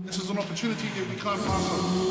This is an opportunity that we can't pass on.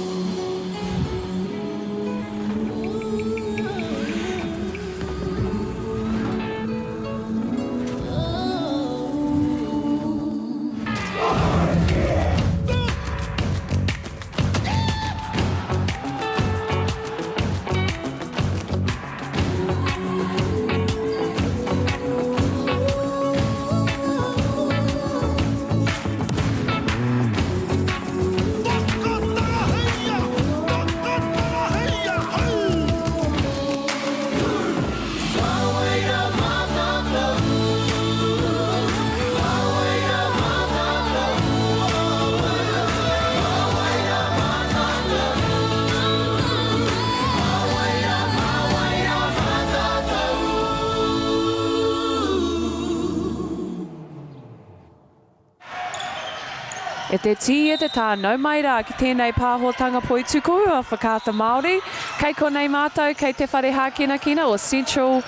E te tia te tānau mai rā ki tēnei pāhotanga poituku a whakaata Māori. Kei konei mātou, kei te whare hākina kina or Central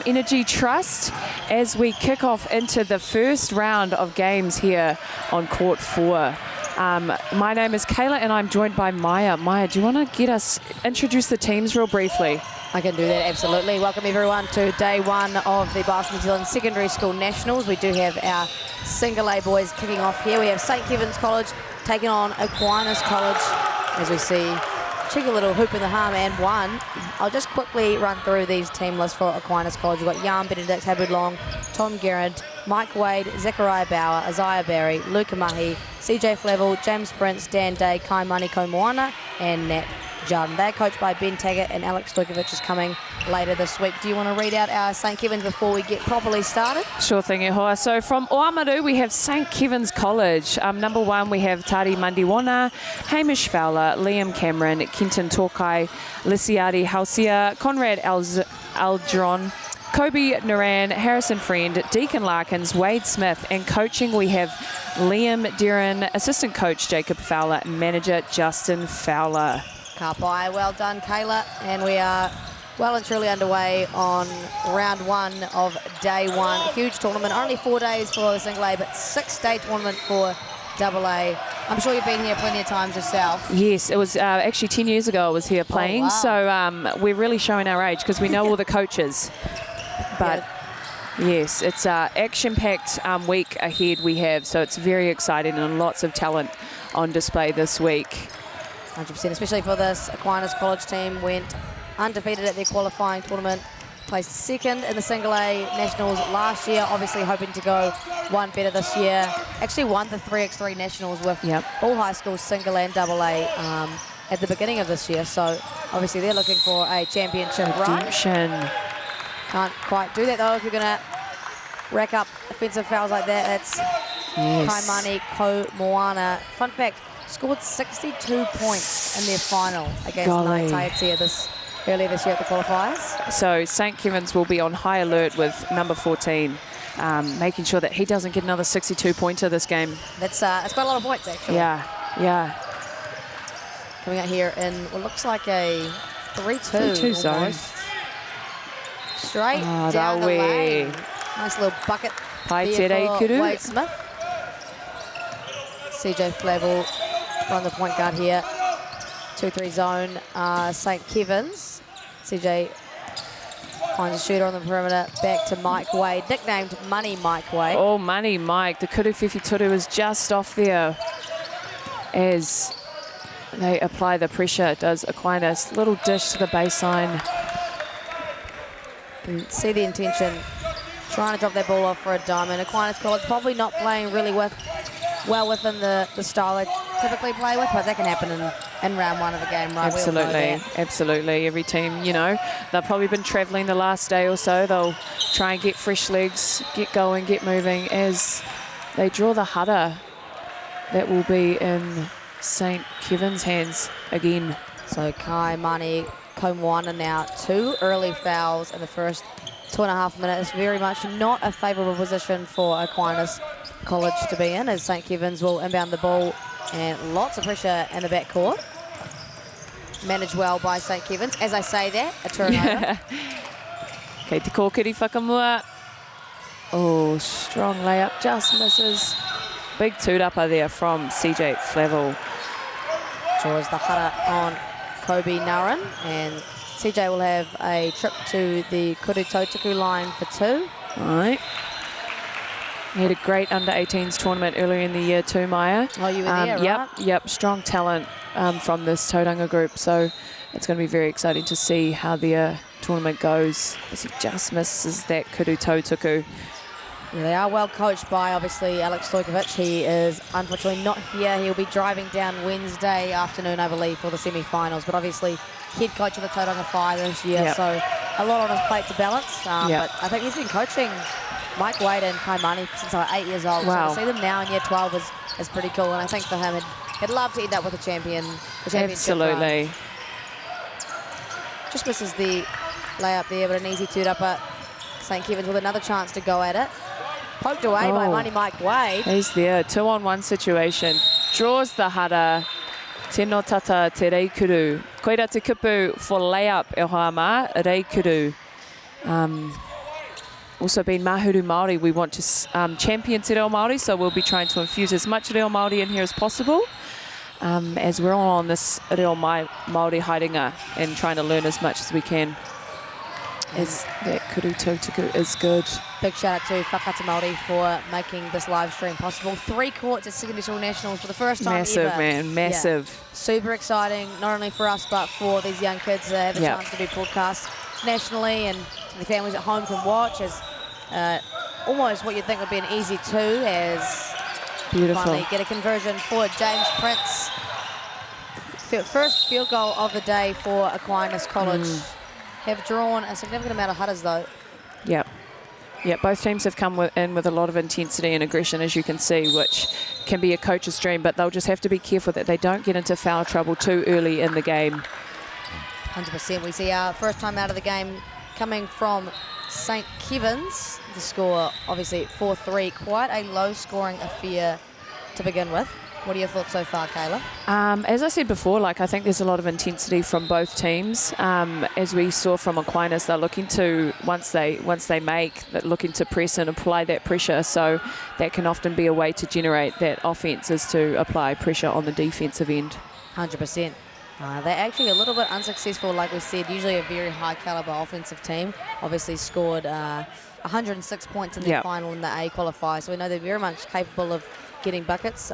Energy Trust as we kick off into the first round of games here on Court 4. My name is Kayla and I'm joined by Maya. Maya, do you want to introduce the teams real briefly? I can do that, absolutely. Welcome everyone to day one of the Palmerston North Secondary School Nationals. We do have our single A boys kicking off here. We have St Kevin's College taking on Aquinas College. As we see, cheeky little hoop in the harm and one. I'll just quickly run through these team lists for Aquinas College. We've got Jan Benedict, Habib Long, Tom Garrett, Mike Wade, Zechariah Bauer, Isaiah Barry, Luca Mahi, CJ Flavel, James Prince, Dan Day, Kai Mani Komoana, and Nat Jarden. They're coached by Ben Taggart and Alex Stojkovic is coming later this week. Do you want to read out our St Kevin's before we get properly started? Sure thing, Ehoa. So from Oamaru, we have St Kevin's College. Number one, we have Tari Mandiwana, Hamish Fowler, Liam Cameron, Kenton Tokai, Lysiadi Halsia, Conrad Aldron, Kobe Naran, Harrison Friend, Deacon Larkins, Wade Smith, and coaching we have Liam Deeren, assistant coach Jacob Fowler, and manager Justin Fowler. Kapai, well done, Kayla. And we are well and truly underway on round one of day one. Huge tournament, only 4 days for the single A, but 6-day tournament for double A. I'm sure you've been here plenty of times yourself. Yes, it was actually 10 years ago I was here playing. Oh, wow. So we're really showing our age because we know all the coaches. But yes, it's an action-packed week ahead we have, so it's very exciting and lots of talent on display this week. 100%, especially for this Aquinas College team, went undefeated at their qualifying tournament, placed second in the single A Nationals last year, obviously hoping to go one better this year. Actually won the 3x3 Nationals with all high schools, single and double A at the beginning of this year, so obviously they're looking for a championship run. Can't quite do that though if you're going to rack up offensive fouls like that. That's Kaimani Komoana. Fun fact, scored 62 points in their final against Naitatia earlier this year at the qualifiers. So St Kevin's will be on high alert with number 14, making sure that he doesn't get another 62-pointer this game. That's quite a lot of points actually. Yeah. Coming out here in what looks like a 3-2 zone. Straight down the lane. Nice little bucket there for Wade Smith. CJ Flavel on the point guard here. 2-3 zone. St Kevin's. CJ finds a shooter on the perimeter. Back to Mike Wade, nicknamed Money Mike Wade. Oh, Money Mike. The Kuruwhiwhi Turu is just off there as they apply the pressure. Does Aquinas. Little dish to the baseline. And see the intention. Trying to drop that ball off for a diamond. Aquinas College probably not playing really well within the style they typically play with, but that can happen in round one of a game, right? Absolutely. Every team, they've probably been travelling the last day or so. They'll try and get fresh legs, get going, get moving as they draw the hudder. That will be in St Kevin's hands again. So Kai Mani Komoana now 2 early fouls in the first 2.5 minutes. Very much not a favourable position for Aquinas college to be in, as St. Kevin's will inbound the ball, and lots of pressure in the backcourt. Managed well by St. Kevin's. As I say that, a turnover. Kei te kōkiri whakamua. Oh, strong layup, just misses. Big tūrapa there from CJ Flavel. Draws the hara on Kobe Naran, and CJ will have a trip to the Kuru Tautuku line for 2. All right. He had a great under-18s tournament earlier in the year too, Maya. Oh, you were there, right? Yep. Strong talent from this Tauranga group. So it's going to be very exciting to see how their tournament goes as he just misses that Kuru Tautuku. Yeah, they are well coached by, obviously, Alex Stojkovic. He is unfortunately not here. He'll be driving down Wednesday afternoon, I believe, for the semi-finals. But obviously, head coach of the Tauranga Fire this year, so a lot on his plate to balance. But I think he's been coaching Mike Wade and Kaimani since I was 8 years old. Wow. So to see them now in year 12 is pretty cool. And I think for him, he'd love to end up with a championship. Absolutely. Run. Just misses the layup there, but an easy two-upper. St. Kevin's with another chance to go at it. Poked away by Money Mike Wade. He's there, 2-on-1 situation. Draws the hara. Tēnō tata te reikuru. Koira te kupu for layup e hoama, reikuru. Also been Mahuru Māori. We want to champion te reo Māori, so we'll be trying to infuse as much reo Māori in here as possible. As we're all on this reo Māori haerenga and trying to learn as much as we can. As that Kuru Tautuku is good. Big shout out to Whakata Māori for making this live stream possible. 3 courts at Second National Nationals for the first time Massive, ever. man, massive. Yeah. Super exciting, not only for us, but for these young kids to have a chance to be broadcast nationally, and the families at home can watch as almost what you'd think would be an easy 2, as beautiful. Finally get a conversion for James Prince. First field goal of the day for Aquinas College. Have drawn a significant amount of hutters though. Yep. Both teams have come in with a lot of intensity and aggression, as you can see, which can be a coach's dream, but they'll just have to be careful that they don't get into foul trouble too early in the game. 100%. We see our first time out of the game coming from St. Kevin's. The score, obviously, 4-3. Quite a low-scoring affair to begin with. What are your thoughts so far, Kayla? As I said before, I think there's a lot of intensity from both teams. As we saw from Aquinas, they're looking to, once they make, they're looking to press and apply that pressure. So that can often be a way to generate that offense, is to apply pressure on the defensive end. 100%. They're actually a little bit unsuccessful, like we said. Usually a very high caliber offensive team. Obviously scored 106 points in the final in the A qualifier. So we know they're very much capable of getting buckets.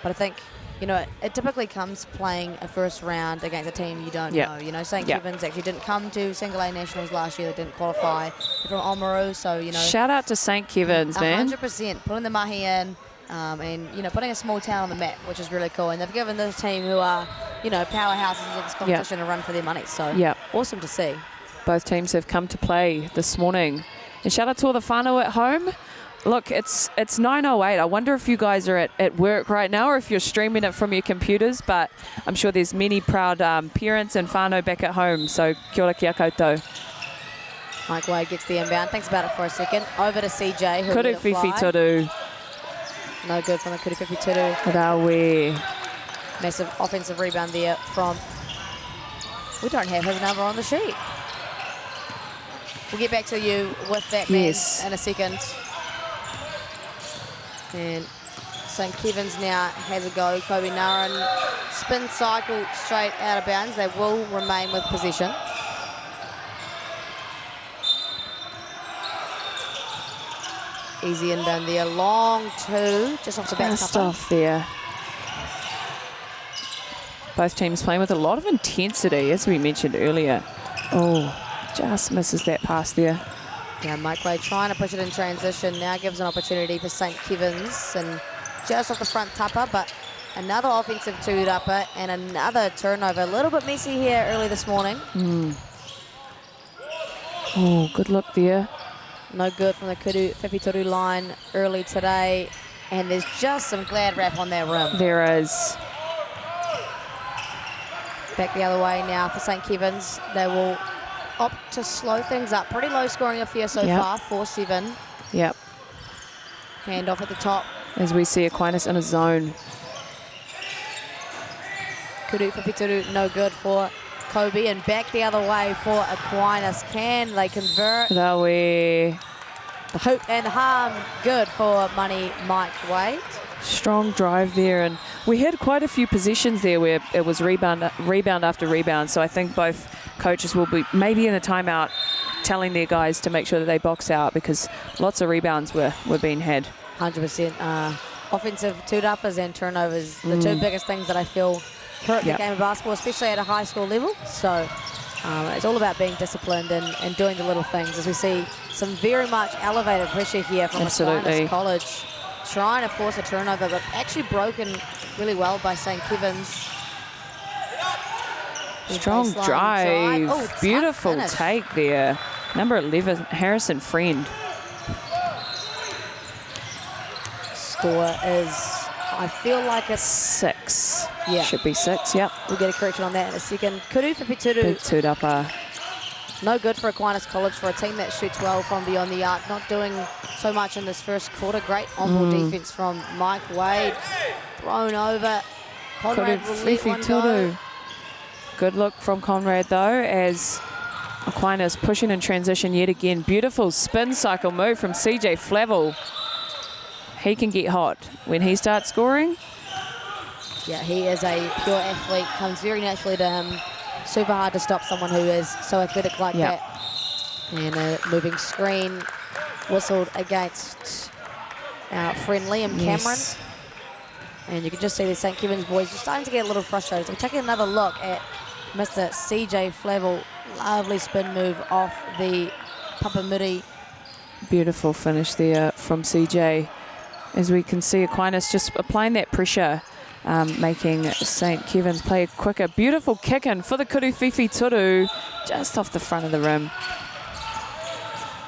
But I think, it typically comes playing a first round against a team you don't know. St. Kevin's actually didn't come to Single A Nationals last year. They didn't qualify. They're from Oamaru, so, Shout out to St. Kevin's, man. 100%. Putting the mahi in and, putting a small town on the map, which is really cool. And they've given this team, who are, powerhouses of this competition, a run for their money. So, awesome to see. Both teams have come to play this morning. And shout out to all the whānau at home. Look, it's 9:08. I wonder if you guys are at work right now, or if you're streaming it from your computers, but I'm sure there's many proud parents and whānau back at home, so kia ora kia koutou. Mike Wade gets the inbound. Thinks about it for a second. Over to CJ, who Kuru whiwhi toru. No good from the Kuru whiwhi toru. Rawe. Massive offensive rebound there from... We don't have his number on the sheet. We'll get back to you with that man in a second. And St. Kevin's now has a go. Kobe Naran, spin cycle straight out of bounds. They will remain with possession. Easy inbound there. Long 2, just off the back. Just off there. Both teams playing with a lot of intensity, as we mentioned earlier. Oh, just misses that pass there. Yeah, Mike Wade trying to push it in transition. Now gives an opportunity for St. Kevin's, and just off the front tupper, but another offensive two-upper and another turnover. A little bit messy here early this morning. Oh, good look there. No good from the Kuru whiwhi toru line early today, and there's just some glad wrap on that rim. There is. Back the other way now for St. Kevin's. They will opt to slow things up. Pretty low scoring affair so far, 4-7. Yep. Hand off at the top as we see Aquinas in a zone. Kuru Whawhituru, no good for Kobe, and back the other way for Aquinas. Can they convert? Rawe. The hoop and the harm, good for Money Mike Wade. Strong drive there, and we had quite a few possessions there where it was rebound after rebound, so I think both coaches will be maybe in a timeout telling their guys to make sure that they box out, because lots of rebounds were being had. 100%. Offensive two-uppers and turnovers, the two biggest things that I feel hurt the game of basketball, especially at a high school level. So it's all about being disciplined and doing the little things, as we see some very much elevated pressure here from Aquinas College, trying to force a turnover, but actually broken really well by St. Kevin's. Strong drive. Oh, beautiful take there. Number 11, Harrison Friend. Score is, I feel like it's 6. Yeah. Should be 6, yep. We'll get a correction on that in a second. Kuru Whawhituru. Big two-upper. No good for Aquinas College, for a team that shoots well from beyond the arc. Not doing so much in this first quarter. Great on-ball defense from Mike Wade. Thrown over. Conrad will let one go. Good look from Conrad, though, as Aquinas pushing in transition yet again. Beautiful spin cycle move from CJ Flavel. He can get hot when he starts scoring. Yeah, he is a pure athlete. Comes very naturally to him. Super hard to stop someone who is so athletic like that. And a moving screen whistled against our friend Liam Cameron. And you can just see the St. Kevin's boys just starting to get a little frustrated. So we're taking another look at Mr. CJ Flavel. Lovely spin move off the Papamuri. Beautiful finish there from CJ. As we can see, Aquinas just applying that pressure, making St. Kevin's play quicker. Beautiful kick in for the Kuru Whawhituru, just off the front of the rim.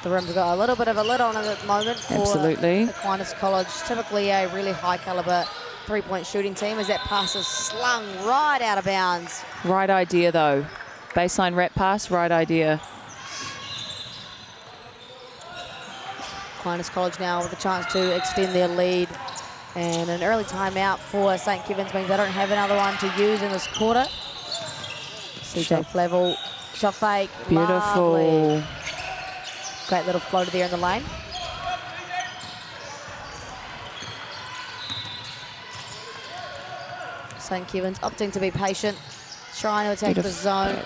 The rim's got a little bit of a lid on it at the moment for Aquinas College. Typically a really high caliber three-point shooting team, as that pass is slung right out of bounds. Right idea, though. Baseline wrap pass, right idea. Aquinas College now with a chance to extend their lead. And an early timeout for St. Kevin's means they don't have another one to use in this quarter. CJ Flavel, shot fake. Beautiful. Lovely. Great little floater there in the lane. St. Kevin's opting to be patient, trying to attack the zone.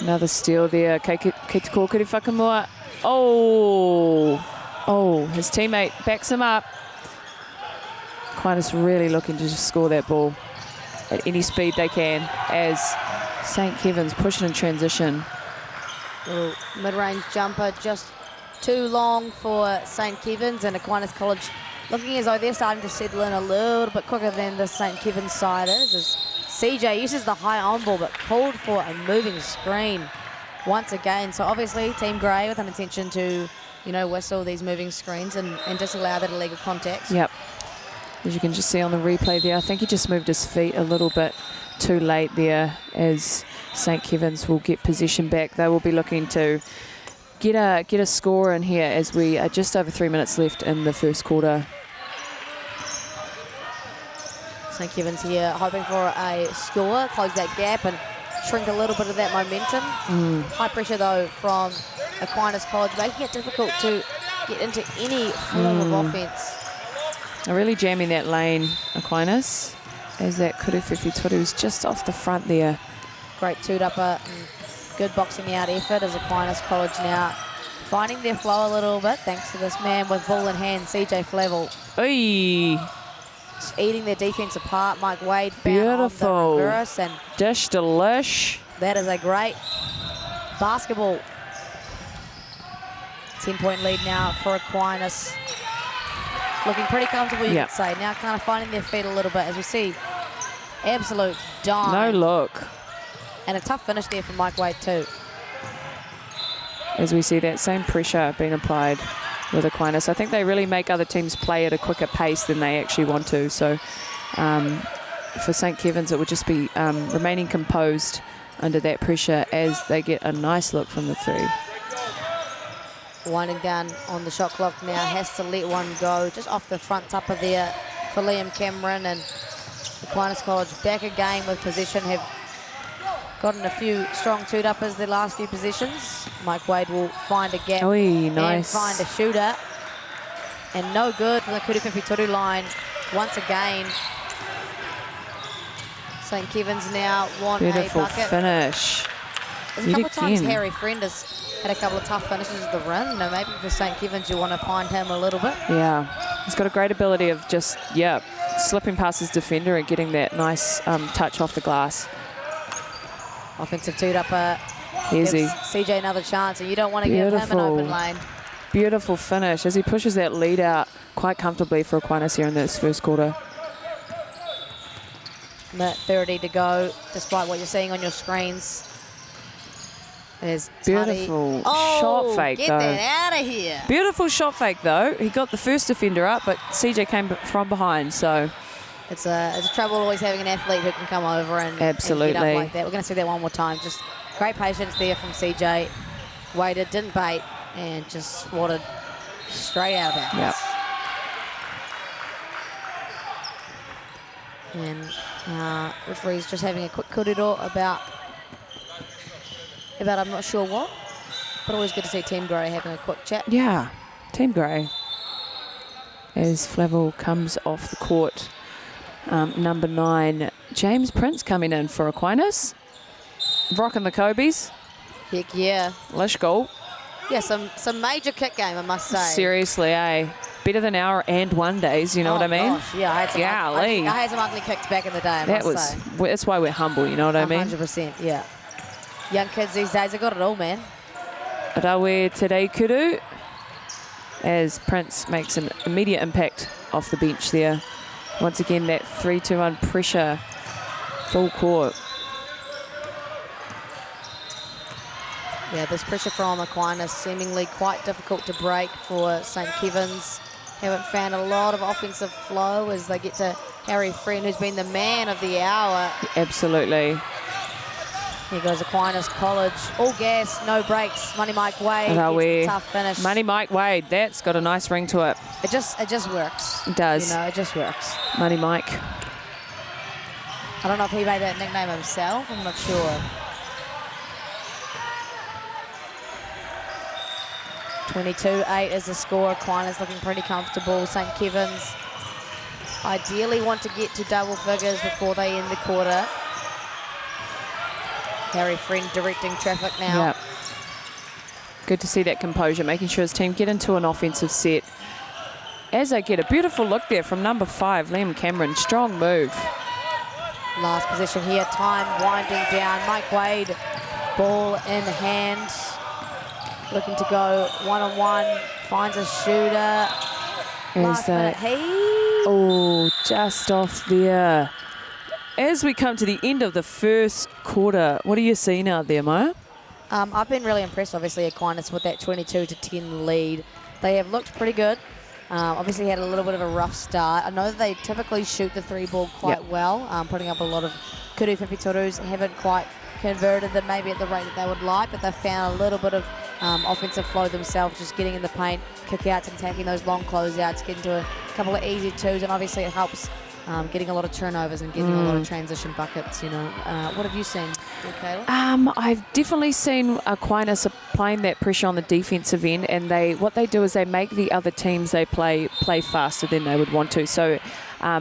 Another steal there. Keitako Kuri Whakamua. Oh, his teammate backs him up. Aquinas really looking to just score that ball at any speed they can, as St. Kevin's pushing in transition. Little mid-range jumper, just too long for St. Kevin's, and Aquinas College looking as though they're starting to settle in a little bit quicker than the St. Kevin's side is, as CJ uses the high on ball but called for a moving screen once again. So obviously Team Grey with an intention to, whistle these moving screens and disallow that illegal contact. Yep. As you can just see on the replay there, I think he just moved his feet a little bit too late there, as St. Kevin's will get possession back. They will be looking to get a score in here, as we are just over 3 minutes left in the first quarter. St. Kevin's here hoping for a score, close that gap and shrink a little bit of that momentum. High pressure though from Aquinas College, making it difficult to get into any form of offense. They're really jamming that lane, Aquinas, as that Kuru Whawhituru is just off the front there. Great two-upper, good boxing out effort, as Aquinas College now finding their flow a little bit thanks to this man with ball in hand, CJ Flavel. Oy! Just eating their defense apart. Mike Wade found on the reverse, and dish delish. that is a great basketball. 10-point lead now for Aquinas. Looking pretty comfortable, you could say. Now kind of finding their feet a little bit, as we see absolute dime. No look. And a tough finish there from Mike Wade too. As we see that same pressure being applied with Aquinas. I think they really make other teams play at a quicker pace than they actually want to. So for St. Kevin's, it would just be remaining composed under that pressure as they get a nice look from the three. winding down on the shot clock now, has to let one go just off the front tupper there for Liam Cameron. And Aquinas College back again with possession, have gotten a few strong two-uppers the last few possessions. Mike Wade will find a gap and find a shooter. And no good from the Kurupipitoru line once again. St. Kevin's now want a bucket. Beautiful finish. There's a couple of times Harry Friend has had a couple of tough finishes at the rim. You know, maybe for St. Kevin's you want to find him a little bit. Yeah, he's got a great ability of just, slipping past his defender and getting that nice touch off the glass. Offensive two-upper. Easy. CJ another chance, and you don't want to give him an open lane. Beautiful finish as he pushes that lead out quite comfortably for Aquinas here in this first quarter. Minute 30 to go, despite what you're seeing on your screens. There's Beautiful shot fake, get though. that out of here. Beautiful shot fake, though. He got the first defender up, but CJ came from behind, so... It's a trouble always having an athlete who can come over and get up like that. We're going to see that one more time. Just great patience there from CJ. Waited, didn't bait, and just swatted straight out of bounds. Yep. And referee's just having a quick korero about I'm not sure what, but always good to see Team Grey having a quick chat. Yeah, Team Grey. As Flavel comes off the court. Number 9, James Prince coming in for Aquinas. Rocking the Kobe's. Heck yeah. Let's go. Yeah, some major kick game, I must say. Seriously, better than our and one days, you know what I mean? Gosh, yeah, I had some ugly kicks back in the day, That's why we're humble, you know what I mean? 100%, yeah. Young kids these days have got it all, man. Rawe Tereikuru as Prince makes an immediate impact off the bench there. Once again, that 3-2-1 pressure, full court. Yeah, this pressure from Aquinas seemingly quite difficult to break for St. Kevin's. Haven't found a lot of offensive flow as they get to Harry Friend, who's been the man of the hour. Absolutely. Here goes Aquinas College. All gas, no breaks. Money Mike Wade gets the tough finish. Money Mike Wade, that's got a nice ring to it. It just works. It does. You know, it just works. Money Mike. I don't know if he made that nickname himself. I'm not sure. 22-8 is the score. Aquinas looking pretty comfortable. St. Kevin's ideally want to get to double figures before they end the quarter. Harry Friend directing traffic now. Yep. Good to see that composure, making sure his team get into an offensive set. As they get a beautiful look there from number 5, Liam Cameron. Strong move. Last position here, time winding down. Mike Wade, ball in hand. Looking to go one-on-one, finds a shooter. Last minute, Oh, just off there. As we come to the end of the first quarter, what are you seeing out there, Maya? I've been really impressed, obviously, Aquinas with that 22-10 lead. They have looked pretty good. Obviously had a little bit of a rough start. I know that they typically shoot the 3-ball quite well, putting up a lot of kuru whipitorus. Haven't quite converted them maybe at the rate that they would like, but they've found a little bit of offensive flow themselves, just getting in the paint, kick-outs and taking those long closeouts, getting to a couple of easy twos, and obviously it helps getting a lot of turnovers and getting a lot of transition buckets, you know. What have you seen, Kayla? I've definitely seen Aquinas applying that pressure on the defensive end, and what they do is they make the other teams they play faster than they would want to. So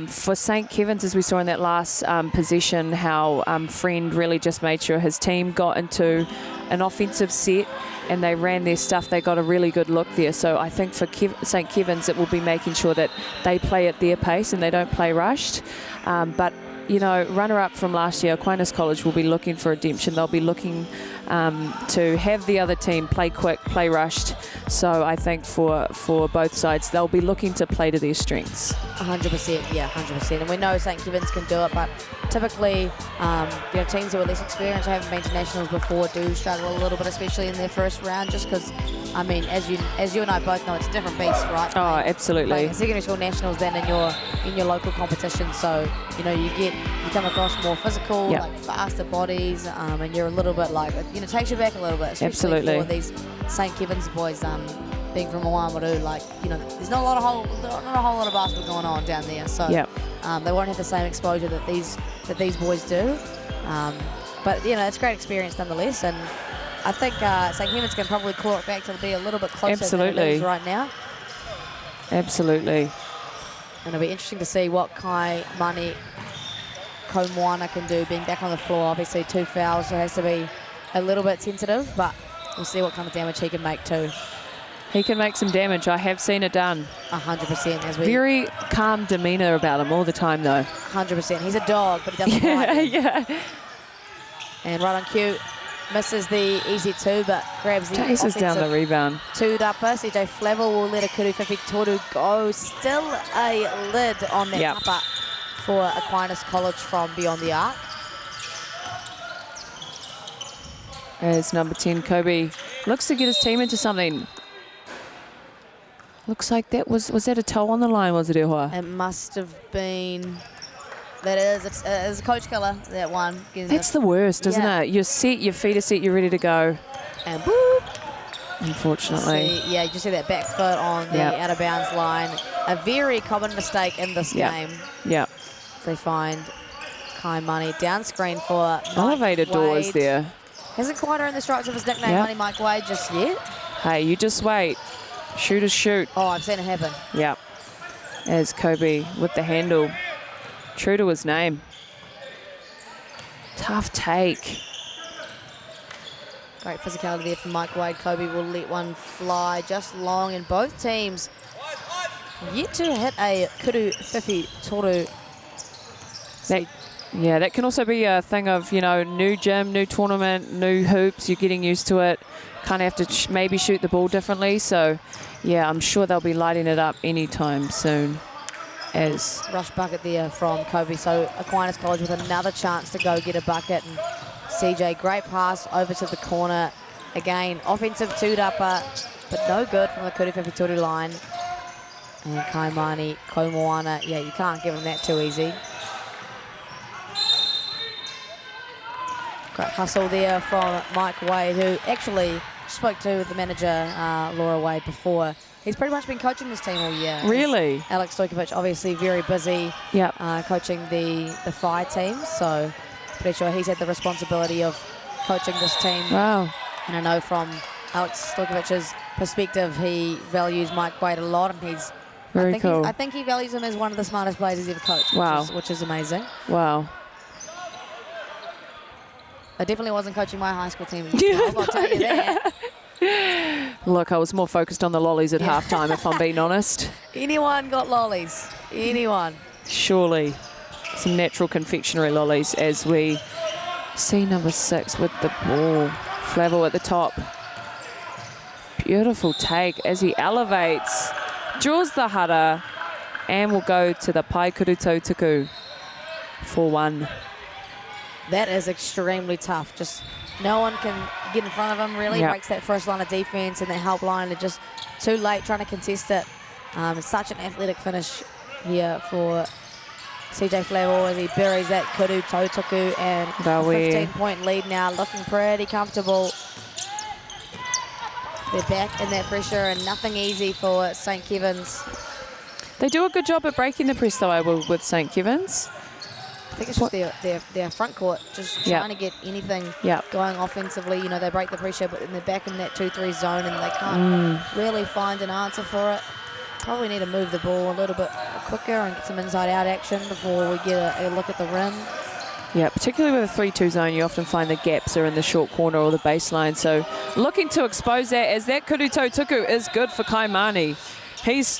for St. Kevin's, as we saw in that last possession, how Friend really just made sure his team got into an offensive set and they ran their stuff. They got a really good look there. So I think for St. Kevin's, it will be making sure that they play at their pace and they don't play rushed. But, you know, runner-up from last year, Aquinas College will be looking for redemption. They'll be looking to have the other team play quick, play rushed. So I think for both sides, they'll be looking to play to their strengths. 100%, yeah, 100%. And we know St. Kevin's can do it, but typically, teams who are less experienced, who haven't been to nationals before, do struggle a little bit, especially in their first round, just because, I mean, as you and I both know, it's a different beast, right? Oh, absolutely. Playing secondary school nationals than in your local competition. So, you know, you come across more physical, like faster bodies, and you're a little bit like, you know, it takes you back a little bit, especially for these St. Kevin's boys. being from Oamaru, like, you know, there's not a whole lot of basketball going on down there, so Yep. they won't have the same exposure that these boys do. But you know, it's a great experience nonetheless, and I think St. Kevin's can probably claw it back to be a little bit closer than it is right now. Absolutely. And it'll be interesting to see what Kai Mani Komoana can do, being back on the floor. Obviously 2 fouls, so has to be a little bit sensitive, but we'll see what kind of damage he can make too. He can make some damage. I have seen it done. 100%. Very calm demeanour about him all the time, though. 100%. He's a dog, but he doesn't bite. Yeah. And right on cue, misses the easy two, but grabs the Chases down the rebound. Two-dupper. CJ Flavel will let a Kuru Whiwhi Toru go. Still a lid on that tupper for Aquinas College from beyond the arc. As number 10, Kobe, looks to get his team into something. Looks like that was that a toe on the line, was it, Ehua? It must have been. That is, it's a coach killer, that one. That's the worst, isn't it? You're set, your feet are set, you're ready to go. And boop. Unfortunately. You just see that back foot on the out of bounds line. A very common mistake in this game. Yeah. They find Kai Mani down screen for Elevator Mike doors Wade. there. Hasn't quite earned the stripes of his nickname, Money Mike Wade, just yet. Hey, you just wait. Shooters shoot. Oh, I've seen it happen. Yeah. As Kobe with the handle. True to his name. Tough take. Great physicality there from Mike Wade. Kobe will let one fly just long, and both teams yet to hit a Kuru Whiwhi Toru. That can also be a thing of, you know, new gym, new tournament, new hoops. You're getting used to it. Kind of have to maybe shoot the ball differently. So, yeah, I'm sure they'll be lighting it up anytime soon. As rush bucket there from Kobe. So Aquinas College with another chance to go get a bucket. And CJ, great pass over to the corner. Again, offensive two-dupper, but no good from the Kuru Whiwhi Toru line. And Kai Mani Komoana, you can't give him that too easy. Great hustle there from Mike Wade, who actually spoke to the manager, Laura Wade, before. He's pretty much been coaching this team all year. Really? Alex Stojkovic obviously very busy coaching the Fly team, so pretty sure he's had the responsibility of coaching this team. Wow. And I know from Alex Stojkovic's perspective, he values Mike Wade a lot, and he's very cool. I think he values him as one of the smartest players he's ever coached, which is amazing. Wow. I definitely wasn't coaching my high school team. I'll tell you that. Look, I was more focused on the lollies at halftime, if I'm being honest. Anyone got lollies? Anyone? Surely. Some natural confectionery lollies as we see number 6 with the ball. Flavel at the top. Beautiful take as he elevates, draws the hara, and will go to the Pai Kuru Tuku for 1. That is extremely tough. Just no one can get in front of him, really. Breaks that first line of defense and that help line. They're just too late trying to contest it. It's such an athletic finish here for CJ Flavel as he buries that Kuru Tuku, and a 15-point lead now, looking pretty comfortable. They're back in that pressure, and nothing easy for St. Kevin's. They do a good job at breaking the press, though, I will, with St. Kevin's. I think it's just their front court, just trying to get anything going offensively. You know, they break the pressure, but then they're back in that 2-3 zone, and they can't really find an answer for it. Probably need to move the ball a little bit quicker and get some inside-out action before we get a look at the rim. Yeah, particularly with a 3-2 zone, you often find the gaps are in the short corner or the baseline. So looking to expose that, as that Kuru Tuku is good for Kai Mani.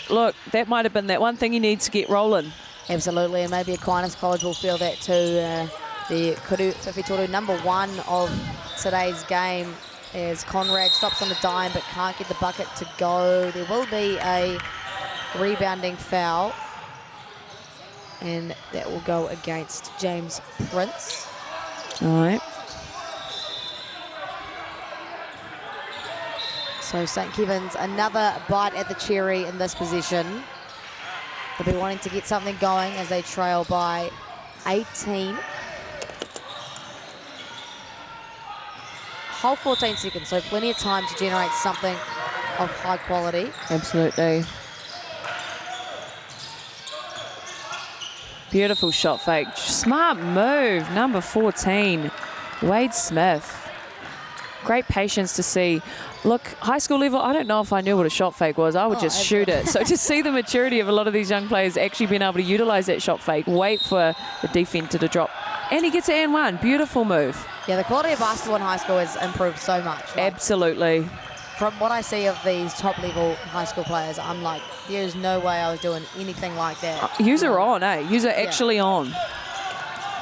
Look, that might have been that one thing he needs to get rolling. Absolutely, and maybe Aquinas College will feel that too. The Kuru Whiwhi Toru, number 1 of today's game, as Conrad stops on the dime but can't get the bucket to go. There will be a rebounding foul, and that will go against James Prince. All right. So St. Kevin's, another bite at the cherry in this possession. They'll be wanting to get something going as they trail by 18. Whole 14 seconds, so plenty of time to generate something of high quality. Absolutely. Beautiful shot fake. Smart move, number 14, Wade Smith. Great patience to see. Look, high school level, I don't know if I knew what a shot fake was. I would just shoot it. So to see the maturity of a lot of these young players actually being able to utilize that shot fake, wait for the defender to drop. And he gets an and one. Beautiful move. Yeah, the quality of basketball in high school has improved so much. Like, Absolutely. from what I see of these top-level high school players, I'm like, there's no way I was doing anything like that. User on, eh? User actually on.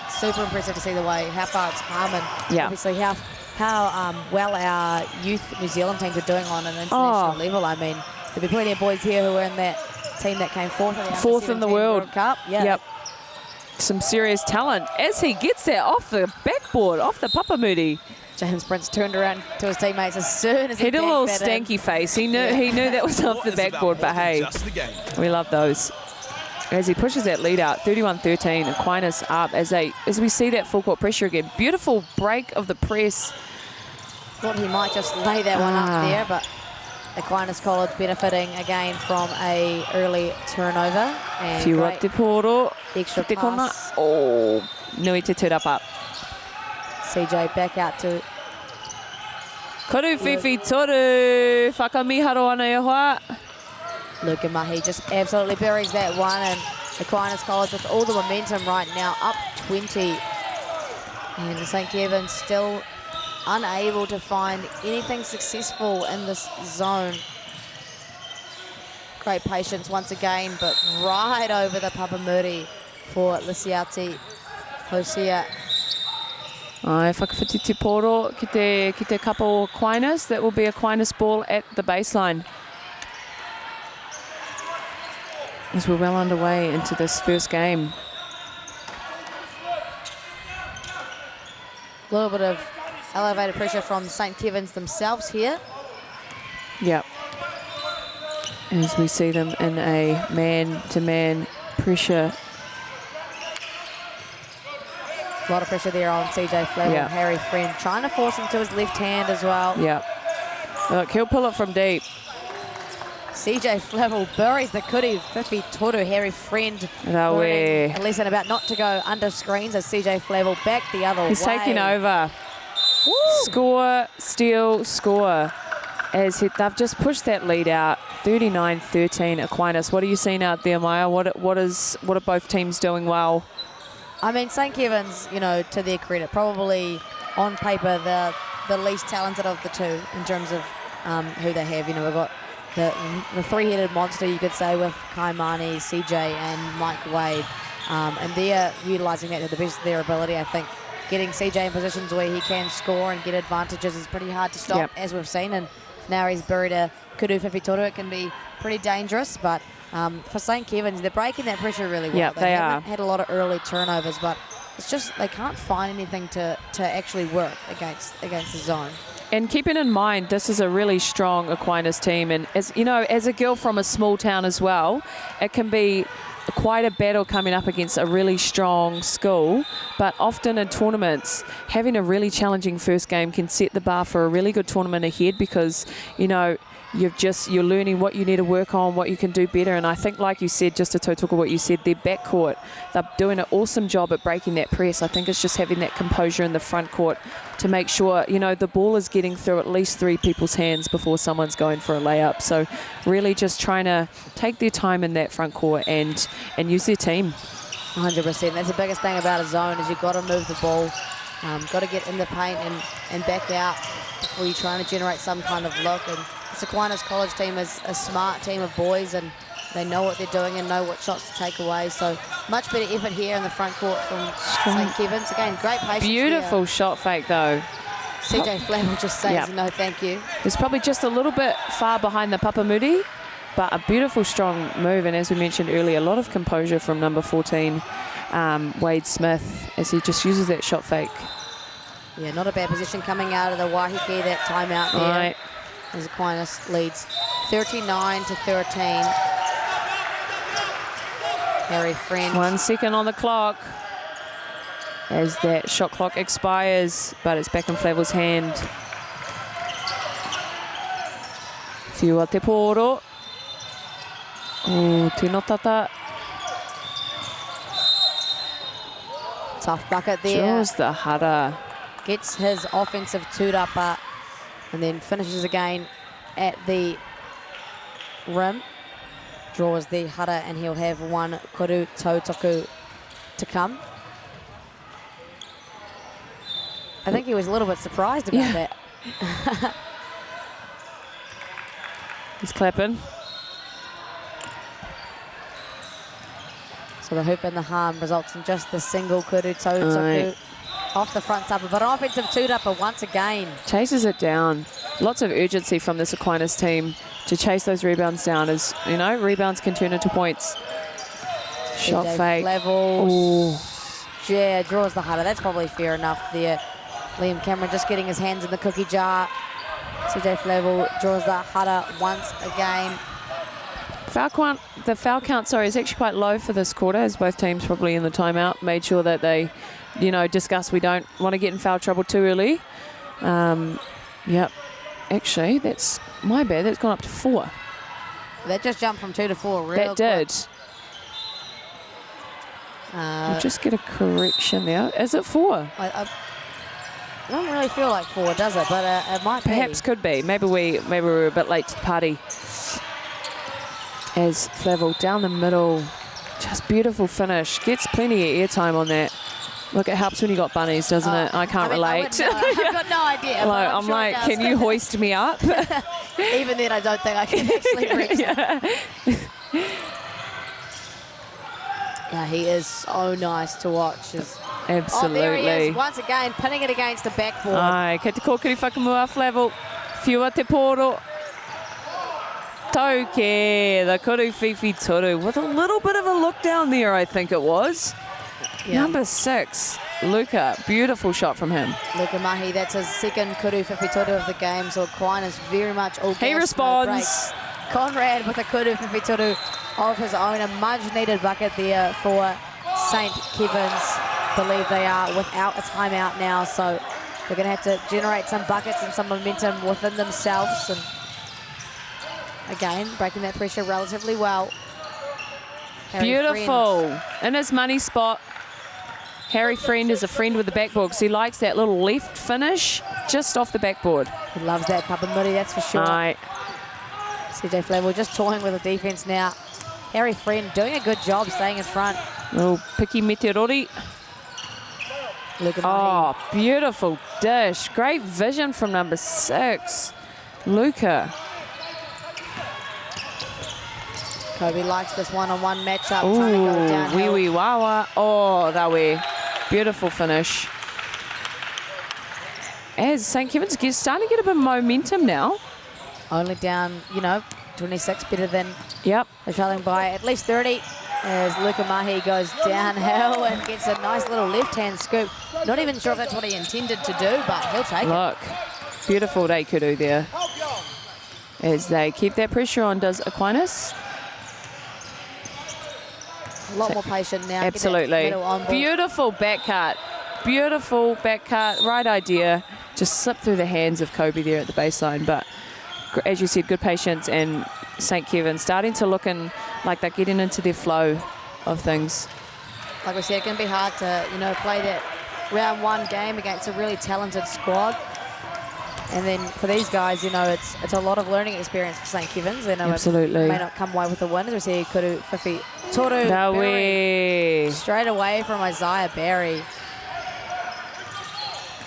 Super impressive to see the way, how far it's come, and Yeah. obviously how well our youth New Zealand teams are doing on an international level. I mean, there'll be plenty of boys here who are in that team that came fourth in the Fourth in the World Cup. Yeah. Yep. Some serious talent as he gets that off the backboard, off the Papamudi. James Prince turned around to his teammates as soon as he did a little banked that in. stanky face. He knew that was off the backboard, but hey, we love those. As he pushes that lead out, 31-13, Aquinas up as we see that full court pressure again. Beautiful break of the press. Thought he might just lay that one up there, but Aquinas College benefiting again from a early turnover. And Fiua te poro. extra Te kona. pass. Oh, nui te tūrapa. CJ back out to Koru whiwhi toru. Whakamiharo ana e hoa. Luka Mahi, just absolutely buries that one, and Aquinas College with all the momentum right now, up 20. And St. Kevin's still unable to find anything successful in this zone. Great patience once again, but right over the Papamuri for Lisiati Hosea. Ai, whakawhiti te poro ki te kapa o Aquinas. That will be Aquinas ball at the baseline. As we're well underway into this first game. A little bit of elevated pressure from St. Kevin's themselves here. Yep. As we see them in a man-to-man pressure. A lot of pressure there on CJ Flavel, Yeah. Harry Friend, trying to force him to his left hand as well. Yep. Look, he'll pull it from deep. CJ Flavel buries the Kuri Whiwhi Toru, Harry Friend. Rawe. learning a lesson about not to go under screens as CJ Flavel back the other way. He's taking over. Woo! Score, steal, score. As they've just pushed that lead out, 39-13 Aquinas. What are you seeing out there, Maya? What are both teams doing well? I mean, St. Kevin's, you know, to their credit, probably on paper the least talented of the two in terms of who they have. You know, we've got the three-headed monster, you could say, with Kaimani, CJ, and Mike Wade. And they're utilising that to the best of their ability. I think getting CJ in positions where he can score and get advantages is pretty hard to stop, as we've seen. And now he's buried a Kuru Whiwhi Toru. It can be pretty dangerous, but for St. Kevin's, they're breaking that pressure really well. Yeah, they haven't are. had a lot of early turnovers, but it's just they can't find anything to actually work against the zone. And keeping in mind, this is a really strong Aquinas team. And as you know, as a girl from a small town as well, it can be quite a battle coming up against a really strong school. But often in tournaments, having a really challenging first game can set the bar for a really good tournament ahead, because, you know, you're learning what you need to work on, what you can do better. And I think, like you said, just to total what you said, their backcourt, they're doing an awesome job at breaking that press. I think it's just having that composure in the front court to make sure, you know, the ball is getting through at least three people's hands before someone's going for a layup. So really just trying to take their time in that front court and use their team. 100%. That's the biggest thing about a zone, is you've got to move the ball, got to get in the paint and back out before you're trying to generate some kind of look. And this Aquinas College team is a smart team of boys, and they know what they're doing and know what shots to take away. So much better effort here in the front court from St. Kevin's. Again, great patience. Beautiful shot fake though. CJ Flavel just says no thank you. It's probably just a little bit far behind the Papamudi, but a beautiful strong move. And as we mentioned earlier, a lot of composure from number 14, Wade Smith, as he just uses that shot fake. Yeah, not a bad position coming out of the Waiheke, that timeout there. Right. As Aquinas leads 39-13. Harry Friend. 1 second on the clock as that shot clock expires, but it's back in Flavel's hand. Whiua te pōro. Oh, tino tata. Tough bucket there. Draws the hara. Gets his offensive tūrapa and then finishes again at the rim. Draws the hara and he'll have one koru tautaku to come. I think he was a little bit surprised about that. He's clapping. So the hoop and the harm results in just the single koru tautaku off the front tapa, but an offensive tūrapa once again. Chases it down. Lots of urgency from this Aquinas team to chase those rebounds down, as you know, rebounds can turn into points. Shot CJ fake. Levels. Yeah, draws the hara. That's probably fair enough there. Liam Cameron just getting his hands in the cookie jar. CJ Flavel draws the hara once again. The foul count, sorry, is actually quite low for this quarter, as both teams probably in the timeout made sure that they, you know, discuss we don't want to get in foul trouble too early. Yep. Actually, that's my bad. That's gone up to 4. That just jumped from 2 to 4 real That did. quick. We'll just get a correction there. Is it 4? I don't really feel like 4, does it? But it might Perhaps could be. Maybe we were a bit late to the party. As Flavel down the middle, just beautiful finish. Gets plenty of airtime on that. Look, it helps when you got bunnies, doesn't it? I can't relate. I've got no idea. Like, I'm sure like, it does. can you hoist me up? Even then, I don't think I can actually reach it. Yeah, he is so nice to watch. Absolutely. Oh, there he is, once again, pinning it against the backboard. Ai, kei te kōkiri whakamua Flavel. Whiua te pōro. Tauke, the koru whiwhi toru, with a little bit of a look down there, I think it was. Yeah. Number 6, Luca. Beautiful shot from him. Luka Mahi, that's his second koru whiwhitoru of the game, so Aquinas very much all He gas, no responds. brakes. Conrad with a koru whiwhitoru of his own, a much-needed bucket there for St. Kevin's. Believe they are without a timeout now, so they're going to have to generate some buckets and some momentum within themselves. And again, breaking that pressure relatively well. Harry Beautiful. Friend. In his money spot. Harry Friend is a friend with the backboard because he likes that little left finish just off the backboard. He loves that Papamuri, that's for sure. Aye. CJ Flavel just toying with the defense now. Harry Friend doing a good job staying in front. Little Piki Meteorori. Luka Mahi. Oh, beautiful dish. Great vision from number 6. Luca. Kobe likes this one-on-one matchup, trying to go Ooh, downhill. wee wawa. Oh, rawe. Beautiful finish. As St. Kevin's starting to get a bit of momentum now. Only down, 26, better than Yep. they're trailing by at least 30. As Luka Mahi goes downhill and gets a nice little left-hand scoop. Not even sure if that's what he intended to do, but he'll take it. Look, beautiful Reikuru there. As they keep that pressure on, does Aquinas? A lot more patient now. Get that Absolutely. middle on ball. Beautiful back cut. Beautiful back cut. Right idea. Just slip through the hands of Kobe there at the baseline. But as you said, good patience, and St. Kevin starting to look like they're getting into their flow of things. Like we said, it can be hard to, play that round 1 game against a really talented squad. And then for these guys, it's a lot of learning experience for St. Kevin's. They know Absolutely. it may not come away with the win. As we see, Kuru Whiwhi Toru No Berry way. straight away from Isaiah Berry.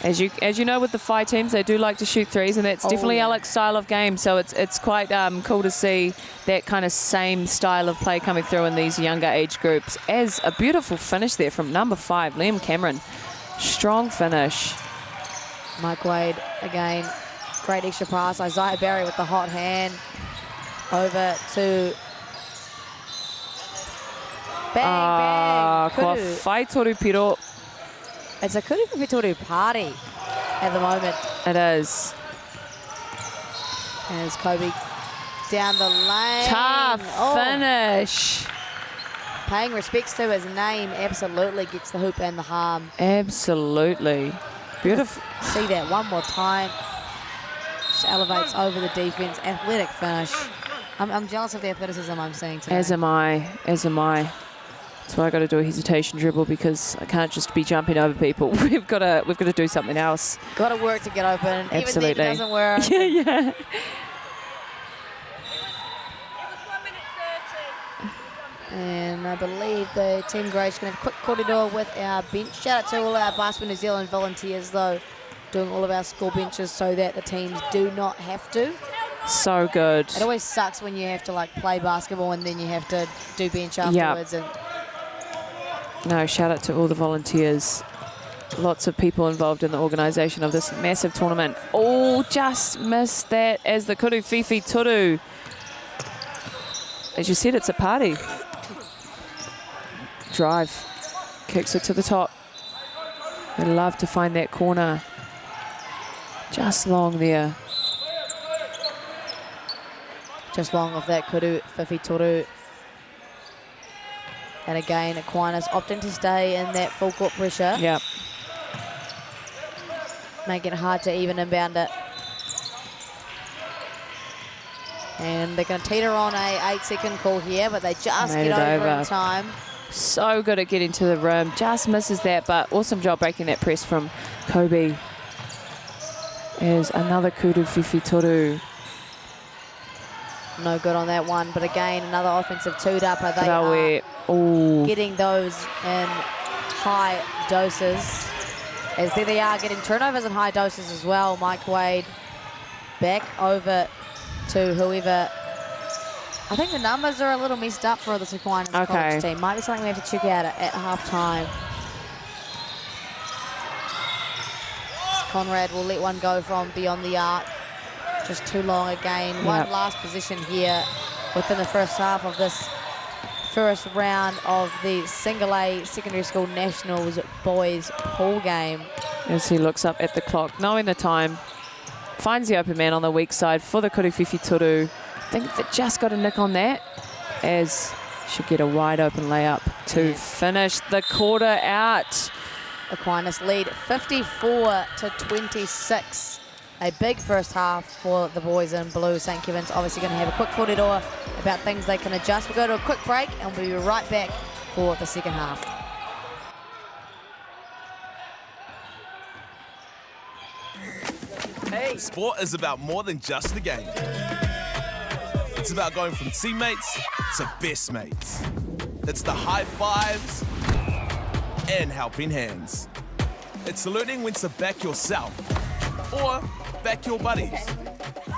As you know, with the Phi teams, they do like to shoot threes, and that's definitely yeah. Alex's style of game. So it's quite cool to see that kind of same style of play coming through in these younger age groups. As a beautiful finish there from number 5, Liam Cameron. Strong finish. Mike Wade again, great extra pass. Isaiah Berry with the hot hand. Over to bang, Kua Kuru. whai toru piro. It's a Kuru Whiwhi Toru party at the moment. It is. As Kobe down the lane. Tough finish. Paying respects to his name, absolutely gets the hoop and the harm. Absolutely. Beautiful. See that one more time. just elevates over the defense. Athletic finish. I'm jealous of the athleticism I'm seeing today. As am I. That's why I got to do a hesitation dribble, because I can't just be jumping over people. We've got to do something else. Got to work to get open. Absolutely. Even then it doesn't work. Yeah. And I believe the Team Grey's going to have a quick corridor with our bench. Shout out to all our Basketball New Zealand volunteers, though, doing all of our school benches so that the teams do not have to. So good. It always sucks when you have to like play basketball and then you have to do bench afterwards. Yep. And No, shout out to all the volunteers. Lots of people involved in the organisation of this massive tournament. Oh, just missed that as the kuru whiwhi turu. As you said, it's a party. Drive, kicks it to the top. They love to find that corner. Just long there. just long of that kuru whiwhi turu. And again, Aquinas opting to stay in that full court pressure. Yep. Making it hard to even inbound it. And they're going to teeter on a 8-second call here, but they just Made get it over over. in time. So good at getting to the rim. Just misses that, but awesome job breaking that press from Kobe. Is another kuru whiwhi turu. No good on that one, but again, another offensive two-dupper. They Raue. Ooh. getting those in high doses. As there they are, getting turnovers in high doses as well. Mike Wade back over to whoever. I think the numbers are a little messed up for the Aquinas college team. Might be something we have to check out at halftime. Conrad will let one go from beyond the arc. Just too long again. Yep. One last position here within the first half of this first round of the Single A Secondary School Nationals boys pool game. As he looks up at the clock, knowing the time, finds the open man on the weak side for the kuru whiwhi turu. I think they just got a nick on that, as should get a wide open layup to finish the quarter out. Aquinas lead 54-26. A big first half for the boys in blue. St. Kevin's obviously going to have a quick corridor about things they can adjust. We'll go to a quick break and we'll be right back for the second half. Hey. Sport is about more than just the game. It's about going from teammates to best mates. It's the high fives and helping hands. It's learning when to back yourself or back your buddies.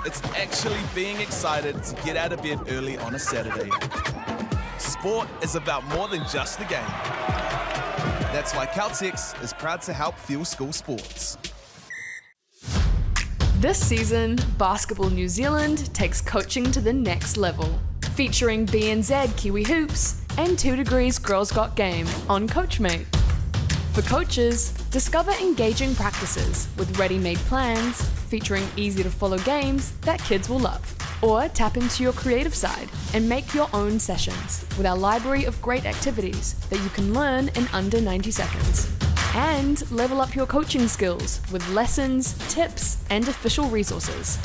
It's actually being excited to get out of bed early on a Saturday. Sport is about more than just the game. That's why Caltex is proud to help fuel school sports. This season, Basketball New Zealand takes coaching to the next level, featuring BNZ Kiwi Hoops and 2 Degrees Girls Got Game on Coachmate. For coaches, discover engaging practices with ready-made plans featuring easy-to-follow games that kids will love. Or tap into your creative side and make your own sessions with our library of great activities that you can learn in under 90 seconds. And level up your coaching skills with lessons, tips, and official resources.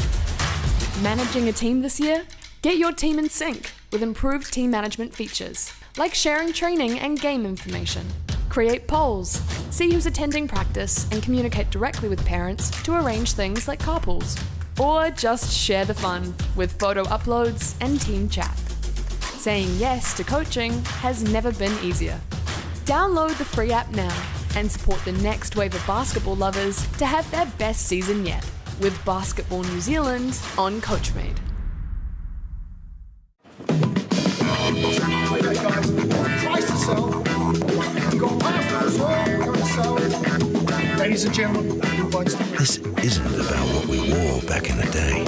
Managing a team this year? Get your team in sync with improved team management features, like sharing training and game information. Create polls, see who's attending practice, and communicate directly with parents to arrange things like carpools. Or just share the fun with photo uploads and team chat. Saying yes to coaching has never been easier. Download the free app now and support the next wave of basketball lovers to have their best season yet with Basketball New Zealand on Coachmate. Okay, guys, twice to sell. We've got pasta as well. We're going to sell. Ladies and gentlemen, this isn't about what we wore back in the day.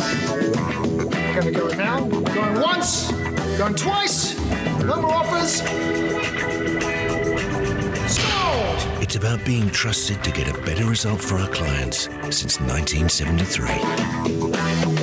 we're going to go now. We're going once, we're going twice. No more offers. Sold! It's about being trusted to get a better result for our clients since 1973.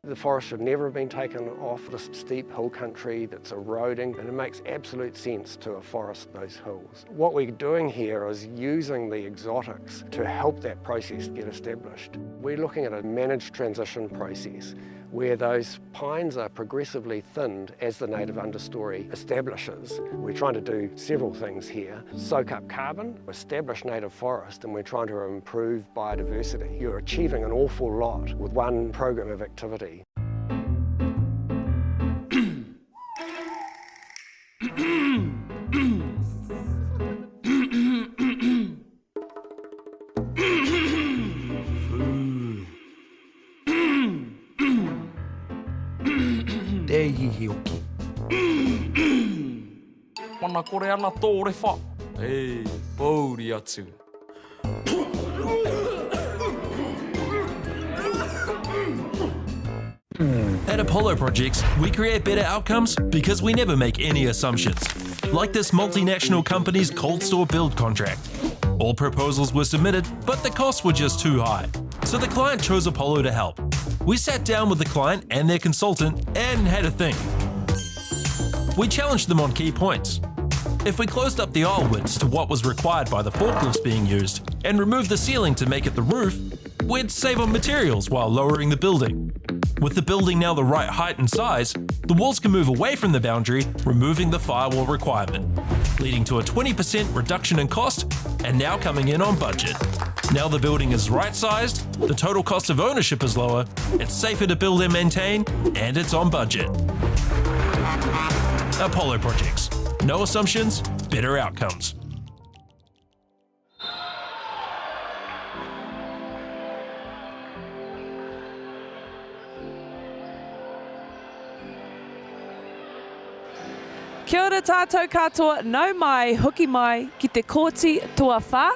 The forest should never have been taken off this steep hill country that's eroding, and it makes absolute sense to afforest those hills. What we're doing here is using the exotics to help that process get established. We're looking at a managed transition process where those pines are progressively thinned as the native understory establishes. We're trying to do several things here. Soak up carbon, establish native forest, and we're trying to improve biodiversity. You're achieving an awful lot with one program of activity. Mana kore ana tōre wha. Ei, pauri atu. At Apollo Projects, we create better outcomes because we never make any assumptions. Like this multinational company's cold store build contract. All proposals were submitted, but the costs were just too high. So the client chose Apollo to help. We sat down with the client and their consultant and had a think. We challenged them on key points. If we closed up the aisle widths to what was required by the forklifts being used and removed the ceiling to make it the roof, we'd save on materials while lowering the building. With the building now the right height and size, the walls can move away from the boundary, removing the firewall requirement, leading to a 20% reduction in cost and now coming in on budget. Now the building is right-sized, the total cost of ownership is lower, it's safer to build and maintain, and it's on budget. Apollo Projects. No assumptions, better outcomes. Kia ora tātou katoa, nau mai, huki mai, ki te kōti tua whā.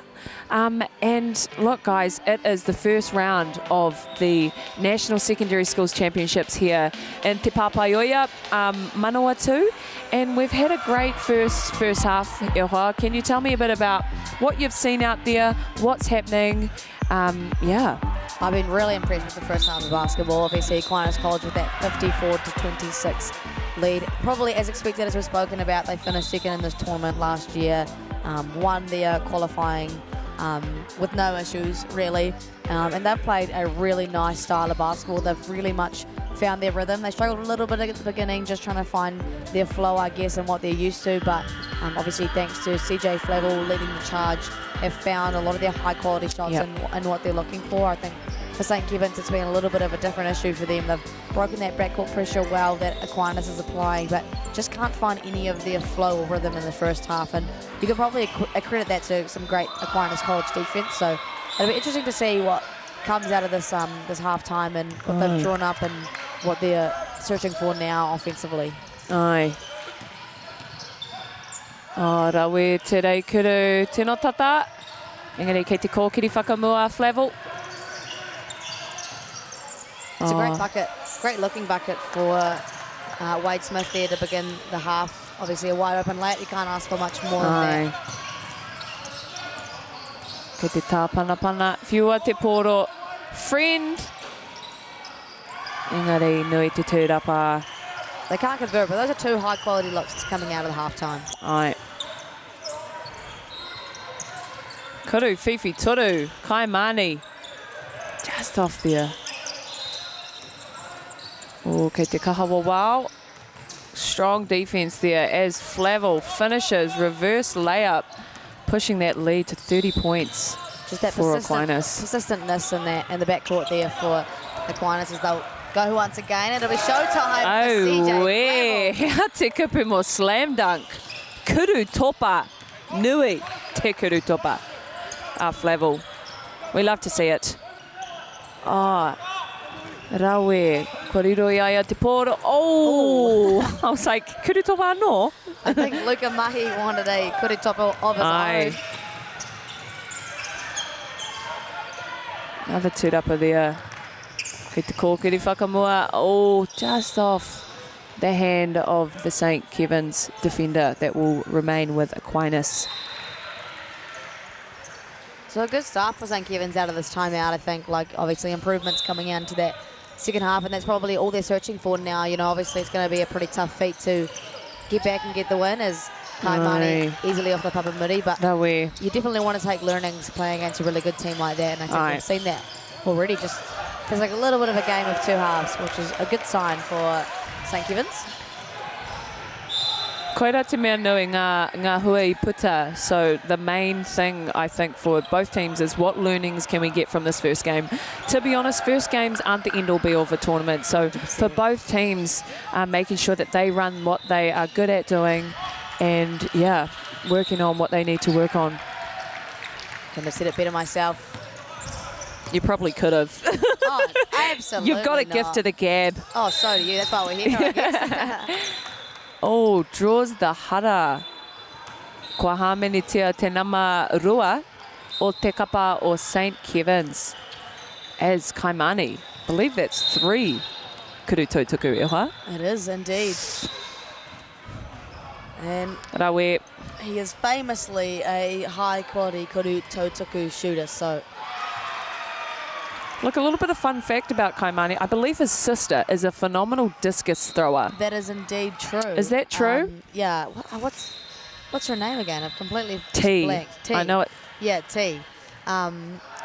And look guys, it is the first round of the National Secondary Schools Championships here in Te Papaioia, Manawatu. And we've had a great first half, Ewa. Can you tell me a bit about what you've seen out there, what's happening? Yeah. I've been really impressed with the first half of basketball. Obviously, Aquinas College with that 54-26 lead. Probably as expected, as we've spoken about, they finished second in this tournament last year, won their qualifying with no issues, really. And they've played a really nice style of basketball. They've really much found their rhythm. They struggled a little bit at the beginning, just trying to find their flow, I guess, and what they're used to. But obviously, thanks to CJ Flavel leading the charge, have found a lot of their high-quality shots and what they're looking for. I think for St. Kevin's, it's been a little bit of a different issue for them. They've broken that backcourt pressure well that Aquinas is applying, but just can't find any of their flow or rhythm in the first half. And you can probably accredit that to some great Aquinas College defense. So it'll be interesting to see what comes out of this this half-time and what they've drawn up and what they're searching for now offensively. Ai. Rawe te reikuru tēnā tata. Engari kei te kōkiri whakamua Flavel. It's a great bucket, great looking bucket for Wade Smith there to begin the half. Obviously a wide open layup, you can't ask for much more than that. Kei te tāpana, whiua te pōro, friend. Engari nui te tūrapa. They can't convert, but those are two high quality looks coming out of the half time. Ai. Kuru, Fifi, Turu, Kaimani. Just off there. Oh, kei te kahawa wow. Strong defense there as Flavel finishes reverse layup, pushing that lead to 30 points. Just that for Aquinas. Persistentness in the backcourt there for Aquinas as they'll go once again. It'll be showtime for CJ Flavel. Hea te kupu mo slam dunk. Kuru topa. Nui te kuru topa. Flavel. We love to see it. Rawe, koriro iaia te pōro. Oh! I was like, kuru topa no? I think Luka Mahi wanted a kuru topa of his own. Another tūrapa there. Kei te kōkiri whakamua. Oh, just off the hand of the St. Kevin's defender that will remain with Aquinas. So a good start for St. Kevin's out of this timeout, I think. Like, obviously, improvements coming into that second half, and that's probably all they're searching for now. You know, obviously it's going to be a pretty tough feat to get back and get the win, as Kaimani easily off the Papamuri, but you definitely want to take learnings playing against a really good team like that, and I think we've seen that already. Just feels like a little bit of a game of two halves, which is a good sign for St. Kevin's. Koira te mea nui ngā hui I puta. So the main thing, I think, for both teams is what learnings can we get from this first game. To be honest, first games aren't the end-all be-all for tournament. So for both teams, making sure that they run what they are good at doing and, yeah, working on what they need to work on. Couldn't have said it better myself. You probably could have. Oh, absolutely You've got a gift to the gab. Oh, so do you. That's why we're here, I guess. Oh, draws the hara. Kua hāmenitia te nama rua o te kapa o St. Kevin's as Kaimani. I believe that's 3 kuru tautuku e hoa. It is indeed. And Rawe. he is famously a high-quality kuru tautuku shooter, so... Look, a little bit of fun fact about Kaimani. I believe his sister is a phenomenal discus thrower. That is indeed true. Is that true? Yeah. What's her name again? I've completely T. blanked. T. I know it. Yeah, T. I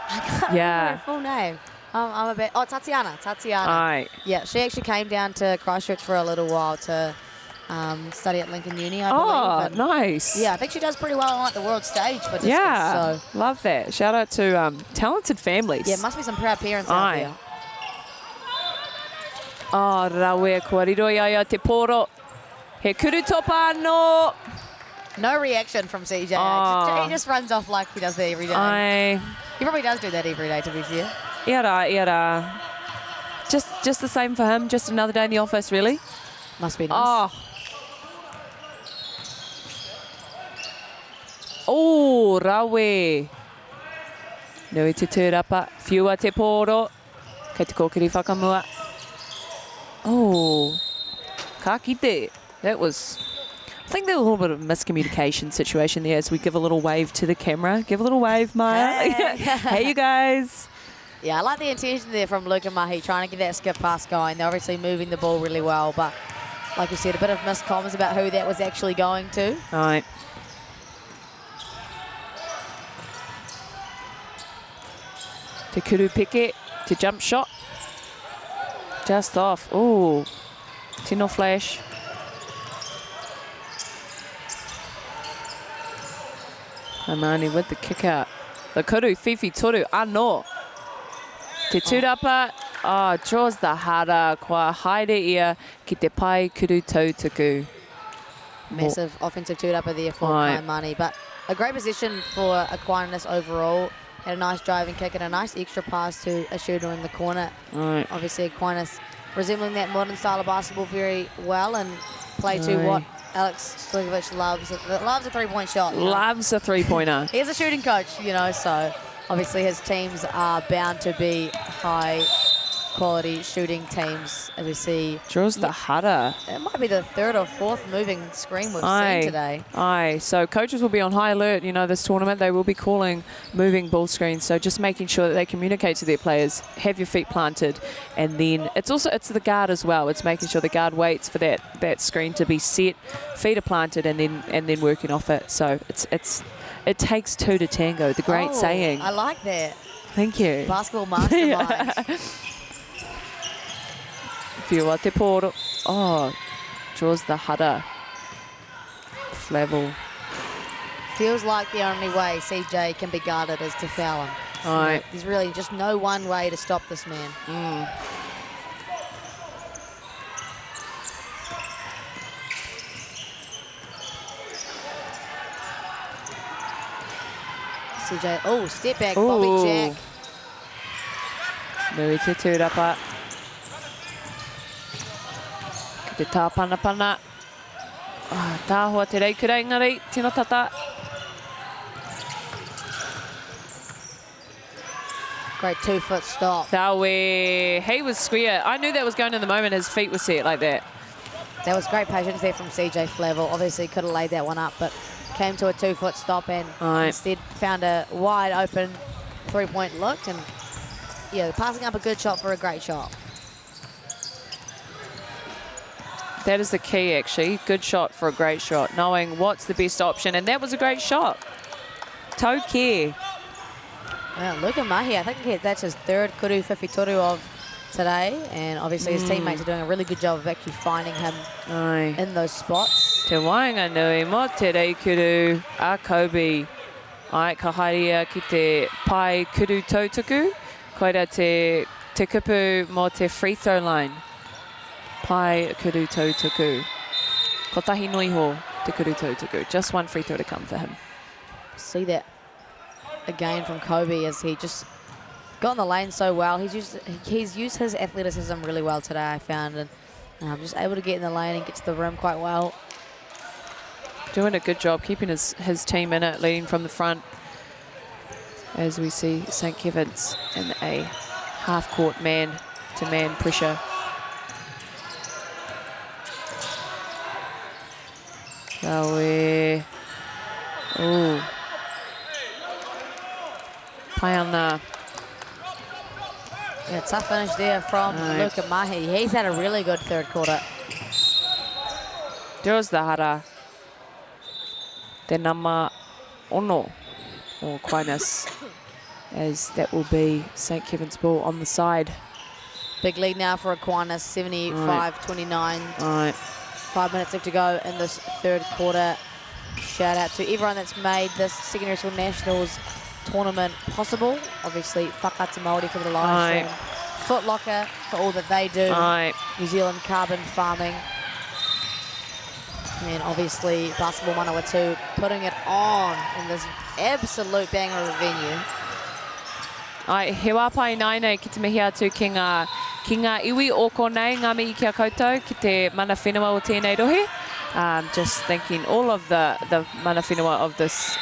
can't remember her full name. I'm a bit... Oh, Tatiana. Aye. Yeah, she actually came down to Christchurch for a little while to study at Lincoln Uni, I believe. Oh, nice. Yeah, I think she does pretty well on like the world stage for discus. Yeah, So. love that. Shout out to talented families. Yeah, must be some proud parents out there. Oh, rawe, kua riro ia te poro. He kuru topa anō. No reaction from CJ. Oh. He just runs off like he does that every day. He probably does do that every day, to be fair. Ia. Just the same for him. Just another day in the office, really. Must be nice. Oh, rawe. Nui te tūrapa. Whiua te poro. Kei te kōkiri whakamua. Oh, ka kite. That was... I think there's a little bit of miscommunication situation there as we give a little wave to the camera. Give a little wave, Maya. Hey, you guys. Yeah, I like the intention there from Luke and Mahi, trying to get that skip pass going. They're obviously moving the ball really well, but like you said, a bit of miscomms about who that was actually going to. All right. Te kuru peke, te jump shot. Just off. Ooh, tino flash. Kaimani with the kick out. The kuru, Fifi toru, anō. Te tūrapa, draws the hara, kua haere ia ki te pai kuru tautuku. Massive offensive tūrapa there for Kaimani, but a great position for Aquinas overall. Had a nice driving kick and a nice extra pass to a shooter in the corner. Obviously, Aquinas resembling that modern style of basketball very well and play to what Alex Stojkovic loves. Loves a three-point shot. Loves a three-pointer. He's a shooting coach, you know, so obviously his teams are bound to be high-quality shooting teams, as we see. Draws the hara. It might be the 3rd or 4th moving screen we've seen today. So coaches will be on high alert, you know, this tournament. They will be calling moving ball screens. So just making sure that they communicate to their players, have your feet planted. And then it's the guard as well. It's making sure the guard waits for that screen to be set, feet are planted, and then working off it. So it takes 2 to tango, the great saying. I like that. Thank you. Basketball mastermind. Whiua te poro. Oh, draws the hara. Level. Feels like the only way CJ can be guarded is to foul him. So there's really just no one way to stop this man. CJ, step back, Bobby Jack. Nui te tūrapa. Te tāpanapana. Tāhua te reikurei ngari, tino tata. Great 2-foot stop. Taue, he was square. I knew that was going in the moment his feet were set like that. That was great patience there from CJ Flavel. Obviously could have laid that one up, but came to a 2-foot stop and instead found a wide open 3-point look. And yeah, passing up a good shot for a great shot. That is the key, actually. Good shot for a great shot, knowing what's the best option, and that was a great shot. Tauke. Yeah, Luka Mahi, I think that's his third kuru whiwhitoru of today, and obviously his teammates are doing a really good job of actually finding him in those spots. Te wainga nui mo te reikuru a Kobe. Ai, ka haerea ki te pai kuru tautuku. Koira te kupu mo te free throw line. Pai kuru tautuku. Ko tahi nui ho te kuru tautuku. Just one free throw to come for him. See that again from Kobe as he just got in the lane so well. He's used his athleticism really well today, I found, and just able to get in the lane and get to the rim quite well. Doing a good job keeping his team in it, leading from the front. As we see St. Kevin's in a half-court man-to-man pressure. Raue. Ooh. Paiana. Yeah, tough finish there from Luka Mahi. He's had a really good third quarter. There's the hara. Te nama ono or Aquinas, as that will be St. Kevin's ball on the side. Big lead now for Aquinas, 75-29. 5 minutes left to go in this third quarter. Shout out to everyone that's made this Secondary School Nationals tournament possible. Obviously, Whakata Māori for the live stream. Foot Locker for all that they do. New Zealand Carbon Farming. And obviously, Basketball Manawatu putting it on in this absolute banger of a venue. Ai, he wapai nai nei ki te mihi atu ki ngā iwi o konei ngā mihi ki a koutou ki te mana whenua o tēnei rohe. Just thanking all of the mana whenua of this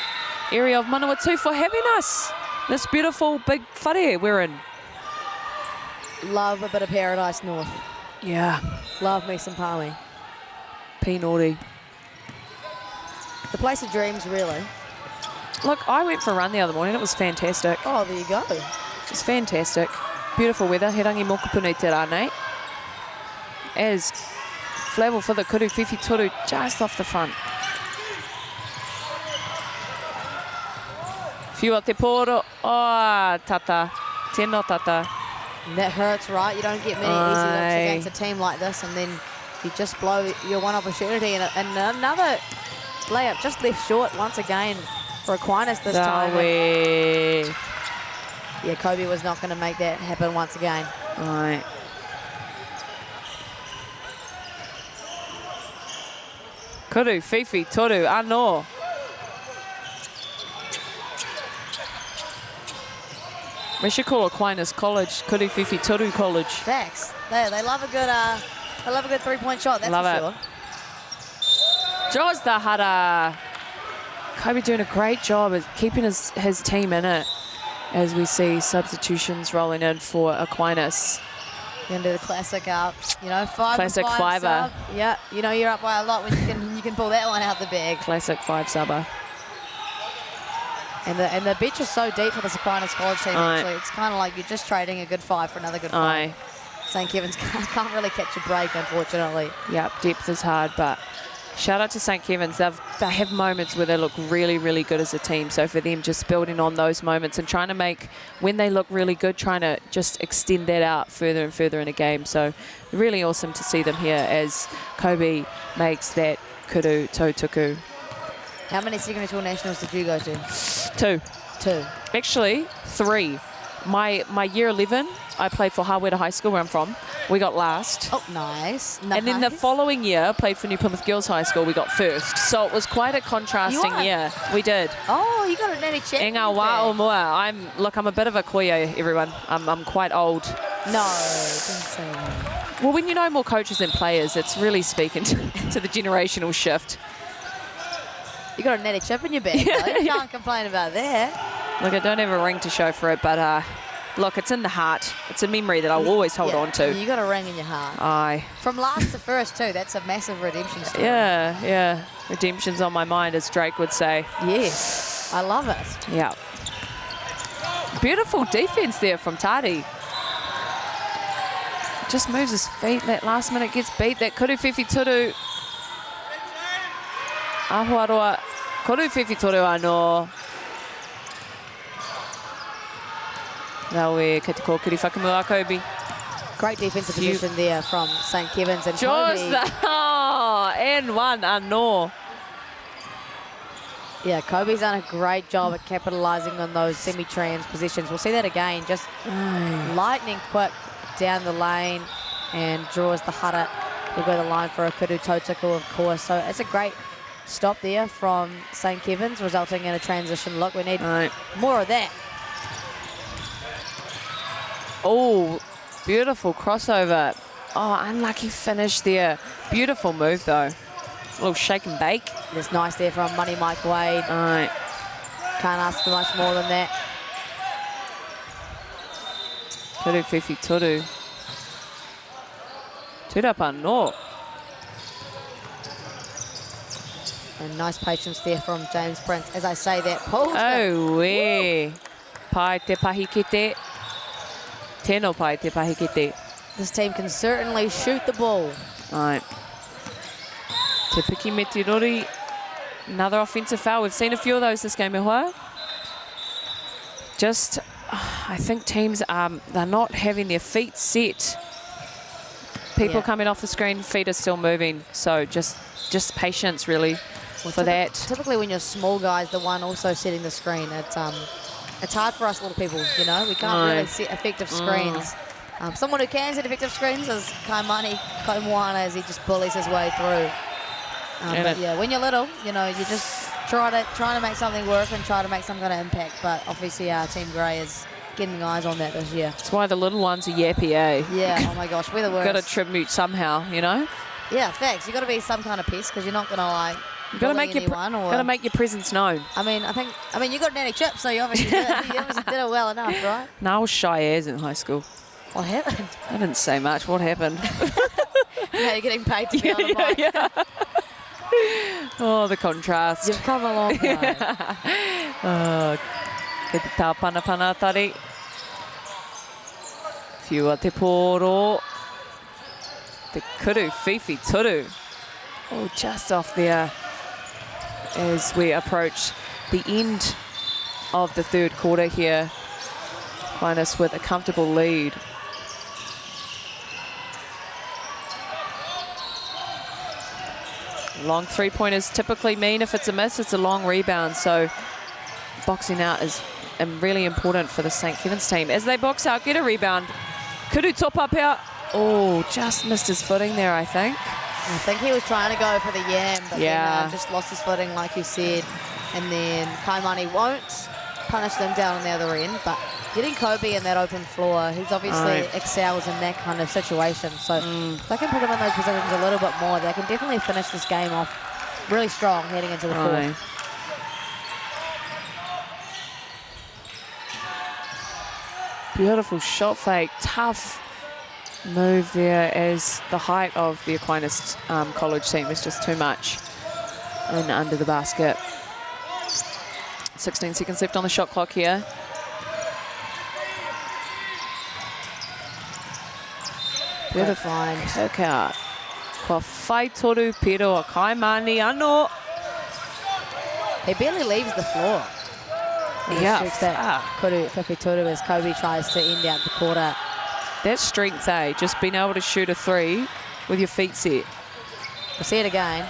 area of Manawatu for having us. This beautiful big whare we're in. Love a bit of Paradise North. Yeah. Love me some Palmy. Pinori. The place of dreams, really. Look, I went for a run the other morning. It was fantastic. Oh, there you go. It's fantastic. Beautiful weather. He rangi mokupuni te rānei. As Flavel for the kuru whiwhitoru just off the front. Whiua te pōro. Oh, tata. Tēnā tata. And that hurts, right? You don't get many easy looks against a team like this, and then you just blow your one opportunity, and another layup just left short once again for Aquinas this time. Yeah, Kobe was not going to make that happen once again. Right. Kuru whiwhitoru anō. We should call Aquinas College Kuru Whiwhitoru College. Facts. They love a good 3-point shot. That's for sure. Jaws the hara. Kobe doing a great job of keeping his team in it, as we see substitutions rolling in for Aquinas. You're gonna do the classic classic fiver. Yeah, you know you're up by a lot when you can pull that one out the bag. Classic 5-subber. And the bench is so deep for this Aquinas College team. Actually, it's kind of like you're just trading a good 5 for another good 5. St. Kevin's can't really catch a break, unfortunately. Yep, depth is hard, but shout out to St. Kevin's. They have moments where they look really, really good as a team. So for them, just building on those moments and trying to make, when they look really good, trying to just extend that out further and further in a game. So really awesome to see them here as Kobe makes that kuru tautuku. How many Secondary School Nationals did you go to? 2. 2. Actually, 3. My year 11, I played for Hawera High School, where I'm from. We got last. Oh, nice. And then the following year, played for New Plymouth Girls High School. We got first. So it was quite a contrasting year. We did. Oh, you got a natty check. E ngā wā o mua. I'm a bit of a koia, everyone. I'm quite old. No, don't say that. Well, when you know more coaches than players, it's really speaking to the generational shift. You got a natty chip in your bag, though. You can't complain about that. Look, I don't have a ring to show for it, but look, it's in the heart. It's a memory that I'll always hold on to. You got a ring in your heart. Aye. From last to first, too. That's a massive redemption story. Yeah. Redemption's on my mind, as Drake would say. Yes. I love it. Yeah. Beautiful defense there from Tari. just moves his feet. That last minute gets beat. That kuru whiwhi turu. Ahuaroa, kuru whiwhi turu anō. Raue, kei te kōkiri whakamua Kobe. Great defensive position there from St. Kevin's and Just Kobe. and one anō. Yeah, Kobe's done a great job at capitalising on those semi-trans positions. We'll see that again, just lightning quick down the lane and draws the hara. We'll go the line for a kudu tautoko, of course. So it's a great stop there from St. Kevin's, resulting in a transition look. We need more of that. Oh, beautiful crossover. Oh, unlucky finish there. Beautiful move, though. A little shake and bake. It's nice there from Money Mike Wade. Right. Can't ask for much more than that. Kuru whiwhi turu. Tūrapa anō. And nice patience there from James Prince. As I say, that pulls them. Oh, we. Pai te pahikete. Tēnō pai te pahikete. This team can certainly shoot the ball. Right. Te piki me te rori. Another offensive foul. We've seen a few of those this game, Ehua. Just, I think teams, they're not having their feet set. People coming off the screen, feet are still moving. So just patience, really, for that. Typically when you're small guys, the one also setting the screen, it's hard for us little people, you know. We can't really set effective screens. Someone who can set effective screens is Kaimani Komoana as he just bullies his way through. But yeah, when you're little, you know, you just trying to make something work and try to make some kind of impact. But obviously our Team Grey is getting eyes on that this year. That's why the little ones are yappy, eh? Yeah, oh my gosh, we're the worst. Got to tribute somehow, you know? Yeah, facts. You've got to be some kind of pest because you're not going to like got to make your presence known. I mean, you got Nanny Chip, so you obviously did it well enough, right? No, I was shy as in high school. What happened? I didn't say much. What happened? Now you're getting paid to be on the mic. Yeah. Oh, the contrast. You've come a long way. Oh, ke te tāpana tari. Whiua te pōro. Te kuru whiwhi turu. Oh, just off there as we approach the end of the third quarter here. Aquinas with a comfortable lead. Long three-pointers typically mean if it's a miss, it's a long rebound. So boxing out is really important for the St. Kevin's team. As they box out, get a rebound. Kuru top up out. Oh, just missed his footing there, I think. I think he was trying to go for the yam, but then just lost his footing, like you said. And then Kaimani won't punish them down on the other end, but getting Kobe in that open floor, he's obviously excels in that kind of situation. So if they can put him in those positions a little bit more, they can definitely finish this game off really strong heading into the fourth. Beautiful shot fake, tough move there as the height of the Aquinas college team is just too much and under the basket. 16 seconds left on the shot clock here. Beautiful kick out. Kua whai toru pero a Kaimani anō. He barely leaves the floor. Yeah, Kuru whiwhi turu as Kobe tries to end out the quarter. That's strength, eh? Just being able to shoot a three with your feet set. We'll see it again.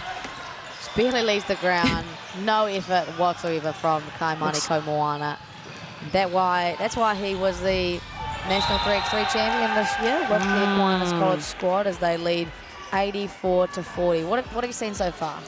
Just barely leaves the ground. No effort whatsoever from Kaimani Komoana. That's why he was the National 3x3 champion this year with the Aquinas College squad as they lead 84-40. What have you seen so far?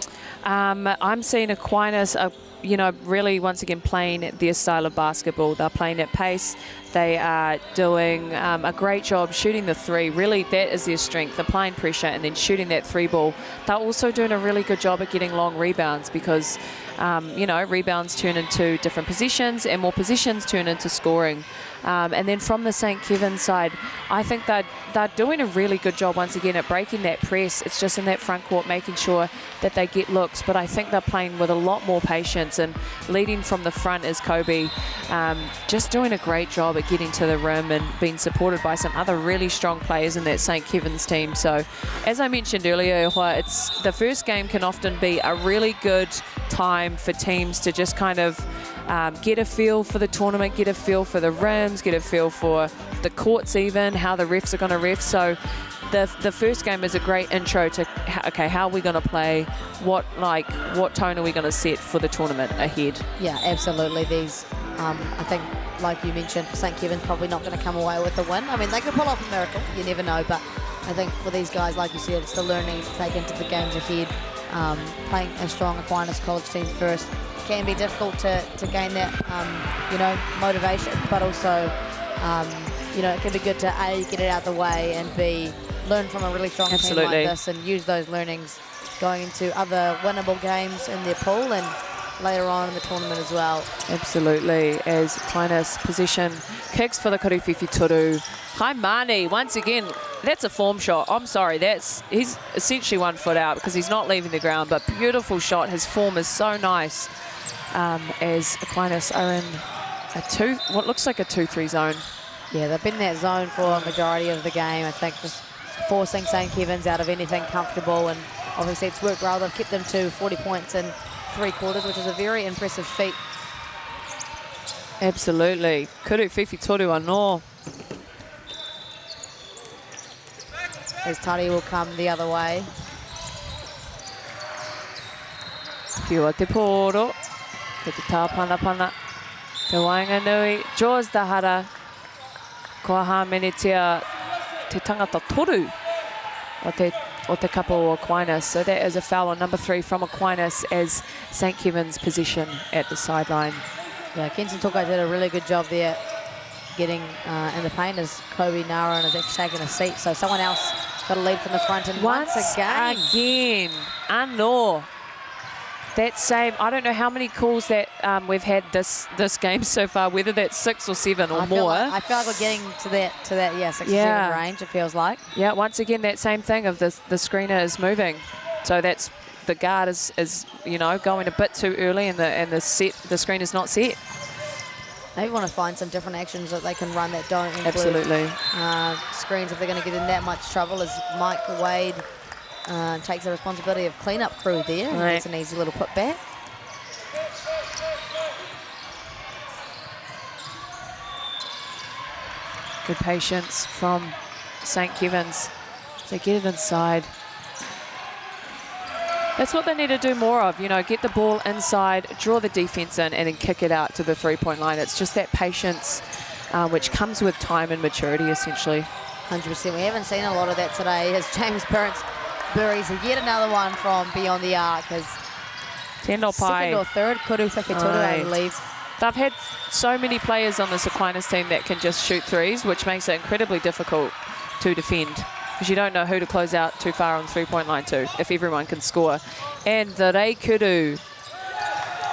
I'm seeing Aquinas, really once again playing their style of basketball. They're playing at pace. They are doing a great job shooting the three. Really, that is their strength, applying pressure and then shooting that three ball. They're also doing a really good job at getting long rebounds because, rebounds turn into different positions and more positions turn into scoring. And then from the St. Kevin's side, I think they're doing a really good job once again at breaking that press. It's just in that front court making sure that they get looks, but I think they're playing with a lot more patience and leading from the front is Kobe. Just doing a great job at getting to the rim and being supported by some other really strong players in that St. Kevin's team. So, as I mentioned earlier, it's the first game can often be a really good time for teams to just kind of get a feel for the tournament, get a feel for the rims, get a feel for the courts even, how the refs are going to ref. So the first game is a great intro to, okay, how are we going to play? What tone are we going to set for the tournament ahead? Yeah, absolutely. These, I think, like you mentioned, St. Kevin's probably not going to come away with a win. I mean, they could pull off a miracle. You never know. But I think for these guys, like you said, it's the learnings to take into the games ahead. Playing a strong Aquinas College team first can be difficult to gain that, motivation, but also, it can be good to A, get it out of the way, and B, learn from a really strong team like this and use those learnings going into other winnable games in their pool and later on in the tournament as well. Absolutely, as Aquinas possession kicks for the Kariwhiwhi Toru. Haimani, once again, that's a form shot. I'm sorry, he's essentially 1 foot out because he's not leaving the ground, but beautiful shot. His form is so nice as Aquinas are in what looks like a 2-3 zone. Yeah, they've been in that zone for a majority of the game. I think just forcing St. Kevin's out of anything comfortable, and obviously it's worked well. They've kept them to 40 points in 3 quarters, which is a very impressive feat. Absolutely. Kariwhiwhi Toru anō. As Tari will come the other way. Pua te pōro. Te tāpana. Te Wainganui. Jaws Dahara. Kua hāmenetia te tangata toru o te kapo o Aquinas. So that is a foul on number 3 from Aquinas as St. Kevin's possession at the sideline. Yeah, Kenton Tokai did a really good job there getting in the paint as Kobe Nara is actually taking a seat. So someone else got a lead from the front, and once again, anō. That same, I don't know how many calls that we've had this game so far, whether that's 6 or 7 or more. I feel like we're getting to that 6 or 7 range, it feels like. Yeah, once again, that same thing of the screener is moving. So that's, the guard is going a bit too early, and the screen is not set. Maybe want to find some different actions that they can run that don't include Absolutely. Screens if they're going to get in that much trouble, as Mike Wade takes the responsibility of clean-up crew there. And gets an easy little putback. Good patience from St. Kevin's to get it inside. That's what they need to do more of, get the ball inside, draw the defense in, and then kick it out to the 3-point line. It's just that patience, which comes with time and maturity, essentially. 100%. We haven't seen a lot of that today, as James Burns buries yet another one from beyond the arc. As second or third, Kariwhiwhi Toru, I believe. They've had so many players on this Aquinas team that can just shoot threes, which makes it incredibly difficult to defend, because you don't know who to close out too far on the 3-point line to, if everyone can score. And the Reikuru,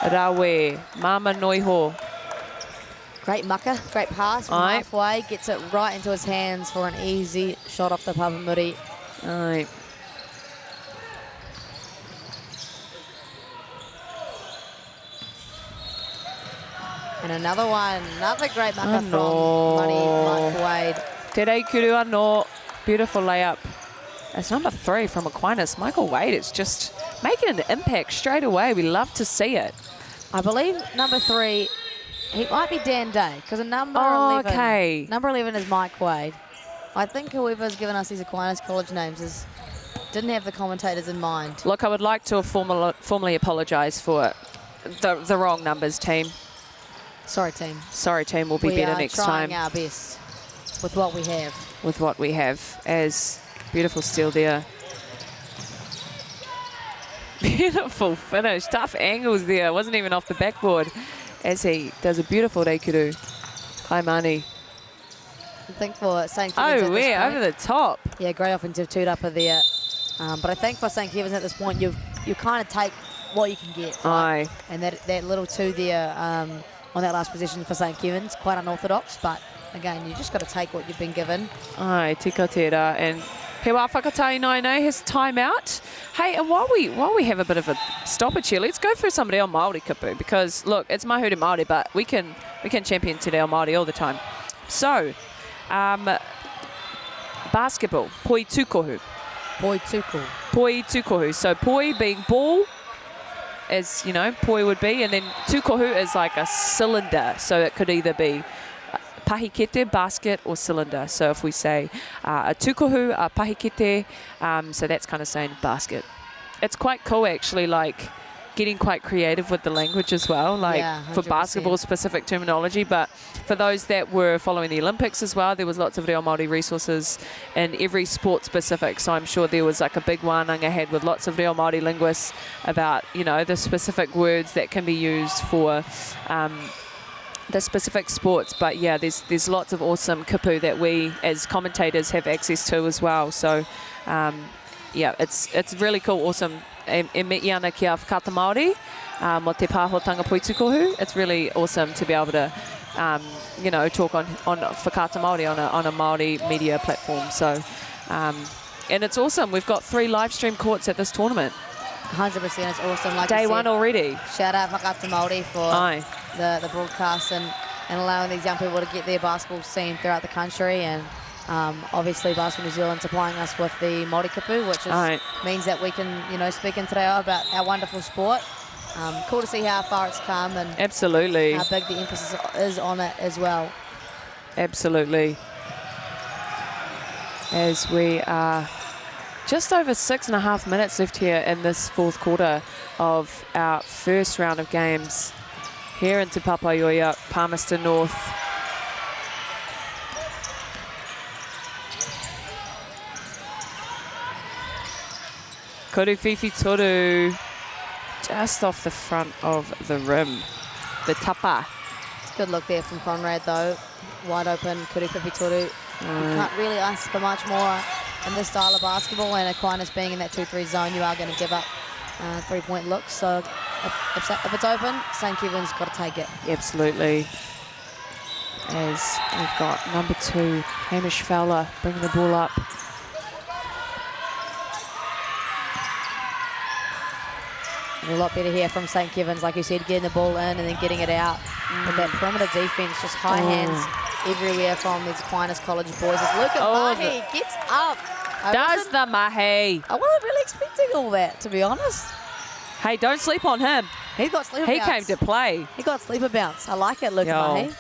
Rawe, Mama Noiho. Great mucker, great pass from halfway, gets it right into his hands for an easy shot off the Papamuri. Aye. And another one, another great mucker from Mike Wade. Te Reikuru anō. Beautiful layup. That's number 3 from Aquinas. Michael Wade, it's just making an impact straight away. We love to see it. I believe number 3, he might be Dan Day, because number 11. Number 11 is Mike Wade. I think whoever's given us these Aquinas College names didn't have the commentators in mind. Look, I would like to formally apologise for the wrong numbers, team. Sorry, team. Sorry, team. We'll be better next time. We are trying our best with what we have. With what we have. As beautiful steal there. Beautiful finish. Tough angles there. Wasn't even off the backboard as he does a beautiful Reikuru. Kaimani. I think for St. Kevin's at this point, over the top. Yeah, great offensive two-upper there. But I think for St. Kevin's at this point, you kind of take what you can get. Right? And that little 2 there on that last position for St. Kevin's, quite unorthodox, but again, you just got to take what you've been given. Ai, tika tera, and he wā whakatai nai his timeout. Hey, and while we have a bit of a stoppage here, let's go for some Reo Māori, Kipu, because look, it's Mahu Te Māori, but we can champion Te Reo Māori all the time. So, basketball, poi tukohu. Poi tuku. Poi tukohu. So poi being ball, as you know, poi would be, and then tukohu is like a cylinder. So it could either be pahikete, basket, or cylinder. So if we say a tukohu, a pahikete, so that's kind of saying basket. It's quite cool actually, like getting quite creative with the language as well, like for basketball specific terminology. But for those that were following the Olympics as well, there was lots of Reo Māori resources in every sport specific. So I'm sure there was like a big wānanga had with lots of Reo Māori linguists about, you know, the specific words that can be used for the specific sports. But yeah, there's lots of awesome kipu that we as commentators have access to as well. So yeah, it's really cool, awesome. E mei ana kia whakata Māori mo te pāhotanga poi tukohu. It's really awesome to be able to, you know, talk on whakata Māori on a Māori media platform. So, and it's awesome. We've got 3 live stream courts at this tournament. 100%, it's awesome. Like Day 1 already. Shout out whakata Māori for the broadcast and allowing these young people to get their basketball scene throughout the country. And obviously Basketball New Zealand supplying us with the Māori kipu, which is, means that we can, you know, speak in te reo about our wonderful sport. Cool to see how far it's come and absolutely how big the emphasis is on it as well. Absolutely. As we are just over 6.5 minutes left here in this 4th quarter of our first round of games here in Te Papaioia, Palmerston North. Kuru Fifi Toru, just off the front of the rim. The tapa. It's a good look there from Conrad though. Wide open, Kuru Fifi Toru. You can't really ask for much more in this style of basketball, and Aquinas being in that 2-3 zone, you are going to give up 3-point looks. So if it's open, St. Kevin's got to take it. Absolutely. As we've got number 2, Hamish Fowler, bringing the ball up. A lot better here from St. Kevin's, like you said, getting the ball in and then getting it out. With that perimeter defense, just high hands everywhere from these Aquinas College boys. As Luca Mahi gets up. Does the Mahi. I wasn't really expecting all that, to be honest. Hey, don't sleep on him. He got sleeper bounce. He came to play. He got sleeper bounce. I like it, Luca Mahi.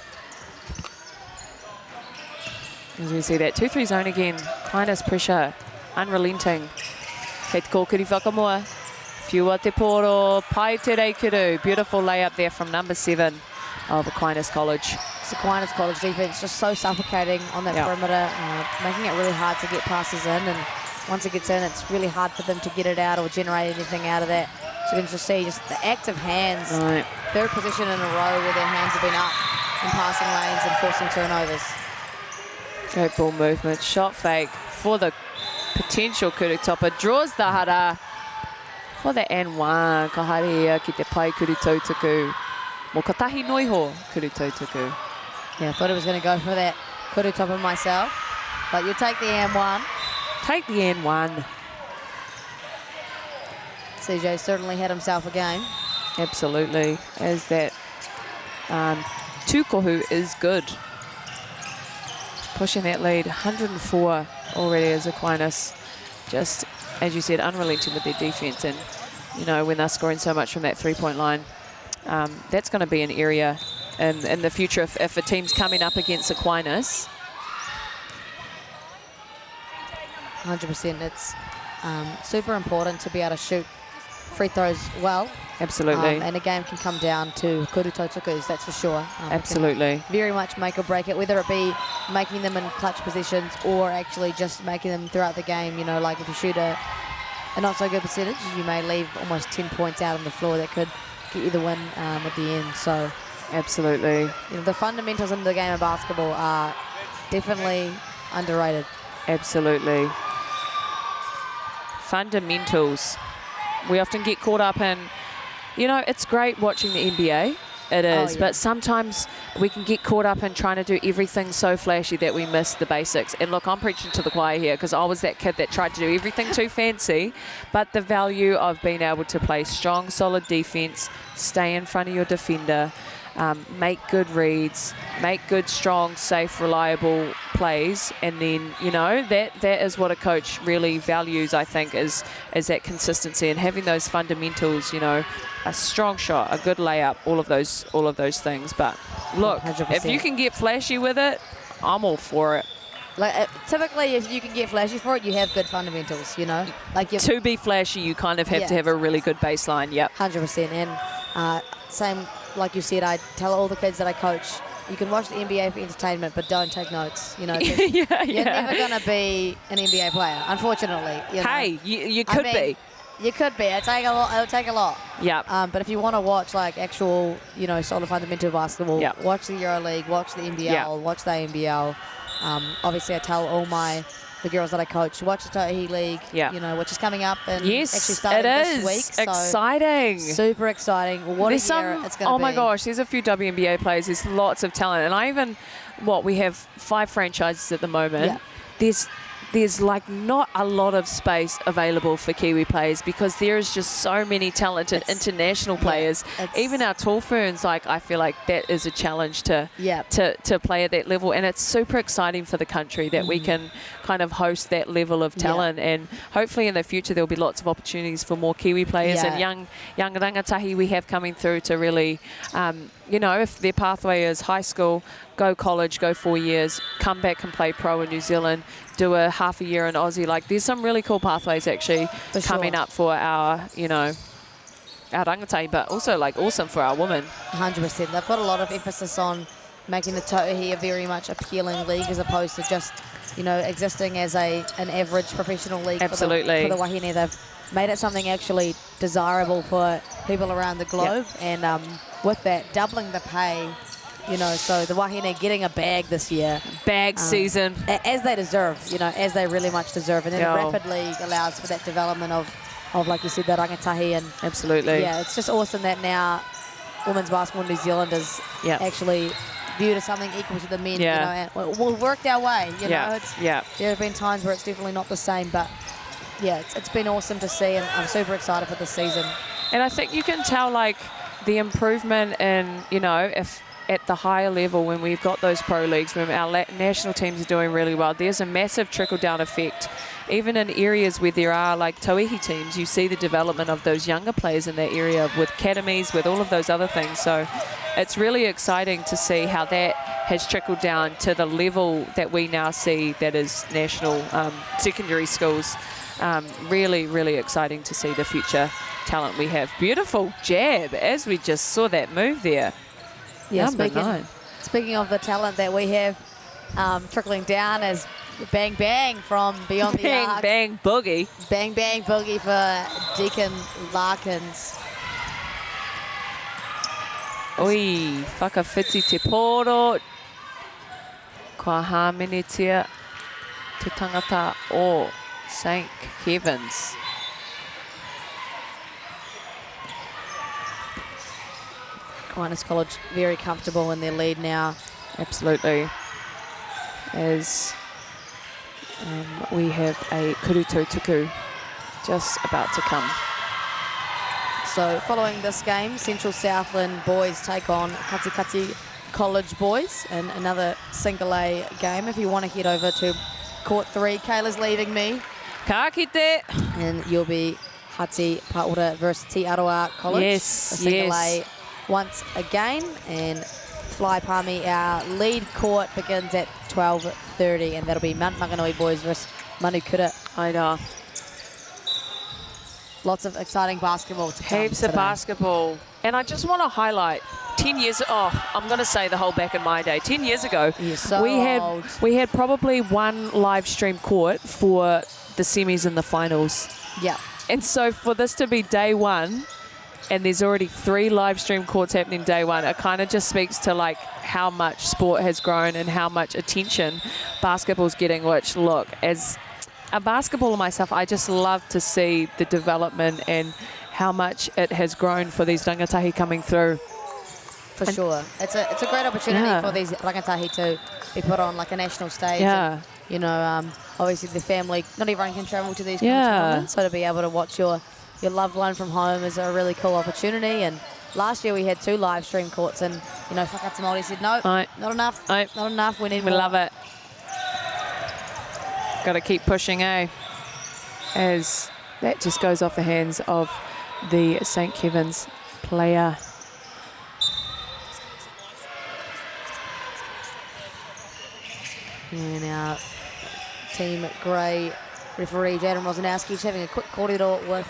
As we see that 2-3 zone again, Aquinas pressure, unrelenting. Kei te kōkiri whakamoa. Whiua te poro, pai te reikuru. Beautiful layup there from number 7 of Aquinas College. It's Aquinas College defense just so suffocating on that perimeter, making it really hard to get passes in. And once it gets in, it's really hard for them to get it out or generate anything out of that. So you can just see just the active hands. Third position in a row where their hands have been up in passing lanes and forcing turnovers. Great ball movement, shot fake for the potential kuru topper. Draws the hara. For the N1, ka haere ia ki te pai kuru tautaku. Mo ka tahi noiho kuru tautaku. Yeah, I thought I was going to go for that kuru topper myself. But you take the N1. Take the N1. CJ certainly had himself a game. Absolutely. As that tukohu is good. Pushing that lead, 104 already as Aquinas. Just, as you said, unrelenting with their defense. And, you know, when they're scoring so much from that 3-point line, that's going to be an area in the future if a team's coming up against Aquinas. 100%. It's super important to be able to shoot free throws well. Absolutely. And a game can come down to kuru tautukus, that's for sure. Absolutely. Very much make or break it, whether it be making them in clutch positions or actually just making them throughout the game. You know, like if you shoot a not so good percentage, you may leave almost 10 points out on the floor that could get you the win at the end. So absolutely. You know, the fundamentals in the game of basketball are definitely underrated. Absolutely. Fundamentals. We often get caught up in, you know, it's great watching the NBA. It is, but sometimes we can get caught up in trying to do everything so flashy that we miss the basics. And look, I'm preaching to the choir here because I was that kid that tried to do everything too fancy, but the value of being able to play strong, solid defense, stay in front of your defender, make good reads, make good, strong, safe, reliable plays, and then, you know, that is what a coach really values, I think, is that consistency and having those fundamentals, you know, a strong shot, a good layup, all of those things. But look, 100%. if you can get flashy with it, I'm all for it. Like typically, if you can get flashy for it, you have good fundamentals. You know, like To be flashy, you kind of have to have a really good baseline. Yep. 100%. And same like you said, I tell all the kids that I coach, you can watch the NBA for entertainment, but don't take notes. You know, you're never going to be an NBA player, unfortunately. You know? Hey, you could be. You could be. It'll take a lot. Yeah. But if you want to watch like actual, you know, sort of fundamental basketball, watch the EuroLeague, watch the NBL, watch the NBL. Obviously, I tell all the girls that I coach, watch the Tohi League, you know, which is coming up and actually starting this week. So exciting. Super exciting. What a year it's going to be. Oh my gosh, there's a few WNBA players. There's lots of talent. And we have 5 franchises at the moment. Yeah. There's like not a lot of space available for Kiwi players because there is just so many talented international players. Even our tall ferns, like I feel like that is a challenge to play at that level, and it's super exciting for the country that we can kind of host that level of talent, and hopefully in the future there'll be lots of opportunities for more Kiwi players and young rangatahi we have coming through to really, you know, if their pathway is high school, go college, go 4 years, come back and play pro in New Zealand, do a half a year in Aussie. Like there's some really cool pathways actually coming up for our, you know, our rangatahi, but also like awesome for our women. 100%. They've put a lot of emphasis on making the Tohi a very much appealing league as opposed to just, you know, existing as an average professional league. Absolutely. For the wahine. They've made it something actually desirable for people around the globe, and with that, doubling the pay. You know, so the wahine getting a bag this year. Bag season. As they deserve, you know, as they really much deserve. And then the Rapid League allows for that development of like you said, the rangatahi. And absolutely. Yeah, it's just awesome that now women's basketball in New Zealand is actually viewed as something equal to the men. You know, and we've worked our way. You know, there have been times where it's definitely not the same, but yeah, it's been awesome to see, and I'm super excited for this season. And I think you can tell like the improvement in, you know, if at the higher level when we've got those pro leagues, when our national teams are doing really well, there's a massive trickle-down effect. Even in areas where there are like Tauihi teams, you see the development of those younger players in that area with academies, with all of those other things. So it's really exciting to see how that has trickled down to the level that we now see that is national secondary schools. Really, really exciting to see the future talent we have. Beautiful jab, as we just saw that move there. Yeah, speaking of the talent that we have trickling down as bang bang from beyond the arc. Bang boogie. Bang bang boogie for Deacon Larkins. Oi, whakawhiti te poro. Kua hāmenetia te tangata o St. Kevin's. Aquinas College very comfortable in their lead now. Absolutely. As we have a kuruto tuku just about to come. So following this game, Central Southland boys take on Katikati College boys in another single A game. If you want to head over to court 3, Kayla's leaving me. Ka kite. And you'll be Hati Paora versus Te Aroa College. Yes, single A once again, and Fly Palmy, our lead court begins at 12:30, and that'll be Mount Makanui boys versus Manukura. I know. Lots of exciting basketball to come Heaps of basketball. And I just want to highlight 10 years, I'm going to say the whole back in my day. 10 years ago, we had probably one live stream court for the semis and the finals. Yeah. And so for this to be day one, and there's already 3 live stream courts happening day one, it kind of just speaks to like how much sport has grown and how much attention basketball's getting, which look, as a basketballer myself, I just love to see the development and how much it has grown for these rangatahi coming through. For sure. It's a great opportunity for these rangatahi to be put on like a national stage. Yeah. And, you know, obviously the family, not everyone can travel to these kind of tournaments, so to be able to watch your loved one from home is a really cool opportunity. And Last year we had 2 live stream courts, and Whakatamori said, no, Aye. not enough, Aye. not enough, we need We more. love it. Got to keep pushing, eh? As that just goes off the hands of the St. Kevin's player. And our Team Grey referee, Jaden Rosanowski, just having a quick corridor with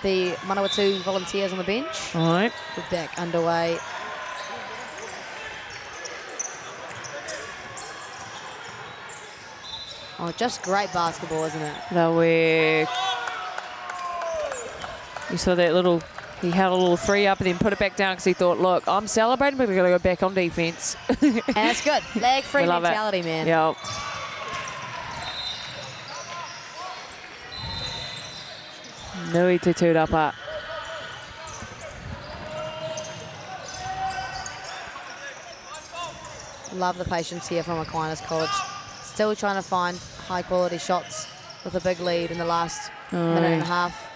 the Manawatu volunteers on the bench. All right. We're back underway. Oh, just great basketball, isn't it? You saw that little, he held a little 3 up and then put it back down because he thought, look, I'm celebrating, but we've got to go back on defense. And it's good. Lag-free We love it. mentality, man. Yep. Nui te tūrapa. Love the patience here from Aquinas College. Still trying to find high-quality shots with a big lead in the last minute and a half.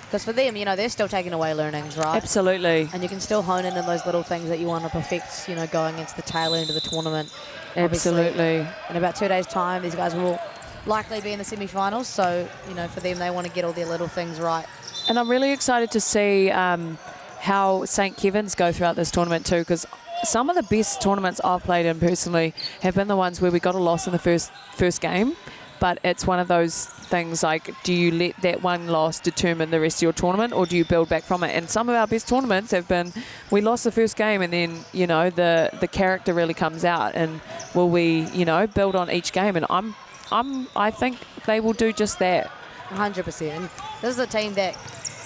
Because for them, they're still taking away learnings, right? Absolutely. And you can still hone in on those little things that you want to perfect, going into the tail end of the tournament. Absolutely. Obviously, in about 2 days' time, these guys will likely be in the semi-finals. So, for them, they want to get all their little things right. And I'm really excited to see how St. Kevin's go throughout this tournament too, because some of the best tournaments I've played in personally have been the ones where we got a loss in the first game. But it's one of those things like, do you let that one loss determine the rest of your tournament, or do you build back from it? And some of our best tournaments have been, we lost the first game and then, the character really comes out, and will we, build on each game? And I think they will do just that. 100%. And this is a team that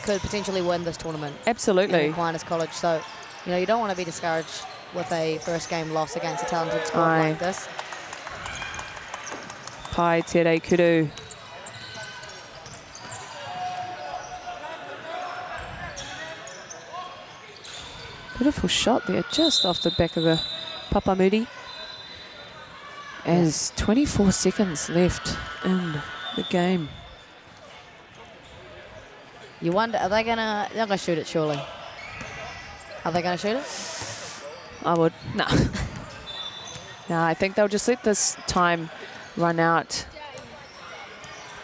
could potentially win this tournament. Absolutely. In Aquinas College. So, you don't want to be discouraged with a first game loss against a talented squad like this. Pai tere kuru. Beautiful shot there, just off the back of the Papamudi. As 24 seconds left in the game. You wonder, are they gonna? They're gonna shoot it, surely. Are they gonna shoot it? I would. No. No, I think they'll just let this time run out.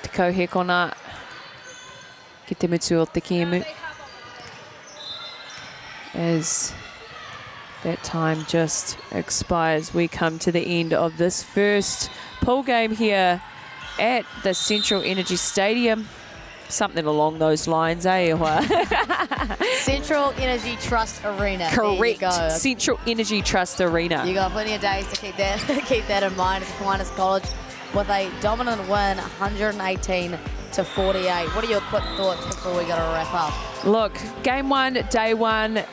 Te kauhekona ki te mutu o te kiemu. As that time just expires, we come to the end of this first pool game here at the Central Energy Stadium. Something along those lines, eh? Central Energy Trust Arena. Correct. There you go. Central Energy Trust Arena. You got plenty of days to keep that in mind. It's Aquinas College with a dominant win, 118 to 48. What are your quick thoughts before we got to wrap up? Look, game one, day one,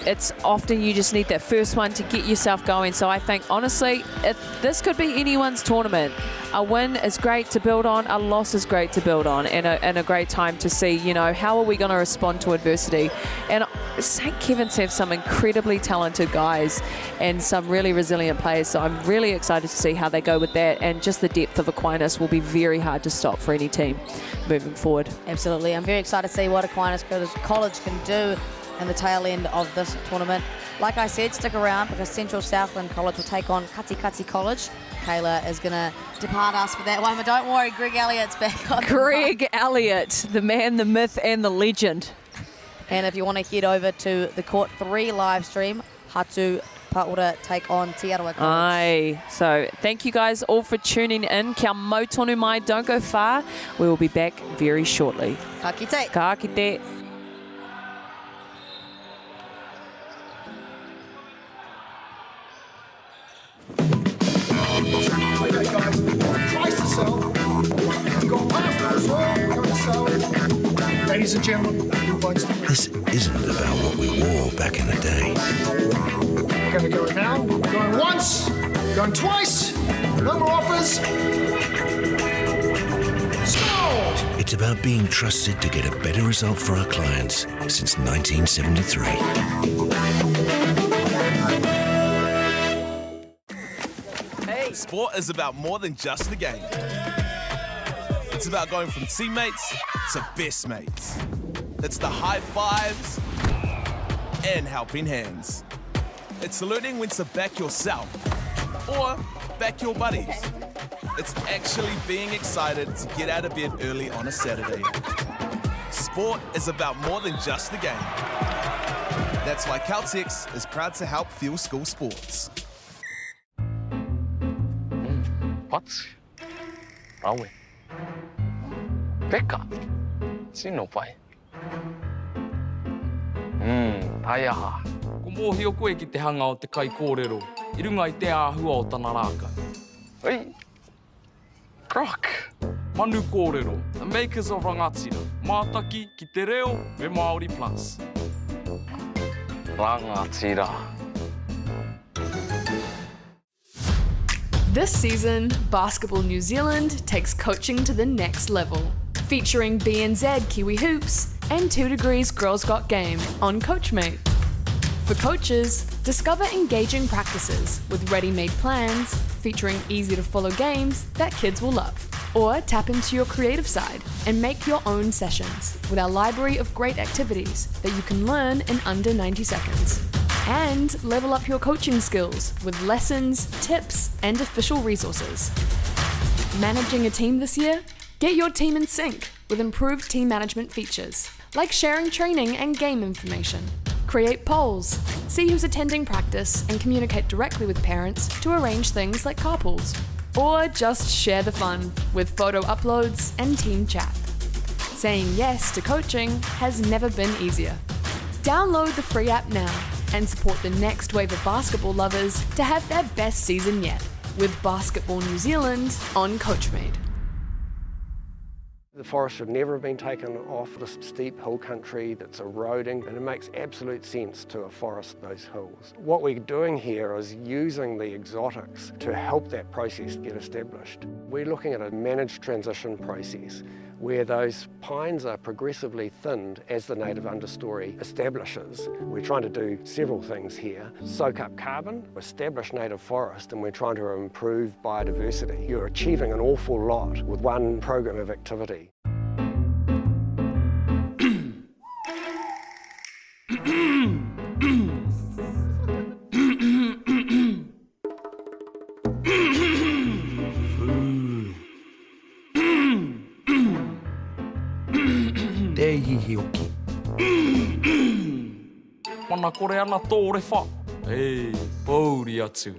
it's often you just need that first one to get yourself going. So I think, honestly, this could be anyone's tournament. A win is great to build on, a loss is great to build on, and a great time to see, how are we going to respond to adversity. And St. Kevin's have some incredibly talented guys and some really resilient players, so I'm really excited to see how they go with that, and just the depth of Aquinas will be very hard to stop for any team moving forward. Absolutely. I'm very excited to see what Aquinas College can do in the tail end of this tournament. Like I said, stick around because Central Southland College will take on Katikati College. Kayla is going to depart us for that one, but don't worry, Greg Elliott's back on. Greg Elliott, the man, the myth, and the legend. And if you want to head over to the Court 3 live stream, Hatu Paora take on Te Aroha College. Aye. So thank you guys all for tuning in. Kia mau tonu mai, don't go far. We will be back very shortly. Ka kite. Ka kite. Okay, guys, twice to sell. You've got past as well. Going to sell. Ladies and gentlemen, This isn't about what we wore back in the day. we're going to go now. Going once, going twice. No more offers. Sold! It's about being trusted to get a better result for our clients since 1973. Sport is about more than just a game. It's about going from teammates to best mates. It's the high fives and helping hands. It's learning when to back yourself or back your buddies. It's actually being excited to get out of bed early on a Saturday. Sport is about more than just the game. That's why Caltex is proud to help fuel school sports. What's wrong with Pekka? Sino pai? Taiaha. Ko mōhi o koe ki te hanga o te kai kōrero. I runga I te āhua o tana rākau. Oi! Croc! Manu kōrero, the makers of rangatira. Mātaki ki te reo me Māori Plus. Rangatira. This season, Basketball New Zealand takes coaching to the next level, featuring BNZ Kiwi Hoops and 2 Degrees Girls Got Game on Coachmate. For coaches, discover engaging practices with ready-made plans featuring easy-to-follow games that kids will love. Or tap into your creative side and make your own sessions with our library of great activities that you can learn in under 90 seconds. And level up your coaching skills with lessons, tips, and official resources. Managing a team this year? Get your team in sync with improved team management features, like sharing training and game information. Create polls, see who's attending practice, and communicate directly with parents to arrange things like carpools. Or just share the fun with photo uploads and team chat. Saying yes to coaching has never been easier. Download the free app now and support the next wave of basketball lovers to have their best season yet with Basketball New Zealand on Coachmate. The forest should never have been taken off this steep hill country that's eroding, and it makes absolute sense to afforest those hills. What we're doing here is using the exotics to help that process get established. We're looking at a managed transition process where those pines are progressively thinned as the native understory establishes. We're trying to do several things here. Soak up carbon, establish native forest, and we're trying to improve biodiversity. You're achieving an awful lot with one program of activity. Mana kore ana tōre wha. Ei, pauri atu.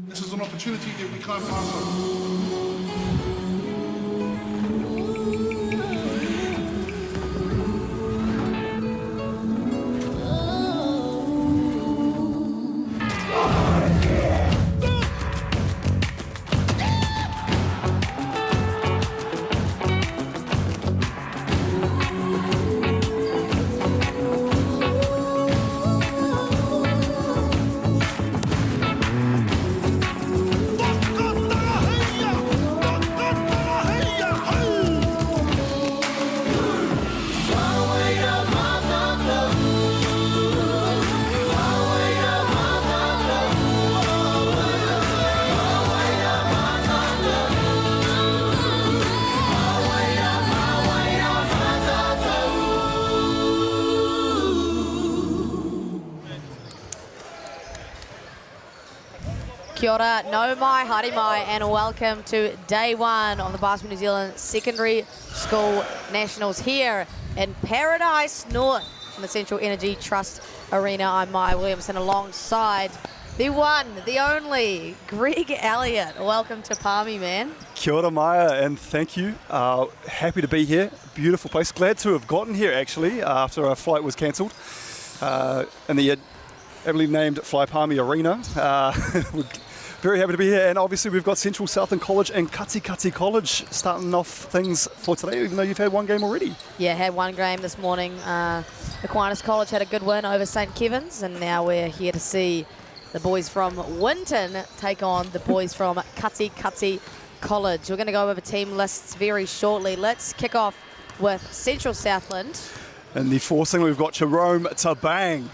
This is an opportunity that we can't pass up. Kia ora, no mai, haere mai, and welcome to day one of the Basketball New Zealand Secondary School Nationals here in Paradise North in the Central Energy Trust Arena. I'm Maya Williamson alongside the one, the only, Greg Elliott. Welcome to Palmy, man. Kia ora, Maya, and thank you. Happy to be here. Beautiful place. Glad to have gotten here, actually, after our flight was cancelled. In the aptly named Fly Palmy Arena. We're very happy to be here, and obviously we've got Central Southland College and Kati College starting off things for today, even though you've had one game already. Yeah, had one game this morning. Aquinas College had a good win over St. Kevin's, and now we're here to see the boys from Winton take on the boys from Kati College. We're going to go over team lists very shortly. Let's kick off with Central Southland. And the forcing, we've got Jerome Tabang,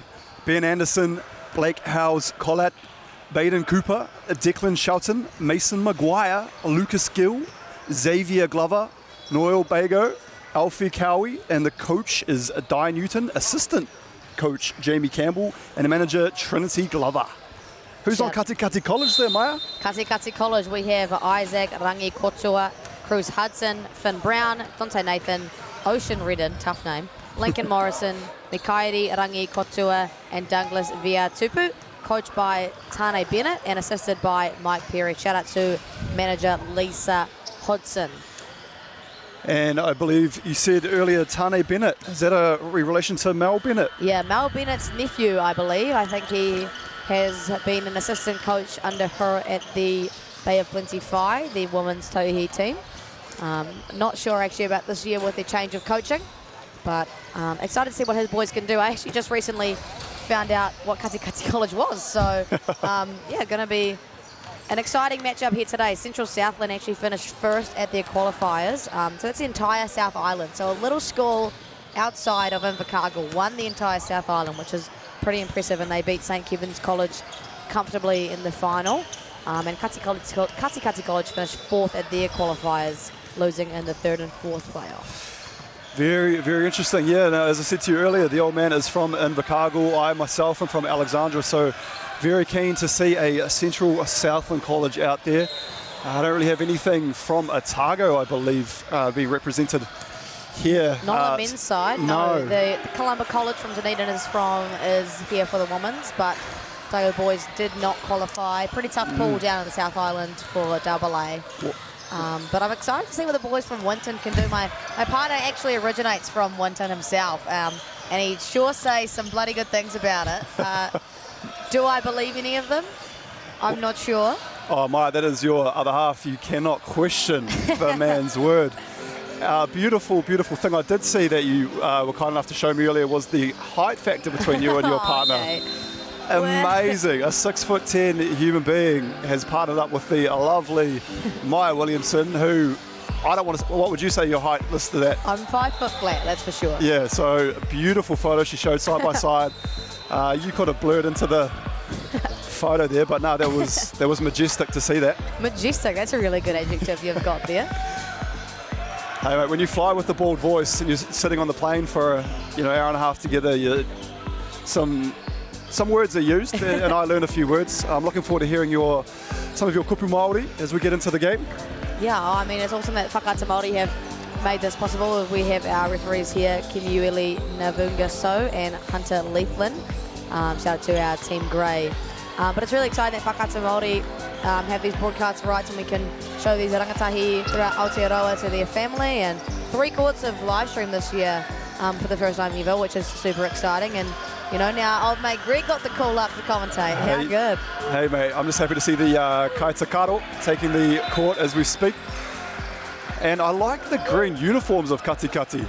Ben Anderson, Blake Howes Collat, Baden Cooper, Declan Shelton, Mason Maguire, Lucas Gill, Xavier Glover, Noel Bago, Alfie Cowie, and the coach is Di Newton, assistant coach Jamie Campbell, and the manager Trinity Glover. Who's on Kati College there, Maya? Kati College, we have Isaac Rangi Kotua, Cruz Hudson, Finn Brown, Dante Nathan, Ocean Redden, tough name, Lincoln Morrison, Mikairi Rangi Kotua, and Douglas Via Tupu, coached by Tane Bennett and assisted by Mike Perry. Shout out to manager Lisa Hodson. And I believe you said earlier Tane Bennett. Is that a relation to Mel Bennett? Yeah, Mel Bennett's nephew, I believe. I think he has been an assistant coach under her at the Bay of Plenty Phi, the women's Tauhi team. Not sure actually about this year with the change of coaching, but excited to see what his boys can do. I actually just recently found out what Kati College was, so yeah, going to be an exciting matchup here today. Central Southland actually finished first at their qualifiers, so that's the entire South Island. So a little school outside of Invercargill won the entire South Island, which is pretty impressive, and they beat St. Kevin's College comfortably in the final. And Kati College finished fourth at their qualifiers, losing in the third and fourth playoff. Very, very interesting. Yeah, now, as I said to you earlier, the old man is from Invercargill. I myself am from Alexandra, so very keen to see a Central Southland College out there. I don't really have anything from Otago, I believe, be represented here. Not on the men's side, no. The Columba College from Dunedin is here for the women's, but Otago boys did not qualify. Pretty tough pool down in the South Island for Double A. But I'm excited to see what the boys from Winton can do. My partner actually originates from Winton himself. and he sure says some bloody good things about it. Do I believe any of them? I'm not sure. Oh, Maya, that is your other half. You cannot question the man's word. Beautiful, beautiful thing I did see that you were kind enough to show me earlier was the height factor between you and your partner. Okay. Amazing. A 6'10" human being has partnered up with the lovely Maya Williamson, who, I don't want to, what would you say your height listed at? I'm 5 foot flat, that's for sure. Yeah, so beautiful photo she showed side by side. You could have blurred into the photo there, but no, that was majestic to see that. Majestic, that's a really good adjective you've got there. Hey mate, when you fly with the bald voice and you're sitting on the plane for hour and a half together, some words are used, and I learned a few words. I'm looking forward to hearing some of your kupu Māori as we get into the game. Yeah, I mean, it's awesome that Whakaata Māori have made this possible. We have our referees here, Kimiueli Navunga So and Hunter Leaflin. Shout out to our Team Grey. But it's really exciting that Whakaata Māori have these broadcast rights, and we can show these rangatahi throughout Aotearoa to their family, and 3 quarts of live stream this year for the first time ever, which is super exciting. And now old mate Greg got the call up to commentate. How good. Hey mate, I'm just happy to see the Kaita Karo taking the court as we speak. And I like the green uniforms of Kati Kati.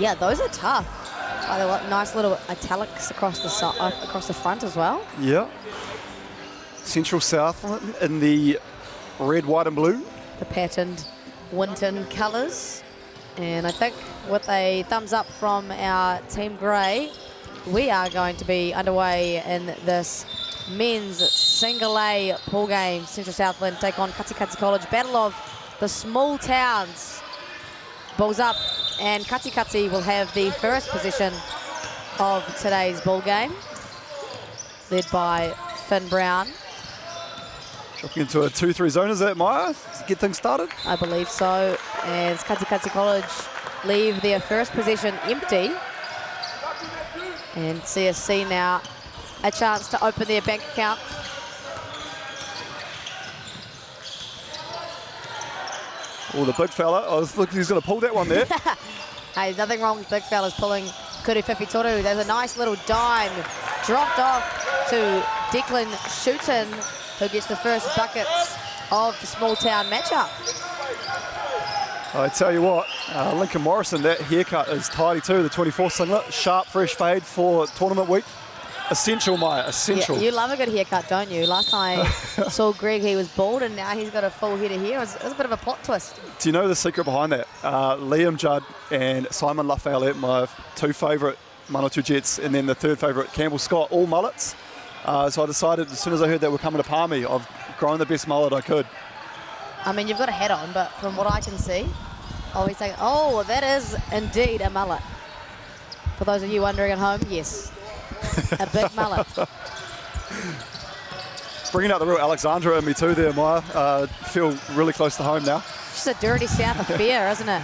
Yeah, those are tough. They've got nice little italics across the front as well. Yeah. Central South in the red, white and blue. The patterned Winton colours. And I think with a thumbs up from our Team Grey, we are going to be underway in this men's single A pool game. Central Southland take on Kati Kati College. Battle of the small towns. Balls up, and Kati Kati will have the first possession of today's ball game, led by Finn Brown. Dropping into a 2-3 zone, is that Maya, to get things started? I believe so, as Kati Kati College leave their first possession empty. And CSC now a chance to open their bank account. Oh, the big fella. I was looking, he's going to pull that one there. Hey, nothing wrong with big fellas pulling Kuru Whiwhitoru. There's a nice little dime dropped off to Declan Shooten, who gets the first buckets of the small town matchup. I tell you what, Lincoln Morrison, that haircut is tidy too, the 24 singlet. Sharp, fresh fade for tournament week. Essential, Maya, essential. Yeah, you love a good haircut, don't you? Last time I saw Greg, he was bald, and now he's got a full head of hair. It was a bit of a plot twist. Do you know the secret behind that? Liam Judd and Simon Lafayette, my 2 favourite Manawatu Jets, and then the 3rd favourite, Campbell Scott, all mullets. So I decided, as soon as I heard that we're coming to Palmy, I've grown the best mullet I could. I mean, you've got a hat on, but from what I can see, always saying, oh, that is indeed a mullet. For those of you wondering at home, yes, a big mullet. Bringing out the real Alexandra in me too there, Maya. Feel really close to home now. It's just a dirty South affair, isn't it?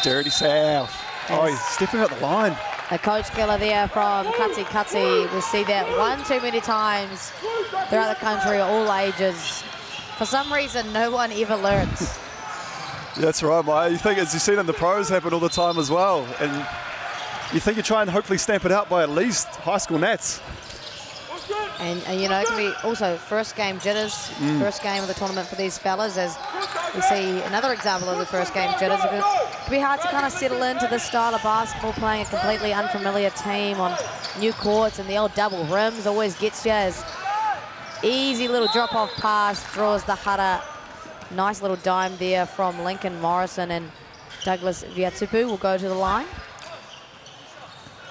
Dirty South. Oh, he's stepping out the line. A coach killer there from Kati Kati. We see that one too many times throughout the country, all ages. For some reason, no one ever learns. That's right, Maya. You think, as you've seen in the pros, happen all the time as well. And you think you try and hopefully stamp it out by at least high school nats. And it can be also first game jitters, first game of the tournament for these fellas, as we see another example of the first game jitters. It can be hard to kind of settle into this style of basketball, playing a completely unfamiliar team on new courts, and the old double rims always gets you. As easy little drop-off pass draws the hara. Nice little dime there from Lincoln Morrison, and Douglas Viatupu will go to the line.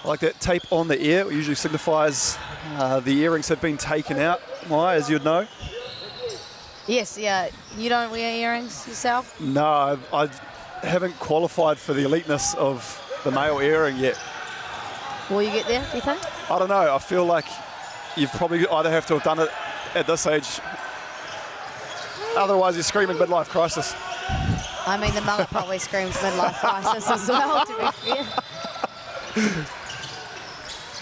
I like that tape on the ear. It usually signifies the earrings have been taken out, Maya, as you'd know. Yes, yeah. You don't wear earrings yourself? No, I haven't qualified for the eliteness of the male earring yet. Will you get there, do you think? I don't know. I feel like you've probably either have to have done it at this age. Otherwise, you're screaming midlife crisis. I mean, the mullet probably screams midlife crisis as well, to be fair.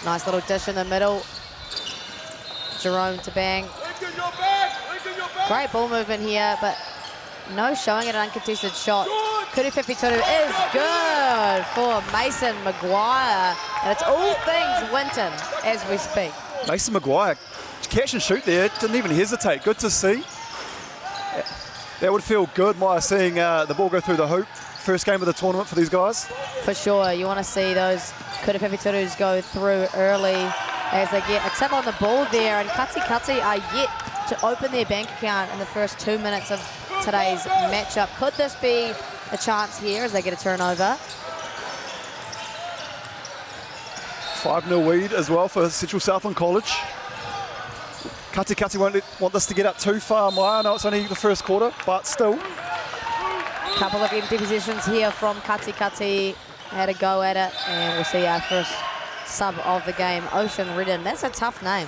Nice little dish in the middle. Jerome to bang. Great ball movement here, but no showing at an uncontested shot. Kuru 52 is good for Mason Maguire. And it's all things Winton as we speak. Mason Maguire, catch and shoot there, didn't even hesitate. Good to see. That would feel good, Maya, seeing the ball go through the hoop. First game of the tournament for these guys. For sure, you want to see those Kuru 52s go through early as they get a tip on the ball there. And Kati are yet to open their bank account in the first 2 minutes of today's matchup. Could this be a chance here as they get a turnover? 5-0 lead as well for Central Southland College. Kati won't want this to get up too far, Maya. I know it's only the first quarter, but still. Couple of empty positions here from Kati. Had a go at it, and we'll see our first sub of the game, Ocean Redden. That's a tough name.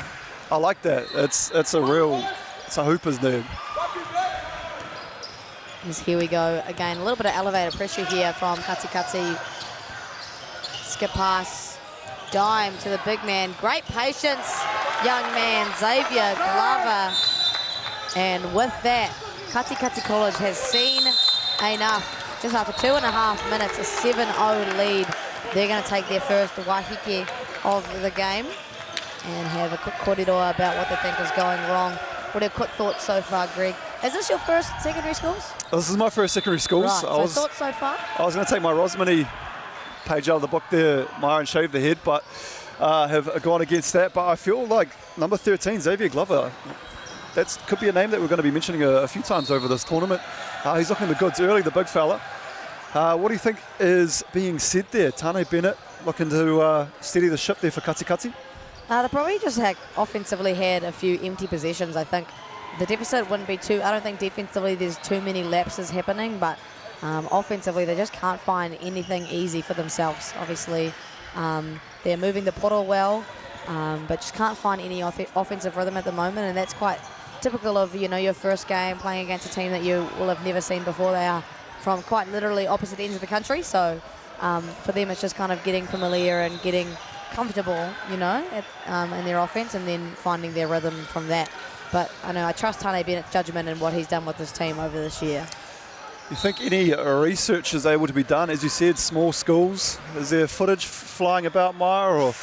I like that. It's a hooper's name. As here we go again, a little bit of elevated pressure here from Kati. Skip pass, dime to the big man. Great patience, young man, Xavier Glover. And with that, Kati College has seen enough. Just after 2.5 minutes, a 7-0 lead. They're going to take their first wahiki of the game and have a quick kōrero about what they think is going wrong. What are your quick thoughts so far, Greg? Is this your first secondary schools? This is my first secondary schools. Right, so thoughts so far? I was going to take my Rosmini page out of the book there, Maya, and shave the head, but have gone against that. But I feel like number 13, Xavier Glover, that could be a name that we're going to be mentioning a few times over this tournament. He's looking the goods early, the big fella. What do you think is being said there? Tane Bennett looking to steady the ship there for Kati. They probably just offensively had a few empty possessions. I think the deficit wouldn't be too... I don't think defensively there's too many lapses happening, but offensively they just can't find anything easy for themselves. Obviously, they're moving the portal well, but just can't find any offensive rhythm at the moment, and that's quite typical of, you know, your first game playing against a team that you will have never seen before. They are from quite literally opposite ends of the country, so for them it's just kind of getting familiar and getting comfortable, you know, in their offense, and then finding their rhythm from that. But I know I trust Tane Bennett's judgment and what he's done with this team over this year. You think any research is able to be done? As you said, small schools. Is there footage flying about, Maya, or...?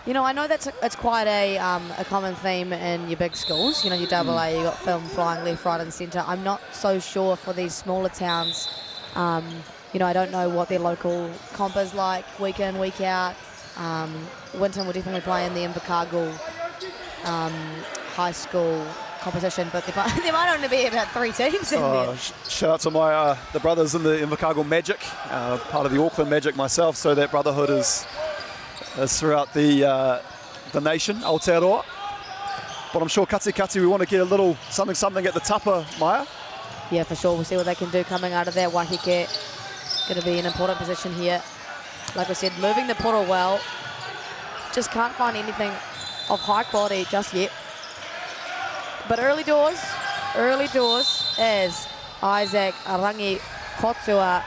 You know, I know it's quite a common theme in your big schools. You know, your AA, you got film flying left, right, and centre. I'm not so sure for these smaller towns. You know, I don't know what their local comp is like week in, week out. Winton will definitely play in the Invercargill high school competition, but there might only be about 3 teams in there. Shout out to my the brothers in the Invercargill Magic, part of the Auckland Magic myself, so that brotherhood is throughout the nation, Aotearoa. But I'm sure Kati, we want to get a little something at the tapa, Maya. Yeah, for sure. We'll see what they can do coming out of that. Wahike going to be an important position here. Like I said, moving the portal well. Just can't find anything of high quality just yet. But early doors as Isaac Rangi Kotua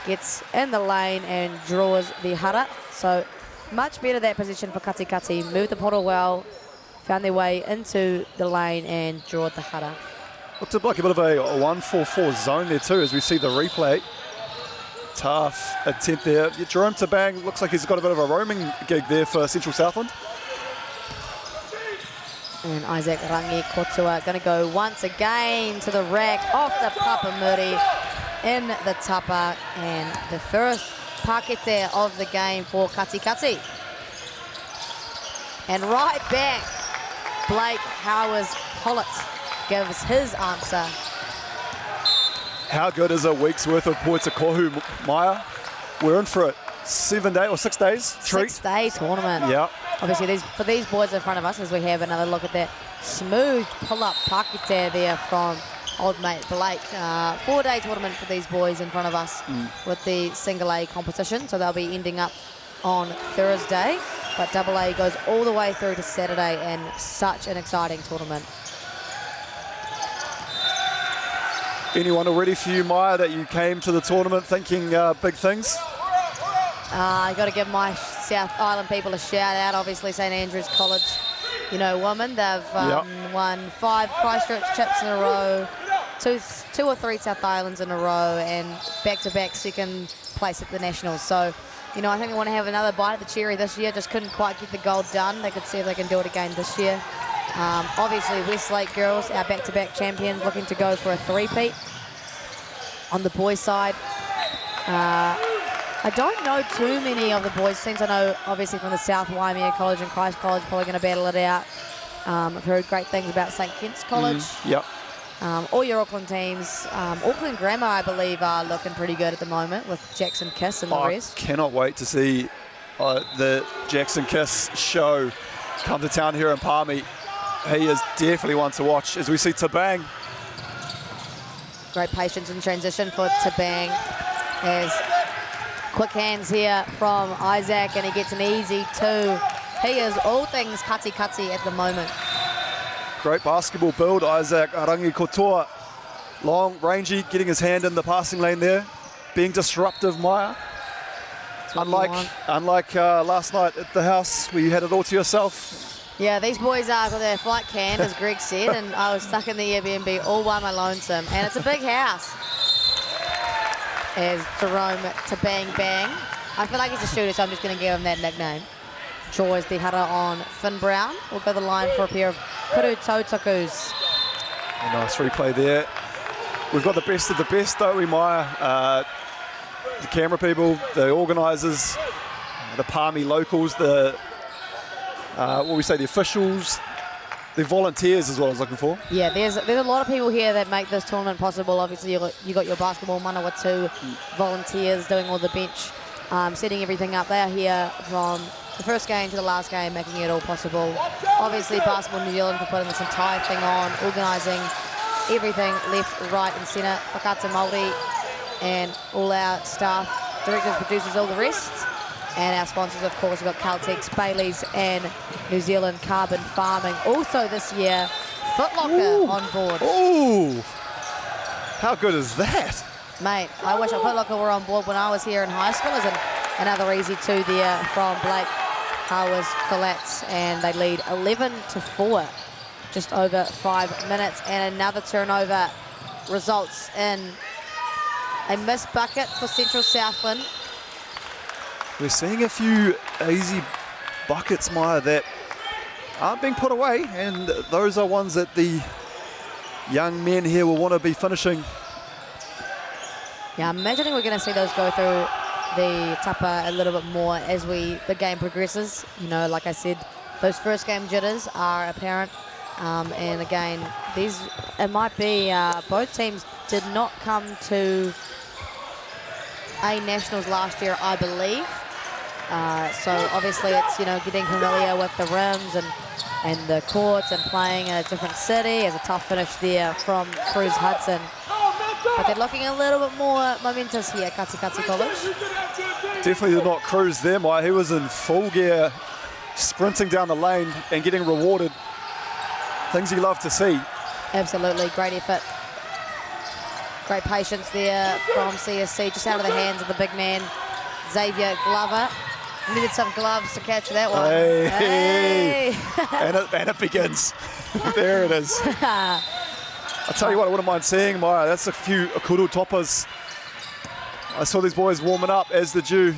gets in the lane and draws the hara. So much better that position for Kati. Moved the portal well, found their way into the lane and drew the hara. Looked like a bit of a 1-4-4 zone there too, as we see the replay. Tough attempt there. Jerome Tabang looks like he's got a bit of a roaming gig there for Central Southland. And Isaac Rangi Kotua going to go once again to the rack off the Papamuri in the tapa, and the first pakete of the game for Kati. And right back, Blake Howers-Collett gives his answer. How good is a week's worth of points at Kohu, Maya? We're in for it. 6 days treat. 6-day tournament. Yeah. Obviously, for these boys in front of us, as we have another look at that smooth pull-up pakete there from old mate Blake. 4-day tournament for these boys in front of us with the single A competition. So they'll be ending up on Thursday. But double A goes all the way through to Saturday, and such an exciting tournament. Anyone already for you, Maya, that you came to the tournament thinking big things? I got to give my South Island people a shout out. Obviously, St Andrews College, you know, women. They've won 5 Christchurch chips in a row. two or three South Islands in a row and back-to-back second place at the Nationals. So, you know, I think they want to have another bite at the cherry this year. Just couldn't quite get the gold done. They could see if they can do it again this year. Obviously, Westlake girls, our back-to-back champions, looking to go for a three-peat. On the boys' side, I don't know too many of the boys' teams. I know, obviously, from the South, Waimea College and Christ College, probably going to battle it out. I've heard great things about St. Kitts College. Yep. All your Auckland teams. Auckland Grammar, I believe, are looking pretty good at the moment with Jackson Kiss and the rest. I cannot wait to see the Jackson Kiss show come to town here in Palmy. He is definitely one to watch as we see Tabang. Great patience in transition for Tabang. There's quick hands here from Isaac, and he gets an easy two. He is all things kati at the moment. Great basketball build, Isaac Arangi Kotoa. Long, rangy, getting his hand in the passing lane there. Being disruptive, Maya. Unlike last night at the house where you had it all to yourself. Yeah, these boys got their flight canned, as Greg said, and I was stuck in the Airbnb all by my lonesome. And it's a big house. As Jerome to Bang Bang. I feel like he's a shooter, so I'm just going to give him that nickname. Draws the header on Finn Brown. We'll go the line for a pair of Kuru Tautokus. A nice replay there. We've got the best of the best, don't we, Maya? The camera people, the organisers, the Palmy locals, the the officials, the volunteers as well, I was looking for. Yeah, there's a lot of people here that make this tournament possible. Obviously, you got your basketball Manawatu volunteers doing all the bench, setting everything up. They are here from the first game to the last game, making it all possible. Obviously, Basketball New Zealand for putting this entire thing on, organising everything left, right and centre. Whakata Māori and all our staff, directors, producers, all the rest. And our sponsors, of course, we've got Caltex, Bailey's and New Zealand Carbon Farming. Also this year, Foot Locker on board. Ooh, how good is that? Mate, I wish Foot Locker were on board when I was here in high school. There's another easy two there from Blake Howers Collette, and they lead 11-4, just over 5 minutes. And another turnover results in a missed bucket for Central Southland. We're seeing a few easy buckets, Maya, that aren't being put away, and those are ones that the young men here will want to be finishing. Yeah, I'm imagining we're going to see those go through the tapa a little bit more as the game progresses. You know, like I said, those first game jitters are apparent. And again, it might be both teams did not come to A Nationals last year, I believe. So obviously it's, getting familiar with the rims and the courts and playing in a different city. As a tough finish there from Cruz Hudson. But they're looking a little bit more momentous here, Kati College. Definitely did not cruise there, Maya. He was in full gear, sprinting down the lane and getting rewarded. Things you love to see. Absolutely, great effort. Great patience there from CSC, just out of the hands of the big man, Xavier Glover. Needed some gloves to catch that one. Hey. And it begins. There it is. I'll tell you what, I wouldn't mind seeing, Maya. That's a few Akuru toppers. I saw these boys warming up, as did you.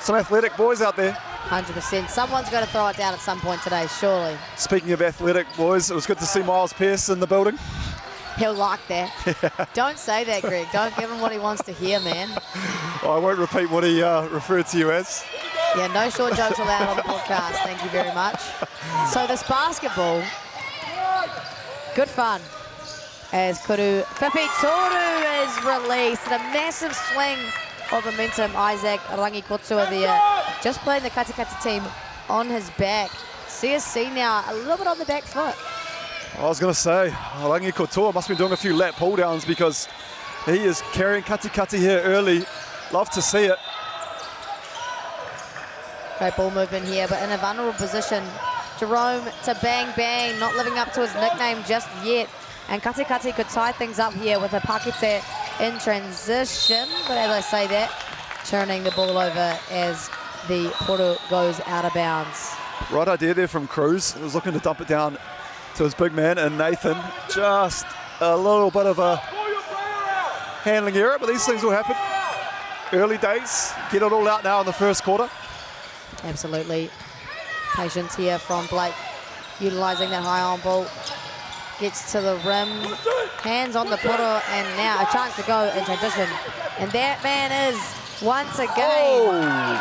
Some athletic boys out there. 100%. Someone's got to throw it down at some point today, surely. Speaking of athletic boys, it was good to see Miles Pearce in the building. He'll like that. Don't say that, Greg. Don't give him what he wants to hear, man. I won't repeat what he referred to you as. Yeah, no short jokes allowed on the broadcast. Thank you very much. So this basketball, good fun. As Kuru Whipi Toru is released in a massive swing of momentum. Isaac Rangi Kotua there, just playing the Katikati team on his back. CSC now a little bit on the back foot. I was going to say, Rangi Kotua must be doing a few lap pull downs because he is carrying Katikati here early. Love to see it. Great ball movement here, but in a vulnerable position. Jerome to Bang Bang, not living up to his nickname just yet. And Katikati could tie things up here with a Pakete in transition. But as I say that, turning the ball over as the Poro goes out of bounds. Right idea there from Cruz. He was looking to dump it down to his big man, and Nathan just a little bit of a handling error, but these things will happen. Early days, get it all out now in the first quarter. Absolutely. Patience here from Blake, utilising that high on ball. Gets to the rim, hands on the putter, and now a chance to go in transition. And that man is, once again,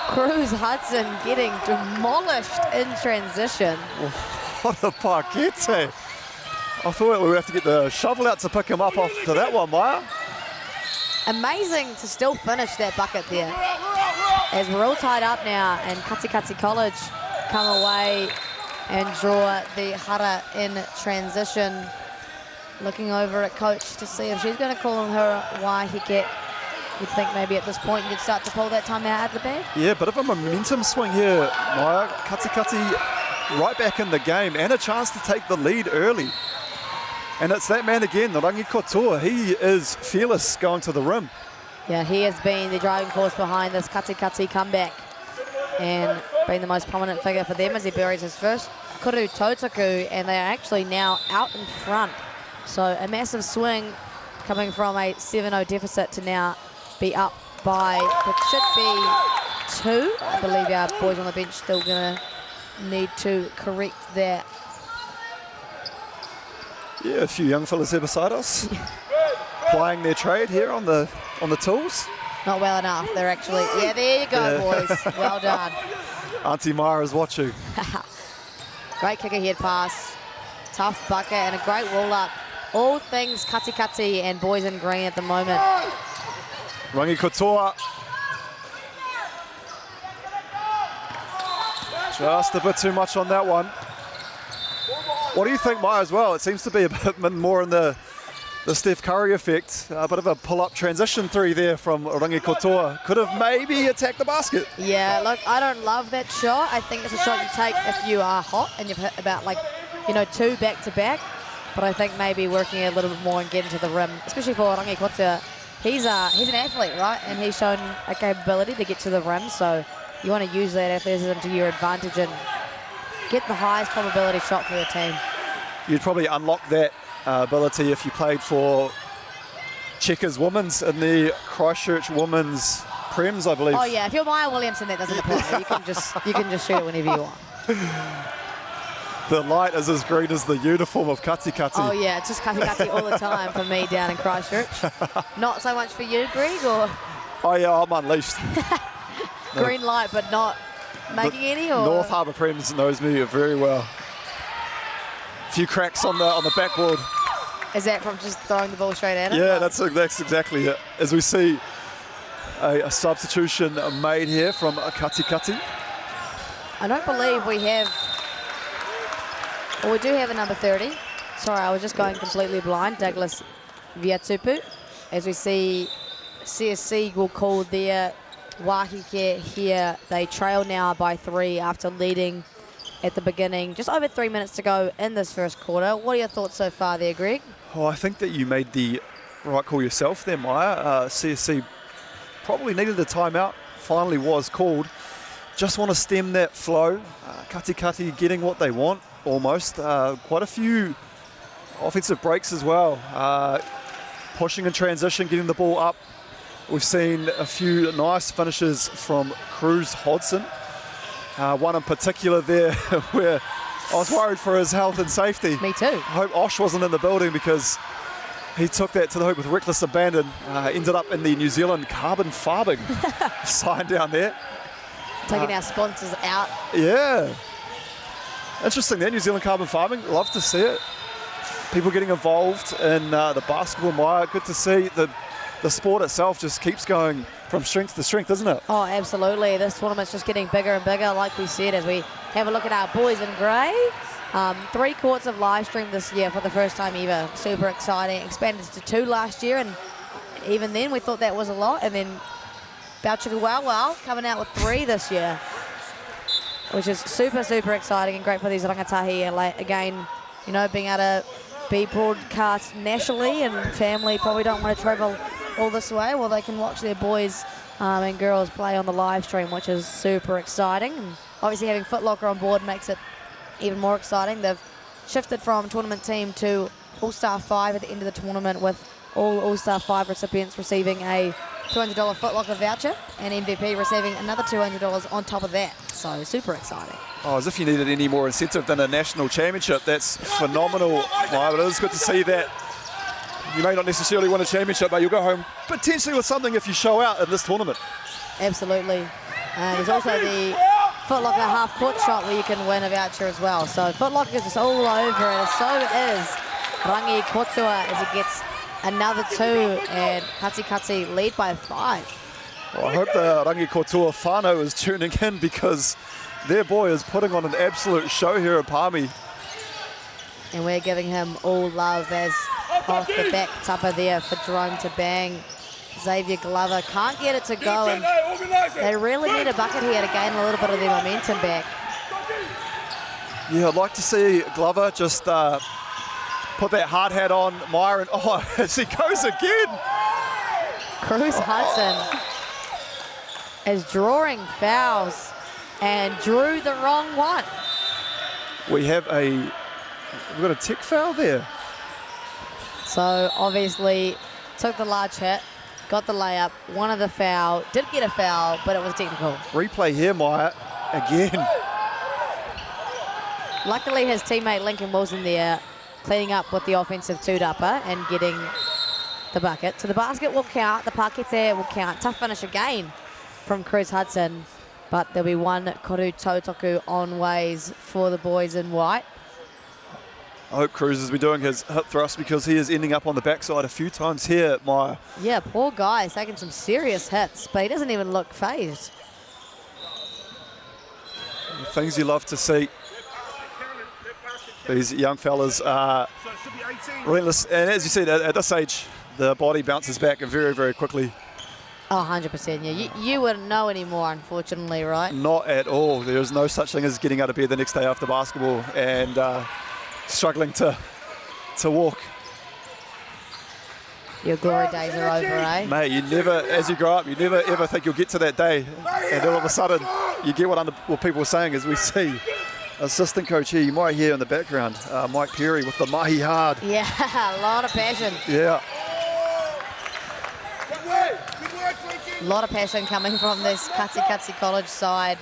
Cruz Hudson getting demolished in transition. What a paquete. I thought we would have to get the shovel out to pick him up after that one, Maya. Amazing to still finish that bucket there. As we're all tied up now, and Katikati College come away and draw the hara in transition. Looking over at coach to see if she's going to call on her Waiheke. You'd think maybe at this point you'd start to pull that time out of the bag. Yeah, bit of a momentum swing here, Maya. Katikati right back in the game and a chance to take the lead early. And it's that man again, the Rangi Kotoa. He is fearless going to the rim. Yeah, he has been the driving force behind this Katikati comeback and been the most prominent figure for them as he buries his first Kuru Totaku, and they are actually now out in front. So a massive swing coming from a 7-0 deficit to now be up by, it should be 2. I believe our boys on the bench still gonna need to correct that. Yeah, a few young fellas here beside us, plying their trade here on the tools. Not well enough. They're actually, yeah, there you go, boys. Well done. Auntie Mara is watching. Great kick ahead pass, tough bucket, and a great roll up. All things Katikati and boys in green at the moment. Rangi Kotoa. Just a bit too much on that one. What do you think, Maya, as well? It seems to be a bit more in the Steph Curry effect. A bit of a pull-up transition three there from Rangi Kotoa. Could have maybe attacked the basket. Yeah, look, I don't love that shot. I think it's a shot you take if you are hot and you've hit about, like, 2 back-to-back. But I think maybe working a little bit more and getting to the rim, especially for Rangi Kotoa. He's an athlete, right? And he's shown a capability to get to the rim. So you want to use that athleticism to your advantage and get the highest probability shot for your team. You'd probably unlock that ability if you played for Checkers Women's in the Christchurch Women's Prems, I believe. Oh yeah, if you're Maya Williamson, that doesn't apply. You can just shoot it whenever you want. The light is as green as the uniform of Katikati. Oh yeah, it's just Katikati all the time for me down in Christchurch. Not so much for you, Greg, or? Oh yeah, I'm unleashed. Green light, but not making any, or? North Harbour Prems knows me very well. A few cracks on the backboard. Is that from just throwing the ball straight at it? Yeah, that's exactly it. As we see a substitution made here from Katikati. I don't believe we have. Well, we do have a number 30. Sorry, I was just going completely blind. Douglas Viatupu. As we see, CSC will call their Waiheke here. They trail now by 3 after leading at the beginning. Just over 3 minutes to go in this first quarter. What are your thoughts so far there, Greg? Oh, I think that you made the right call yourself there, Maya. CSC probably needed a timeout. Finally was called. Just want to stem that flow. Katikati getting what they want. Almost. Quite a few offensive breaks as well. Pushing in transition, getting the ball up. We've seen a few nice finishes from Cruz Hodson. One in particular there where I was worried for his health and safety. Me too. I hope Osh wasn't in the building because he took that to the hoop with reckless abandon. Ended up in the New Zealand carbon farbing sign down there. Taking our sponsors out. Yeah. Interesting there, New Zealand carbon farming. Love to see it. People getting involved in the basketball mire. Good to see the sport itself just keeps going from strength to strength, isn't it? Oh, absolutely. This tournament's just getting bigger and bigger, like we said, as we have a look at our boys in grey. 3 quarts of live stream this year for the first time ever. Super exciting. Expanded to 2 last year, and even then we thought that was a lot. And then Bauchika Wow coming out with 3 this year, which is super, super exciting and great for these rangatahi. Again, being able to be broadcast nationally, and family probably don't want to travel all this way. Well, they can watch their boys and girls play on the live stream, which is super exciting. And obviously having Foot Locker on board makes it even more exciting. They've shifted from tournament team to All-Star 5 at the end of the tournament, with all All-Star 5 recipients receiving a $200 Foot Locker voucher and MVP receiving another $200 on top of that. So super exciting. Oh, as if you needed any more incentive than a national championship. That's phenomenal. But it is good to see that. You may not necessarily win a championship, but you'll go home potentially with something if you show out in this tournament. Absolutely. There's also the Foot Locker half-court shot where you can win a voucher as well. So Foot Locker is just all over it. So is Rangi Kotua as he gets another 2, and Kati lead by 5. Well, I hope the Rangi Kotua whānau is tuning in, because their boy is putting on an absolute show here at Palmy. And we're giving him all love as off the back tupper there for Jerome to bang. Xavier Glover can't get it to go, and they really need a bucket here to gain a little bit of their momentum back. Yeah, I'd like to see Glover just put that hard hat on Meyer, and as he goes again. Cruz Hudson is drawing fouls and drew the wrong one. We've got a tech foul there. So obviously took the large hit, got the layup, wanted the foul, did get a foul, but it was technical. Replay here, Meyer, again. Luckily his teammate Lincoln Wilson there cleaning up with the offensive two-dupper and getting the bucket. So the basket will count, the pakete will count. Tough finish again from Cruz Hudson, but there'll be one koru tautoku on ways for the boys in white. I hope Cruz has been doing his hip thrust, because he is ending up on the backside a few times here, Meyer. Yeah, poor guy, he's taking some serious hits, but he doesn't even look phased. Things you love to see. These young fellas are relentless, and as you said, at this age, the body bounces back very, very quickly. Oh, 100%, yeah. You wouldn't know anymore, unfortunately, right? Not at all. There is no such thing as getting out of bed the next day after basketball and struggling to walk. Your glory days are over, eh? Mate, you never, as you grow up, you never ever think you'll get to that day, and all of a sudden, you get what people are saying, as we see. Assistant coach here, you might hear in the background, Mike Perry with the mahi hard. Yeah, a lot of passion. Yeah. A lot of passion coming from this Kati College side.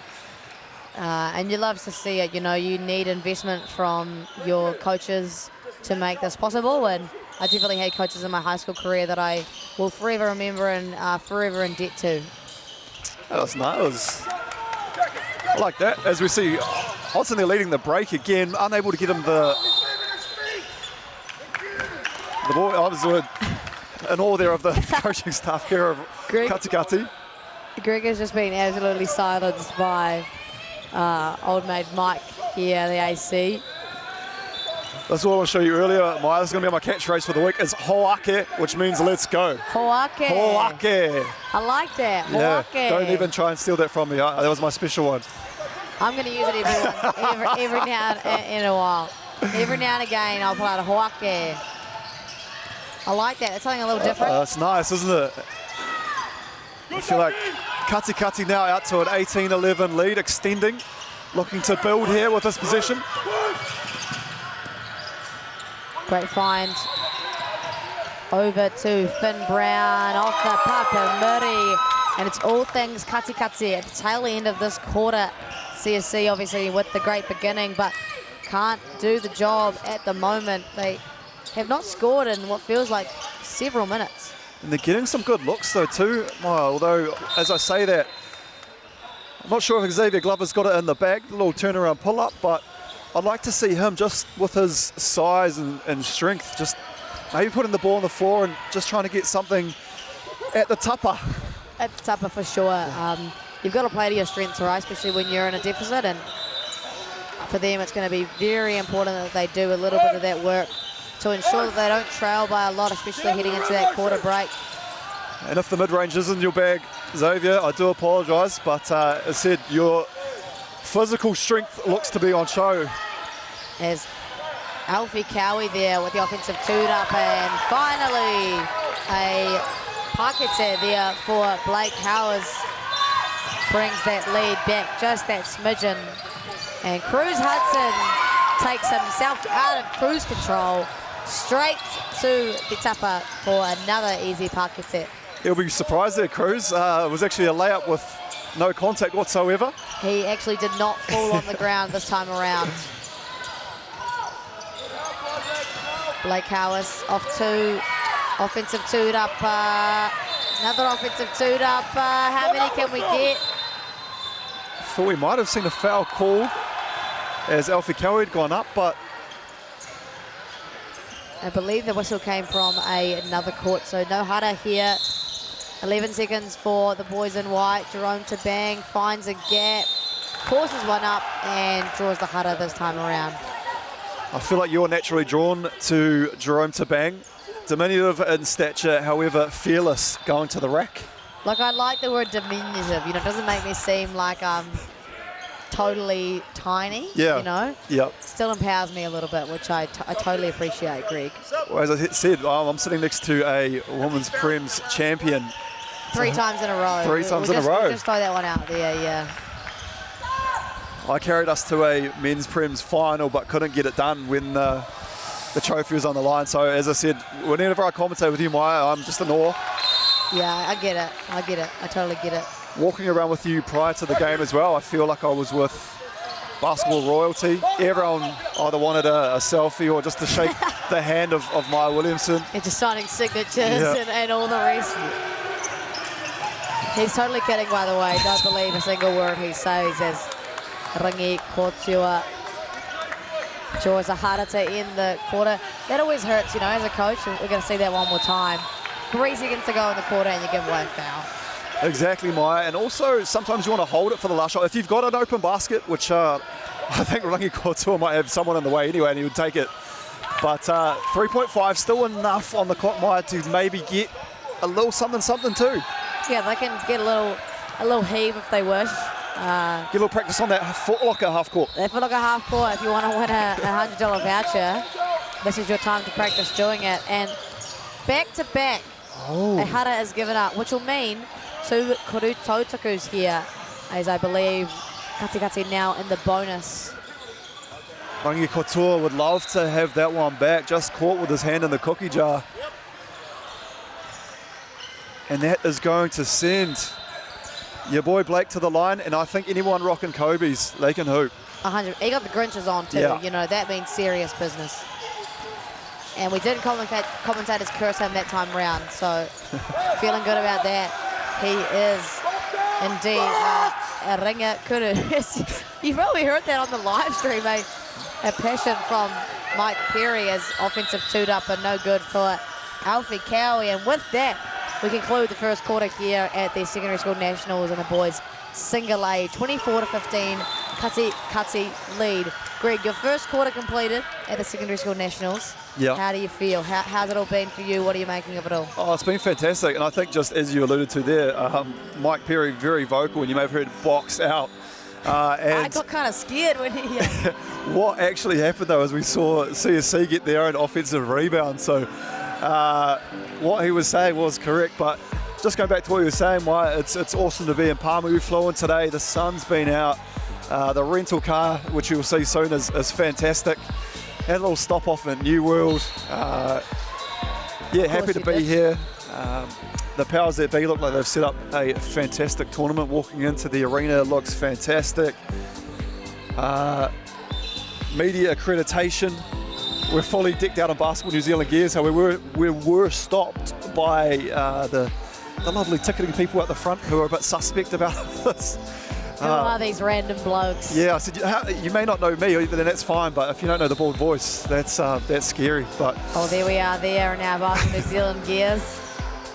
And you love to see it. You know, you need investment from your coaches to make this possible. And I definitely had coaches in my high school career that I will forever remember and forever in debt to. That was nice. I like that. As we see, Hodson there leading the break again, unable to get him the ball. I was in awe there of the coaching staff here of Kati. Greg has just been absolutely silenced by old mate Mike here, the AC. That's what I want to show you earlier, Maya. This is going to be my catchphrase for the week. Is hoake, which means let's go. Hoake. Hoake. I like that. Yeah, Hoake. don't even try and steal that from me. That was my special one. I'm going to use it every now and in a while. Every now and again, I'll pull out a hoake. I like that. It's something a little different. It's nice, isn't it? I feel like Kati now out to an 18-11 lead, extending, looking to build here with this possession. Great find. Over to Finn Brown, off the Papamuri. And it's all things Kati at the tail end of this quarter. CSC obviously with the great beginning, but can't do the job at the moment. They have not scored in what feels like several minutes. And they're getting some good looks though too, although as I say that, I'm not sure if Xavier Glover's got it in the bag, a little turnaround pull-up, but I'd like to see him just with his size and strength, just maybe putting the ball on the floor and just trying to get something at the tupper. At the tupper for sure. You've got to play to your strengths, right, especially when you're in a deficit, and for them it's going to be very important that they do a little bit of that work to ensure that they don't trail by a lot, especially heading into that quarter break. And if the mid-range is in your bag, Xavier, I do apologise, but as I said, your physical strength looks to be on show. As Alfie Cowie there with the offensive toot-up, and finally a pakete there for Blake Howers. Brings that lead back just that smidgen. And Cruz Hudson takes himself out of cruise control straight to the tapa for another easy pakete. You'll be surprised there, Cruz. It was actually a layup with no contact whatsoever. He actually did not fall on the ground this time around. Blake Howes off two, offensive two up, another offensive two up. How many can we get? Thought we might have seen a foul called as Alfie Cowie had gone up, but I believe the whistle came from another court, so no hara here. 11 seconds for the boys in white. Jerome Tabang finds a gap, forces one up, and draws the hara this time around. I feel like you're naturally drawn to Jerome Tabang. Diminutive in stature, however fearless going to the rack. Look, I like the word diminutive. You know, it doesn't make me seem like I'm totally tiny. Yeah. You know. Yep. Still empowers me a little bit, which I totally appreciate, Greg. Well, as I said, I'm sitting next to a women's Prems champion. 3 times in a row. Three times in a row. We'll just throw that one out there, yeah. I carried us to a men's Prems final, but couldn't get it done when the trophy was on the line. So, as I said, whenever I commentate with you, Maya, I'm just in awe. Yeah, I get it. I get it. I totally get it. Walking around with you prior to the game as well, I feel like I was with basketball royalty. Everyone either wanted a selfie or just to shake the hand of Maya Williamson. Yeah, just signing signatures and all the rest. He's totally kidding, by the way. Don't believe a single word he says as Rangi Kotua draws a hara to end the quarter. That always hurts, you know, as a coach. We're going to see that one more time. 3 seconds to go in the quarter and you give away a foul. Exactly, Maya. And also, sometimes you want to hold it for the last shot. If you've got an open basket, which I think Rangi Kotua might have someone in the way anyway, and he would take it. But 3.5, still enough on the clock, Maya, to maybe get a little something too. Yeah, they can get a little heave if they wish. Get a little practice on that Foot Locker half court. That Foot Locker half court, if you want to win a $100 voucher, this is your time to practice doing it. And back to back, a hara is given up, which will mean 2 kuru tautakus here, as I believe Katikati now in the bonus. Rangi Kotua would love to have that one back, just caught with his hand in the cookie jar. And that is going to send your boy Blake to the line, and I think anyone rocking Kobe's, they can hoop. 100. He got the Grinches on too. Yeah. You know, that means serious business. And we didn't commentators curse him that time round, so feeling good about that. He is indeed a ringer kuru. You probably heard that on the live stream, a passion from Mike Perry as offensive toed up and no good for Alfie Cowie. And with that, we conclude the first quarter here at the Secondary School Nationals and the boys single A, 24-15, Kati lead. Greg, your first quarter completed at the Secondary School Nationals. Yeah. How do you feel? How's it all been for you? What are you making of it all? Oh, it's been fantastic, and I think just as you alluded to there, Mike Perry very vocal, and you may have heard box out. And I got kind of scared when he... what actually happened though is we saw CSC get their own offensive rebound, so what he was saying was correct, but just going back to what you were saying, Maya, it's awesome to be in Palmu fluent today. The sun's been out. The rental car, which you'll see soon, is fantastic. Had a little stop off in New World. Yeah, happy to be here. The powers that be look like they've set up a fantastic tournament. Walking into the arena looks fantastic. Media accreditation. We're fully decked out in Basketball New Zealand gears. However, we were stopped by the lovely ticketing people at the front who are a bit suspect about this. Who are these random blokes? Yeah, I said, you may not know me, then that's fine, but if you don't know the bald voice, that's scary. But oh, there we are there in our Basketball New Zealand gears.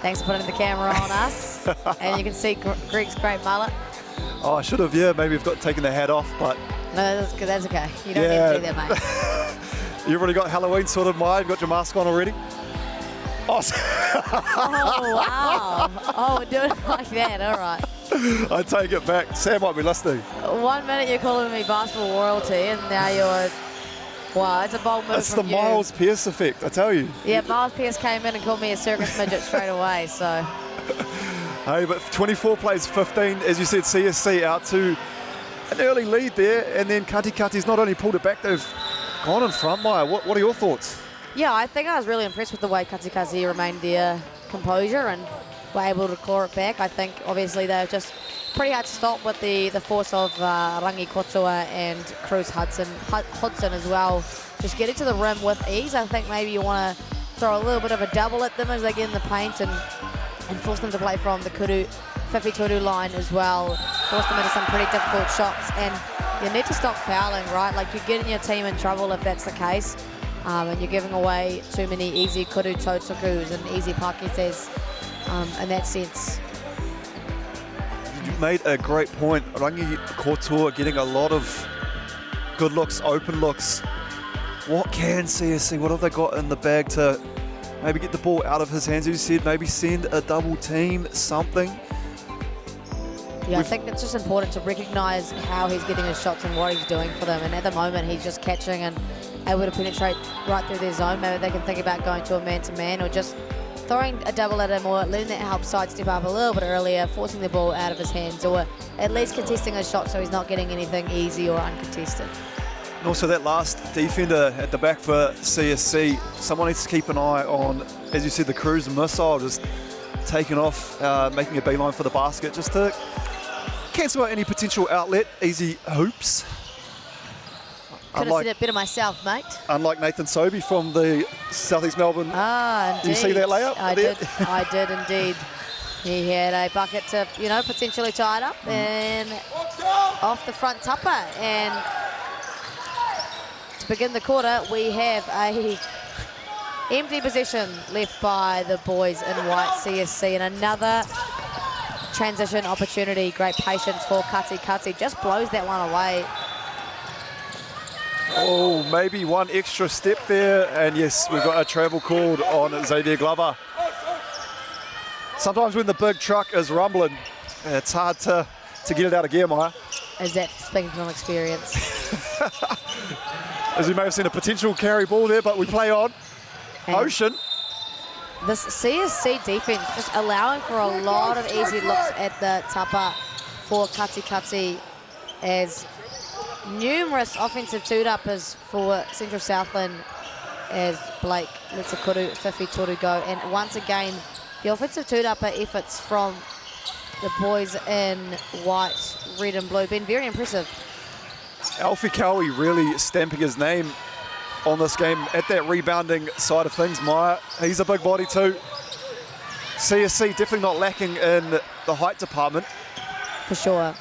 Thanks for putting the camera on us. And you can see Greg's great mullet. Oh, I should have, yeah, maybe I've got taken the hat off, but... No, that's okay. You don't need to do that, mate. You've already got Halloween sorted, Maya? You've got your mask on already? Oh, oh wow. Oh, we're doing it like that, all right. I take it back. Sam might be listening. 1 minute you're calling me basketball royalty, and now you're... Wow, it's a bold move It's from the you. Miles Pierce effect, I tell you. Yeah, Miles Pierce came in and called me a circus midget straight away, so... Hey, but 24 plays 15, as you said, CSC out to an early lead there, and then Katikati's not only pulled it back, they've gone in front, Maya. What are your thoughts? Yeah, I think I was really impressed with the way Kazi remained their composure and were able to claw it back. I think obviously they're just pretty hard to stop with the force of Rangi Kotua and Cruz Hudson as well. Just getting to the rim with ease. I think maybe you want to throw a little bit of a double at them as they get in the paint and force them to play from the Kuru Whiwhi line as well. Force them into some pretty difficult shots, and you need to stop fouling, right? Like, you're getting your team in trouble if that's the case, and you're giving away too many easy Kuru Totsukus and easy Paketes in that sense. You made a great point. Rangi Kotua getting a lot of good looks, open looks. What can CSC, what have they got in the bag to maybe get the ball out of his hands, as you said, maybe send a double team, something? Yeah, I think it's just important to recognise how he's getting his shots and what he's doing for them. And at the moment, he's just catching and able to penetrate right through their zone. Maybe they can think about going to a man-to-man or just throwing a double at him, or letting that help sidestep up a little bit earlier, forcing the ball out of his hands, or at least contesting his shot so he's not getting anything easy or uncontested. And also that last defender at the back for CSC, someone needs to keep an eye on, as you said, the cruise missile just taking off, making a beeline for the basket, just to cancel out any potential outlet, easy hoops. Could have said it better myself, mate. Unlike Nathan Sobey from the Southeast Melbourne. Ah, indeed. Did you see that layup? I did indeed. He had a bucket to, potentially tie it up, and off the front tupper. And to begin the quarter, we have a empty possession left by the boys in white CSC, and another transition opportunity. Great patience for Kati. Just blows that one away. Oh, maybe one extra step there, and yes, we've got a travel called on Xavier Glover. Sometimes when the big truck is rumbling, it's hard to get it out of gear, Maya. Is that speaking from experience? As you may have seen, a potential carry ball there, but we play on. And Ocean. This CSC defense just allowing for a lot of easy looks at the tapa for Kati, as numerous offensive two-uppers for Central Southland as Blake lets a Kuru Whiwhi Toru go. And once again, the offensive two-upper efforts from the boys in white, red and blue been very impressive. Alfie Cowie really stamping his name on this game at that rebounding side of things, Maya. He's a big body too. CSC definitely not lacking in the height department. For sure,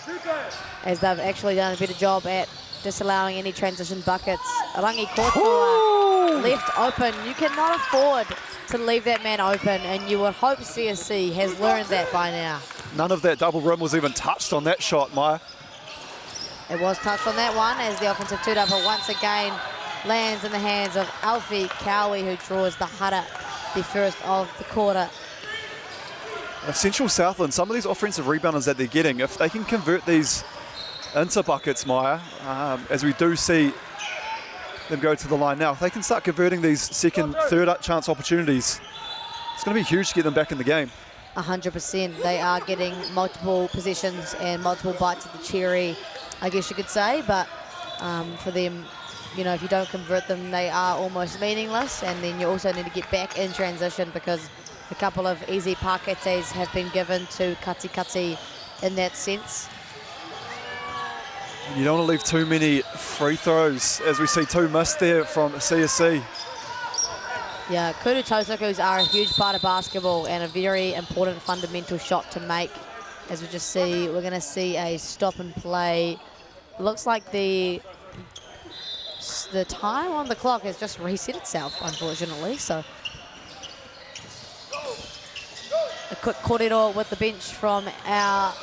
as they've actually done a better job at disallowing any transition buckets. Rangi Kotua left open. You cannot afford to leave that man open, and you would hope CSC has learned that by now. None of that double rim was even touched on that shot, Maya. It was touched on that one, as the offensive two-upper once again lands in the hands of Alfie Cowie, who draws the hudder, the first of the quarter. Central Southland, some of these offensive rebounders that they're getting, if they can convert these into buckets, Maya, as we do see them go to the line now, if they can start converting these second, third chance opportunities, it's going to be huge to get them back in the game. 100%. They are getting multiple possessions and multiple bites of the cherry, I guess you could say, but for them, if you don't convert them, they are almost meaningless. And then you also need to get back in transition, because a couple of easy paketes have been given to Kati in that sense. You don't want to leave too many free throws, as we see two missed there from CSC. Yeah, Kuru Tosakus are a huge part of basketball and a very important fundamental shot to make. As we just see, we're going to see a stop and play. Looks like the time on the clock has just reset itself, unfortunately. So a quick kōrero with the bench from our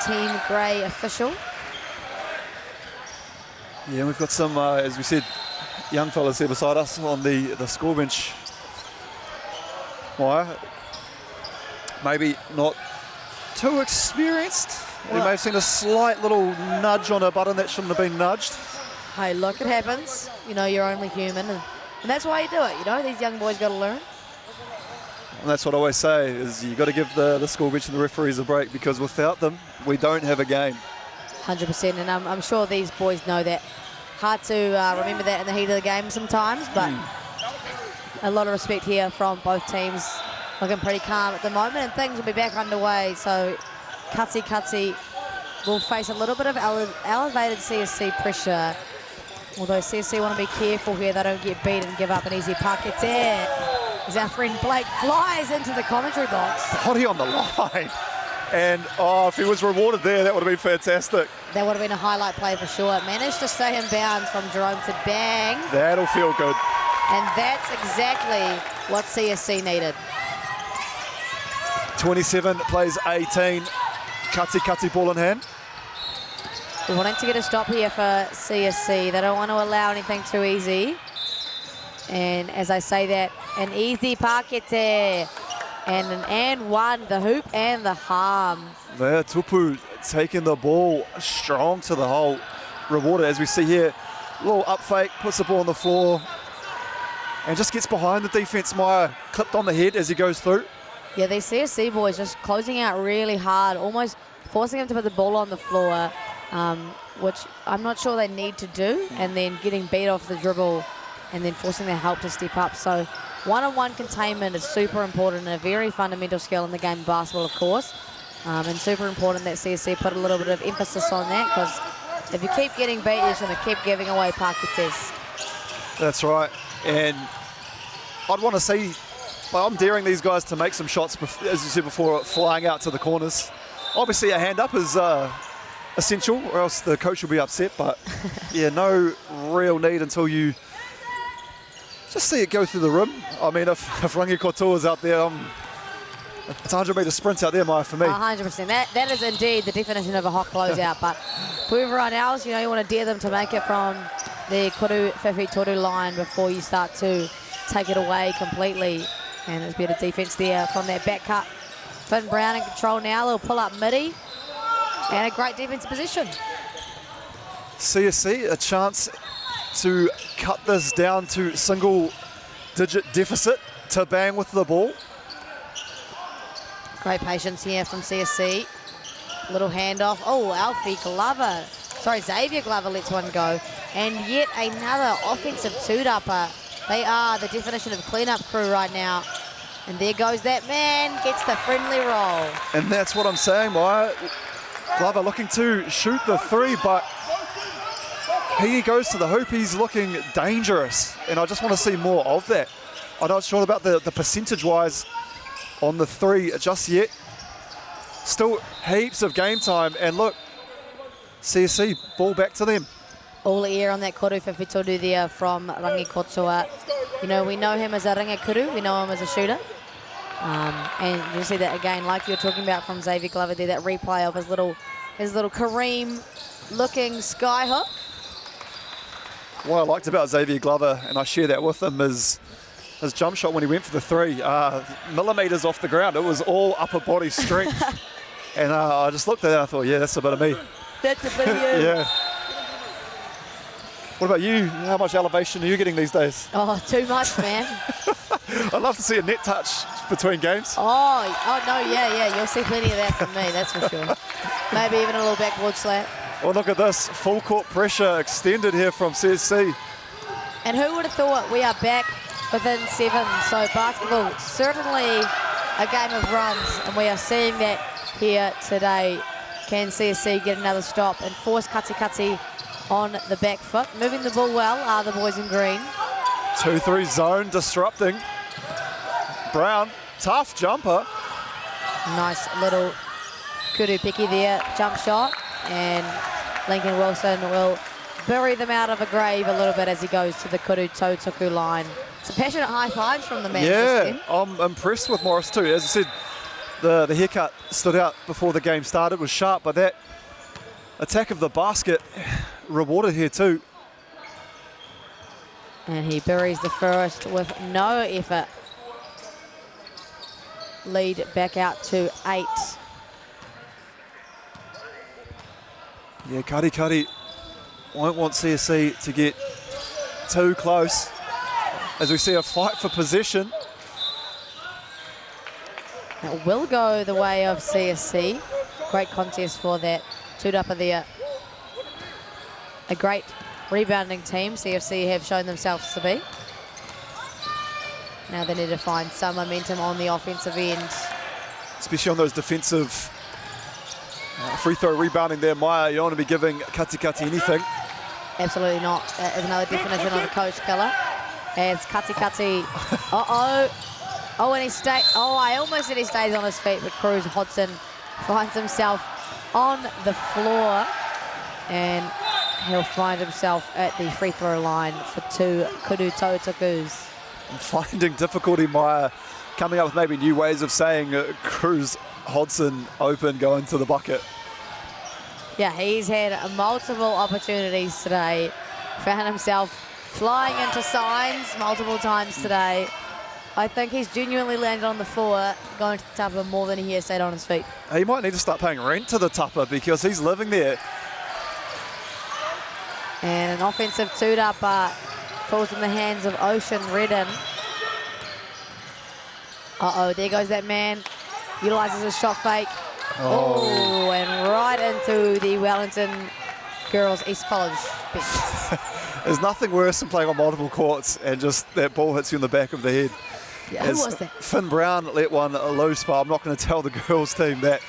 Team Grey official. Yeah, we've got some, as we said, young fellas here beside us on the score bench. Why? Maybe not too experienced. We may have seen a slight little nudge on a button that shouldn't have been nudged. Hey, look, it happens. You're only human, and that's why you do it. These young boys got to learn. And that's what I always say, is you got to give the school bench and the referees a break, because without them, we don't have a game. 100%, and I'm sure these boys know that. Hard to remember that in the heat of the game sometimes, but a lot of respect here from both teams. Looking pretty calm at the moment, and things will be back underway. So Katsi will face a little bit of elevated CSC pressure. Although CSC want to be careful here, they don't get beat and give up an easy puck. It's there. As our friend Blake flies into the commentary box. Body on the line. And, if he was rewarded there, that would have been fantastic. That would have been a highlight play for sure. Managed to stay in bounds from Jerome to bang. That'll feel good. And that's exactly what CSC needed. 27 plays 18. Katsi ball in hand. We're wanting to get a stop here for CSC. They don't want to allow anything too easy. And as I say that, an easy pocket there. And one, the hoop and the harm. There, Tupu taking the ball strong to the hole. Rewarded, as we see here. Little up fake, puts the ball on the floor. And just gets behind the defense. Meyer clipped on the head as he goes through. Yeah, these CSC boys just closing out really hard, almost forcing him to put the ball on the floor, which I'm not sure they need to do, and then getting beat off the dribble and then forcing their help to step up. So one-on-one containment is super important and a very fundamental skill in the game of basketball, of course, and super important that CSC put a little bit of emphasis on that, because if you keep getting beat, you're going to keep giving away pockets. That's right. And I'd want to see, I'm daring these guys to make some shots, as you said before, flying out to the corners. Obviously a hand up is essential, or else the coach will be upset, but yeah, no real need until you just see it go through the rim. I mean, if Rangi Kotoa is out there, it's 100-metre sprint out there, Maya, for me. 100%. That is indeed the definition of a hot closeout, but for everyone else, you want to dare them to make it from the Koru Whiwhi Toru line before you start to take it away completely. And there's better defense there from that back cut. Finn Brown in control now. Little pull up midi. And a great defensive position. CSC, a chance to cut this down to single-digit deficit. To bang with the ball. Great patience here from CSC. Little handoff. Oh, Xavier Glover lets one go. And yet another offensive two-dupper. They are the definition of cleanup crew right now. And there goes that man, gets the friendly roll. And that's what I'm saying, Maya. Glover looking to shoot the three, but he goes to the hoop. He's looking dangerous. And I just want to see more of that. I'm not sure about the percentage-wise on the three just yet. Still heaps of game time. And look, CSC, ball back to them. All air on that Koru Whiwhi Toru there from Rangi Kotoa. We know him as a ringakuru, we know him as a shooter. And you see that again, like you're talking about from Xavier Glover there, that replay of his little Kareem-looking sky hook. What I liked about Xavier Glover, and I share that with him, is his jump shot when he went for the three, millimetres off the ground. It was all upper body strength. And I just looked at it and I thought, yeah, that's a bit of me. That's a bit of you. Yeah. What about you? How much elevation are you getting these days? Oh, too much, man. I'd love to see a net touch between games. Oh no, yeah. You'll see plenty of that from me, that's for sure. Maybe even a little backboard slap. Well, look at this. Full court pressure extended here from CSC. And who would have thought we are back within 7? So basketball, certainly a game of runs, and we are seeing that here today. Can CSC get another stop and force Katsi on the back foot? Moving the ball well are the boys in green. 2-3 zone disrupting. Brown, tough jumper. Nice little kudu piki there, jump shot. And Lincoln Wilson will bury them out of a grave a little bit as he goes to the kudu tautuku line. Some passionate high fives from the man. Yeah, I'm impressed with Morris too. As I said, the haircut stood out before the game started, was sharp, but that attack of the basket rewarded here too. And he buries the first with no effort. Lead back out to 8. Yeah, Kari won't want CSC to get too close as we see a fight for possession. It will go the way of CSC. Great contest for that two-dupper there. A great rebounding team CFC have shown themselves to be. Now they need to find some momentum on the offensive end. Especially on those defensive free throw rebounding there, Maya. You don't want to be giving Kati anything. Absolutely not. That is another definition of a coach killer. As Kati. Oh, and I almost said he stays on his feet, but Cruz Hodson finds himself on the floor, and he'll find himself at the free throw line for 2 kudu tautukus. Finding difficulty, Maya, coming up with maybe new ways of saying Cruz Hodson open, going to the bucket. Yeah, he's had multiple opportunities today. Found himself flying into signs multiple times today. I think he's genuinely landed on the floor, going to the tupper more than he has stayed on his feet. He might need to start paying rent to the tupper because he's living there. And an offensive two-tupper falls in the hands of Ocean Redden. There goes that man. Utilises his shot fake. Oh, and right into the Wellington Girls East College bench. There's nothing worse than playing on multiple courts and just that ball hits you in the back of the head. Yeah, who was that? Finn Brown let one loose, but I'm not going to tell the girls team that.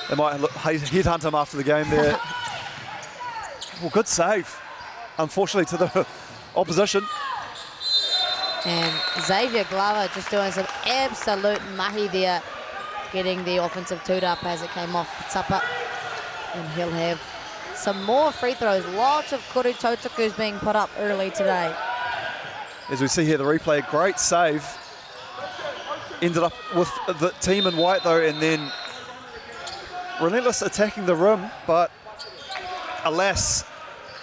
They might headhunt him after the game there. Well, good save, unfortunately, to the opposition. And Xavier Glover just doing some absolute mahi there, getting the offensive two-up as it came off the tupper. And he'll have some more free throws. Lots of kuru tautukus being put up early today. As we see here, the replay, great save. Ended up with the team in white, though, and then relentless attacking the rim, but alas,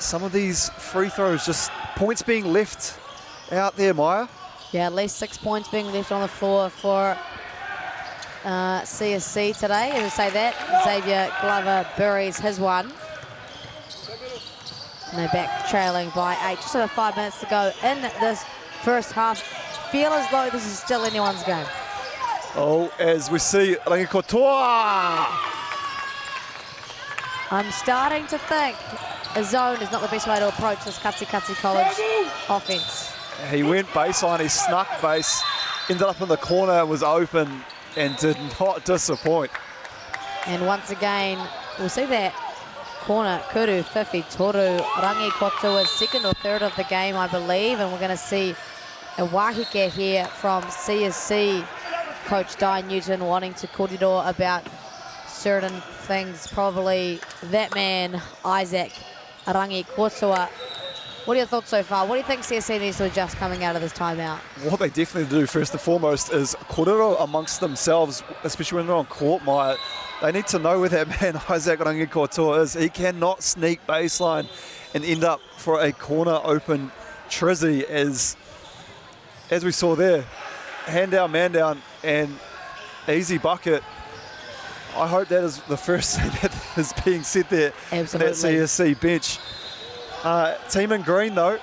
some of these free throws, just points being left out there, Maya. Yeah, at least 6 points being left on the floor for CSC today. As I say that, Xavier Glover buries his one. And they're back trailing by 8. Just over 5 minutes to go in this first half. Feel as though this is still anyone's game. Oh, as we see Rangi Kotoa. I'm starting to think a zone is not the best way to approach this Kati College offense. He went baseline, he snuck base, ended up in the corner, was open, and did not disappoint. And once again, we'll see that corner, Kuru, Fifi, Toru, Rangi Kotoa's second or third of the game, I believe, and we're going to see a wahike here from CSC. Coach Di Newton wanting to korero about certain things, probably that man, Isaac Rangi Kotoa. What are your thoughts so far? What do you think CSC needs to adjust coming out of this timeout? What they definitely do first and foremost is korero amongst themselves, especially when they're on court, Maya. They need to know where that man Isaac Rangi Kotoa is. He cannot sneak baseline and end up for a corner open trizzy as we saw there. Hand down, man down, and easy bucket. I hope that is the first thing that is being said there. Absolutely. In that CSC bench. Team in green, though,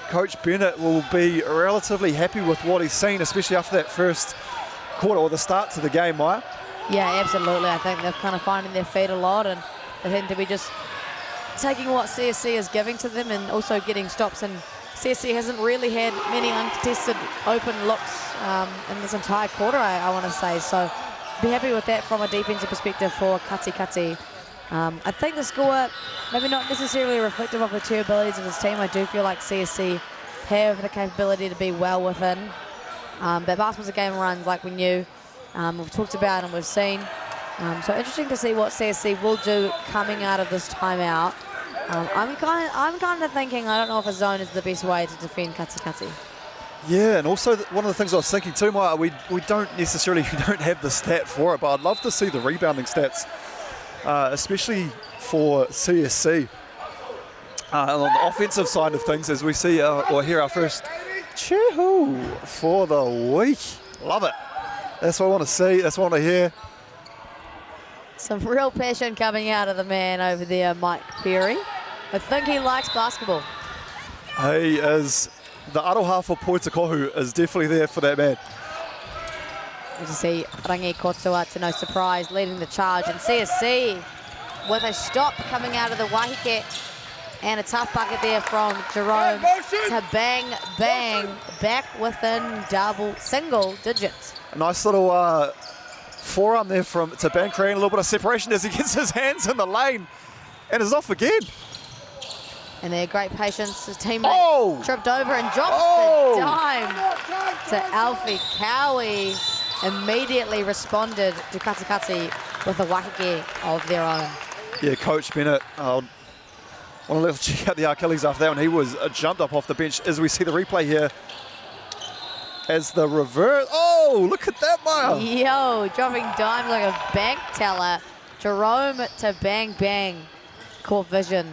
Coach Bennett will be relatively happy with what he's seen, especially after that first quarter or the start to the game, Maya. Yeah, absolutely. I think they're kind of finding their feet a lot, and they seem to be just taking what CSC is giving to them and also getting stops. And CSC hasn't really had many uncontested open looks in this entire quarter, I want to say. So be happy with that from a defensive perspective for Kati. I think the score, maybe not necessarily reflective of the two abilities of this team. I do feel like CSC have the capability to be well within. But basketball's a game of runs, like we knew. We've talked about and we've seen. So interesting to see what CSC will do coming out of this timeout. I'm kind of thinking, I don't know if a zone is the best way to defend Kati. Yeah, and also one of the things I was thinking too, Maya, we don't have the stat for it, but I'd love to see the rebounding stats. Especially for CSC. On the offensive side of things, as we see or hear our first chew for the week. Love it. That's what I want to see. That's what I want to hear. Some real passion coming out of the man over there, Mike Perry. I think he likes basketball. He is, the aroha for Poitakohu is definitely there for that man. As you see, Rangi Kotoa, to no surprise, leading the charge. And CSC with a stop coming out of the wahike. And a tough bucket there from Jerome to bang, bang, back within single digits. A nice little forearm there from Tabang, creating a little bit of separation as he gets his hands in the lane and is off again. And their great patience, his teammate tripped over and drops the dime to Alfie Cowie. Immediately responded to Katikati with a wakake of their own. Yeah, Coach Bennett, I want to check out the Achilles after that one. He was jumped up off the bench as we see the replay here. As the reverse, look at that, Maya. Yo, dropping dime like a bank teller. Jerome to bang, bang. Caught vision.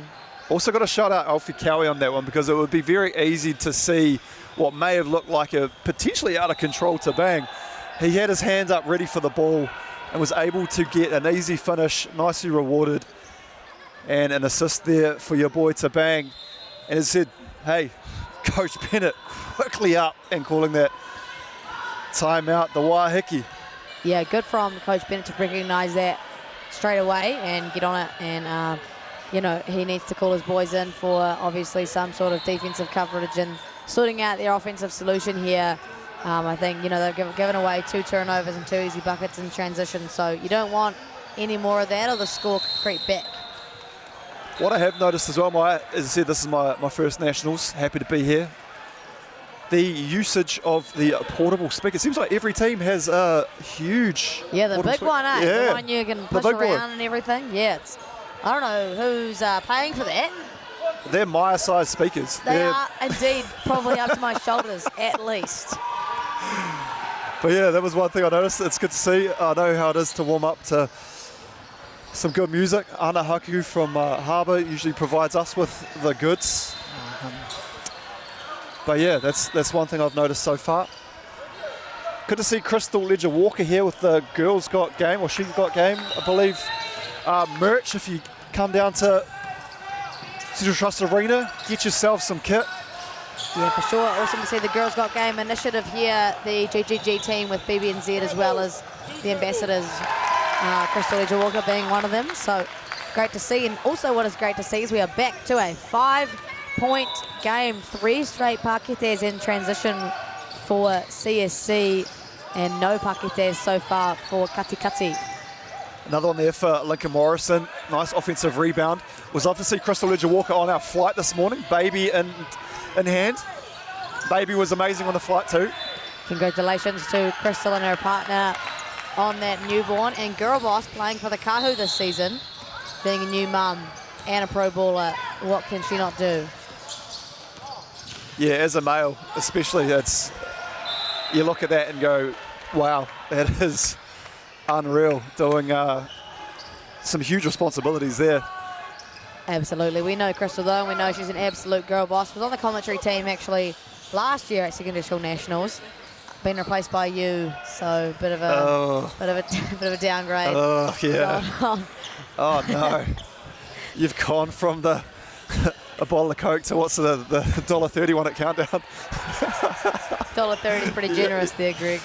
Also got to shout out Alfie Cowie on that one because it would be very easy to see what may have looked like a potentially out of control Tabang. He had his hands up ready for the ball and was able to get an easy finish, nicely rewarded, and an assist there for your boy Tabang. And it said, hey, Coach Bennett quickly up and calling that timeout, the Wahiki. Yeah, good from Coach Bennett to recognise that straight away and get on it. And, you know, he needs to call his boys in for obviously some sort of defensive coverage and sorting out their offensive solution here. I think, you know, they've given away 2 turnovers and 2 easy buckets in transition, so you don't want any more of that or the score could creep back. What I have noticed as well, Maya, as I said, this is my first Nationals. Happy to be here. The usage of the portable speaker. It seems like every team has a huge... Yeah, the big one, eh? Yeah. The one you can push around and everything. Yeah, it's... I don't know who's paying for that. They're Maya-sized speakers. They are indeed probably up to my shoulders, at least. But yeah, that was one thing I noticed. It's good to see. I know how it is to warm up to some good music. Ana Haku from Harbour usually provides us with the goods. But yeah, that's one thing I've noticed so far. Good to see Crystal Ledger-Walker here with the Girls Got Game, or She Got Game, I believe. Merch, if you come down to Central Trust Arena, get yourself some kit. Yeah, for sure. Awesome to see the Girls Got Game initiative here, the GGG team with BB&Z as well as the ambassadors, Crystal Ledger-Walker being one of them. So great to see. And also what is great to see is we are back to a 5-point game. 3 straight paketes in transition for CSC and no paketes so far for Katikati. Another one there for Lincoln Morrison. Nice offensive rebound. Was love to see Crystal Ledger-Walker on our flight this morning. Baby in hand. Baby was amazing on the flight too. Congratulations to Crystal and her partner on that newborn. And Girl Boss playing for the Kahu this season. Being a new mum and a pro baller, what can she not do? Yeah, as a male especially, you look at that and go, wow, that is unreal, doing some huge responsibilities there. Absolutely. We know Crystal though, and we know she's an absolute girl boss. Was on the commentary team actually last year at Secondary School Nationals. Been replaced by you, so bit of a downgrade. Oh yeah. Oh no. You've gone from a bottle of Coke to what's the $1.30 one at Countdown? $1.30 is pretty generous there, Greg.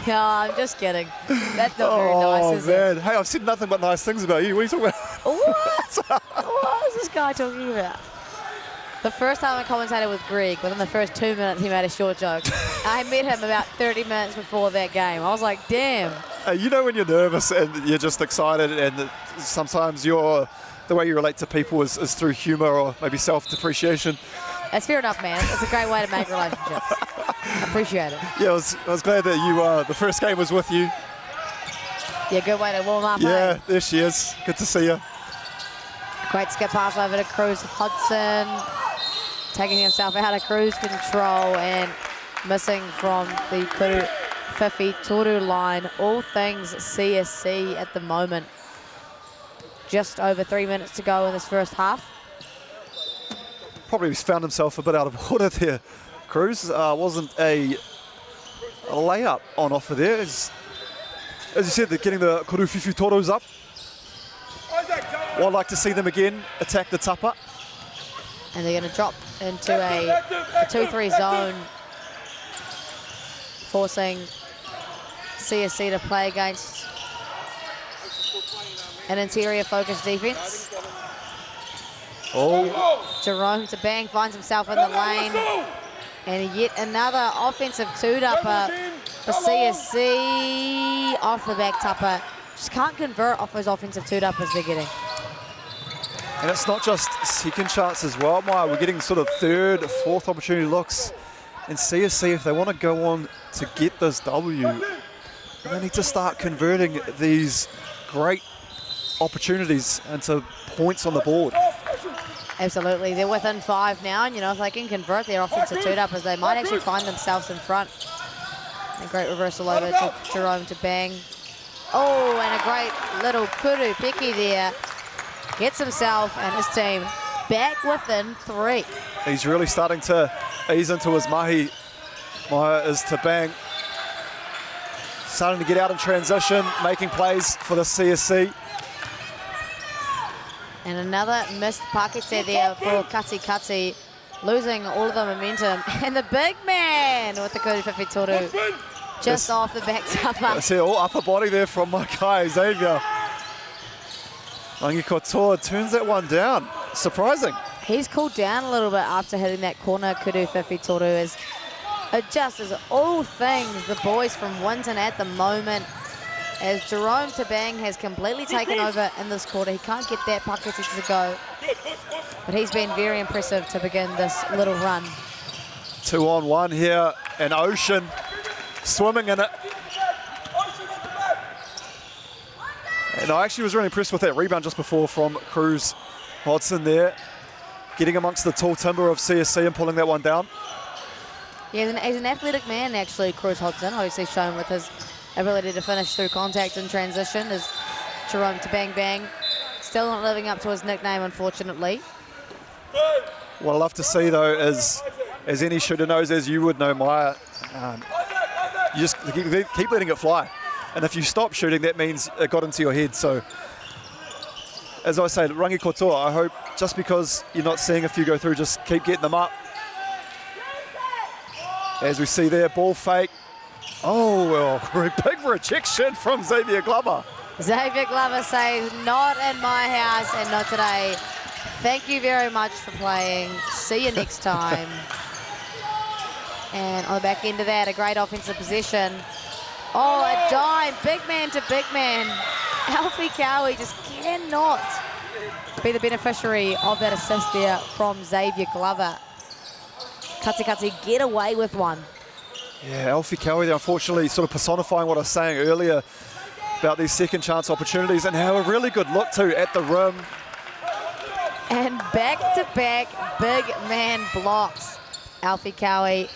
No, I'm just kidding. That's not very nice, is man. it? Hey, I've said nothing but nice things about you. What are you talking about? What? What is this guy talking about? The first time I commentated with Greg, within the first 2 minutes, he made a short joke. I met him about 30 minutes before that game. I was like, damn. You know when you're nervous and you're just excited, and sometimes the way you relate to people is through humour or maybe self-depreciation. That's fair enough, man. It's a great way to make relationships. I appreciate it. Yeah, I was glad that you the first game was with you. Yeah, good way to warm up. Yeah, eh? there she is. Good to see you. Great skip pass over to Cruz Hudson, taking himself out of cruise control and missing from the Kuru Fifi Toru line. All things CSC at the moment. Just over 3 minutes to go in this first half. Probably found himself a bit out of order there. Cruz wasn't a layup on offer there. As you said, they're getting the Kuru Fifi Toros up. Well, I'd like to see them again attack the tapa. And they're going to drop into a 2-3 zone, forcing CSC to play against an interior focused defense. Oh, Jerome to Bang finds himself in the lane. And yet another offensive two-dupper for CSC. Off the back tupper. Just can't convert off those offensive two-duppers they're getting. and it's not just second chance as well, Maya. We're getting sort of third, fourth opportunity looks. And CSC, if they want to go on to get this W, they need to start converting these great opportunities into points on the board. Absolutely, they're within 5 now, and if they can convert their offensive two-duppers, they might actually find themselves in front. A great reversal over to Jerome to Bang. Oh, and a great little kudu peki there. Gets himself and his team back within 3. He's really starting to ease into his mahi. Maya is to Bang. Starting to get out in transition, making plays for the CSC. And another missed pakete there for Kati, losing all of the momentum. And the big man with the kudu whawhitoru just off the back tupper. I see all upper body there from my guy, Xavier. Rangi Kotoa turns that one down. Surprising. He's cooled down a little bit after hitting that corner kudu whawhitoru as it just is all things the boys from Winton at the moment. As Jerome Tabang has completely taken over in this quarter. He can't get that pakete to go. But he's been very impressive to begin this little run. 2-on-1 here, and Ocean swimming in it. And I actually was really impressed with that rebound just before from Cruz Hodson there. Getting amongst the tall timber of CSC and pulling that one down. Yeah, he's an athletic man, actually, Cruz Hodson, obviously shown with his ability to finish through contact and transition is Jerome to Bang Bang. Still not living up to his nickname, unfortunately. What I love to see, though, is, as any shooter knows, as you would know, Maya, you just keep letting it fly. And if you stop shooting, that means it got into your head. So, as I say, Rangi Kotoa, I hope just because you're not seeing a few go through, just keep getting them up. As we see there, ball fake. Oh, well, big rejection from Xavier Glover. Xavier Glover says, not in my house and not today. Thank you very much for playing. See you next time. And on the back end of that, a great offensive possession. Oh, a dime, big man to big man. Alfie Cowie just cannot be the beneficiary of that assist there from Xavier Glover. Kati get away with one. Yeah, Alfie Cowie there, unfortunately, sort of personifying what I was saying earlier about these second chance opportunities and how a really good look too at the rim. And back-to-back big man blocks. Alfie Cowie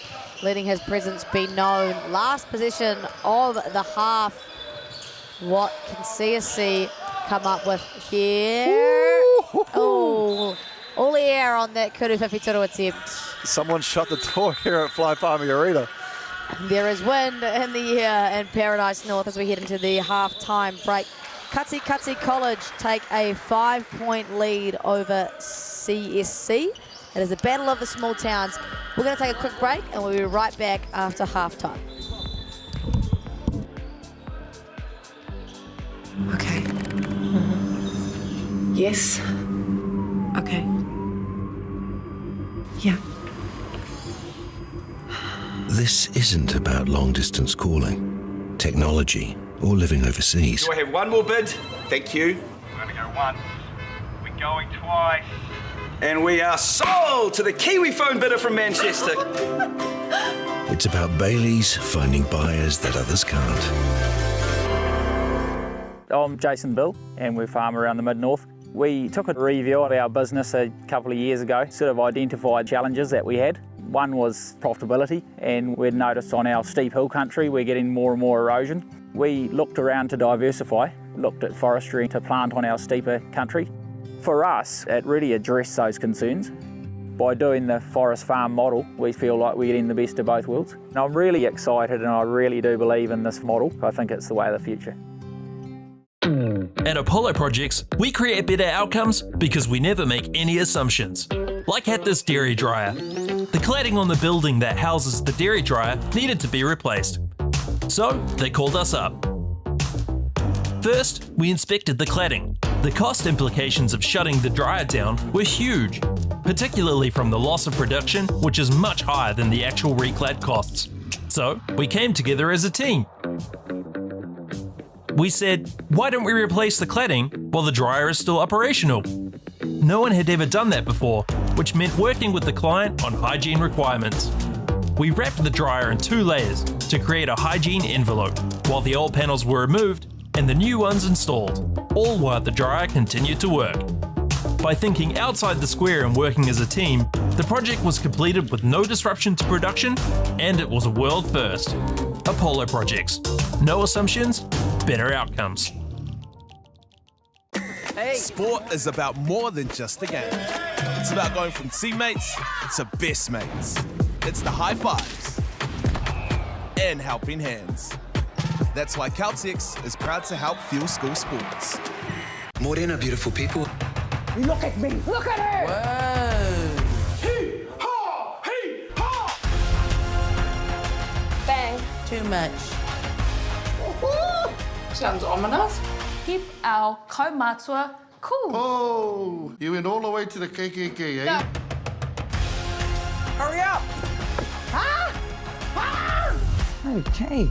letting his presence be known. Last possession of the half. What can CSC come up with here? Oh, all the air on that kudu whawhitoru attempt. Someone shut the door here at Fly Palmy Arena. There is wind in the air in Paradise North as we head into the half-time break. Kati College take a 5-point lead over CSC. It is a battle of the small towns. We're going to take a quick break and we'll be right back after half-time. Okay. Yes. Okay. Yeah. This isn't about long-distance calling, technology, or living overseas. Do I have one more bid? Thank you. We're going to go once. We're going twice. And we are sold to the Kiwi phone bidder from Manchester. It's about Bailey's finding buyers that others can't. I'm Jason Bill, and we farm around the Mid-North. We took a review of our business a couple of years ago, sort of identified challenges that we had. One was profitability, and we'd noticed on our steep hill country we're getting more and more erosion. We looked around to diversify, looked at forestry to plant on our steeper country. For us, it really addressed those concerns. By doing the forest farm model, we feel like we're getting the best of both worlds. And I'm really excited and I really do believe in this model. I think it's the way of the future. At Apollo Projects, we create better outcomes because we never make any assumptions. Like at this dairy dryer. The cladding on the building that houses the dairy dryer needed to be replaced. So they called us up. First, we inspected the cladding. The cost implications of shutting the dryer down were huge, particularly from the loss of production, which is much higher than the actual reclad costs. So we came together as a team. We said, why don't we replace the cladding while the dryer is still operational? No one had ever done that before, which meant working with the client on hygiene requirements. We wrapped the dryer in 2 layers to create a hygiene envelope, while the old panels were removed and the new ones installed, all while the dryer continued to work. By thinking outside the square and working as a team, the project was completed with no disruption to production, and it was a world first. Apollo projects. No assumptions, better outcomes. Sport is about more than just a game. It's about going from teammates to best mates. It's the high fives and helping hands. That's why Caltex is proud to help fuel school sports. Morena, beautiful people. Look at me. Look at her. Whoa. Hee-haw! Hee-haw! Bang. Too much. Sounds ominous. Keep our kaumatua cool. Oh, you went all the way to the KKK, eh? No. Hurry up. Okay.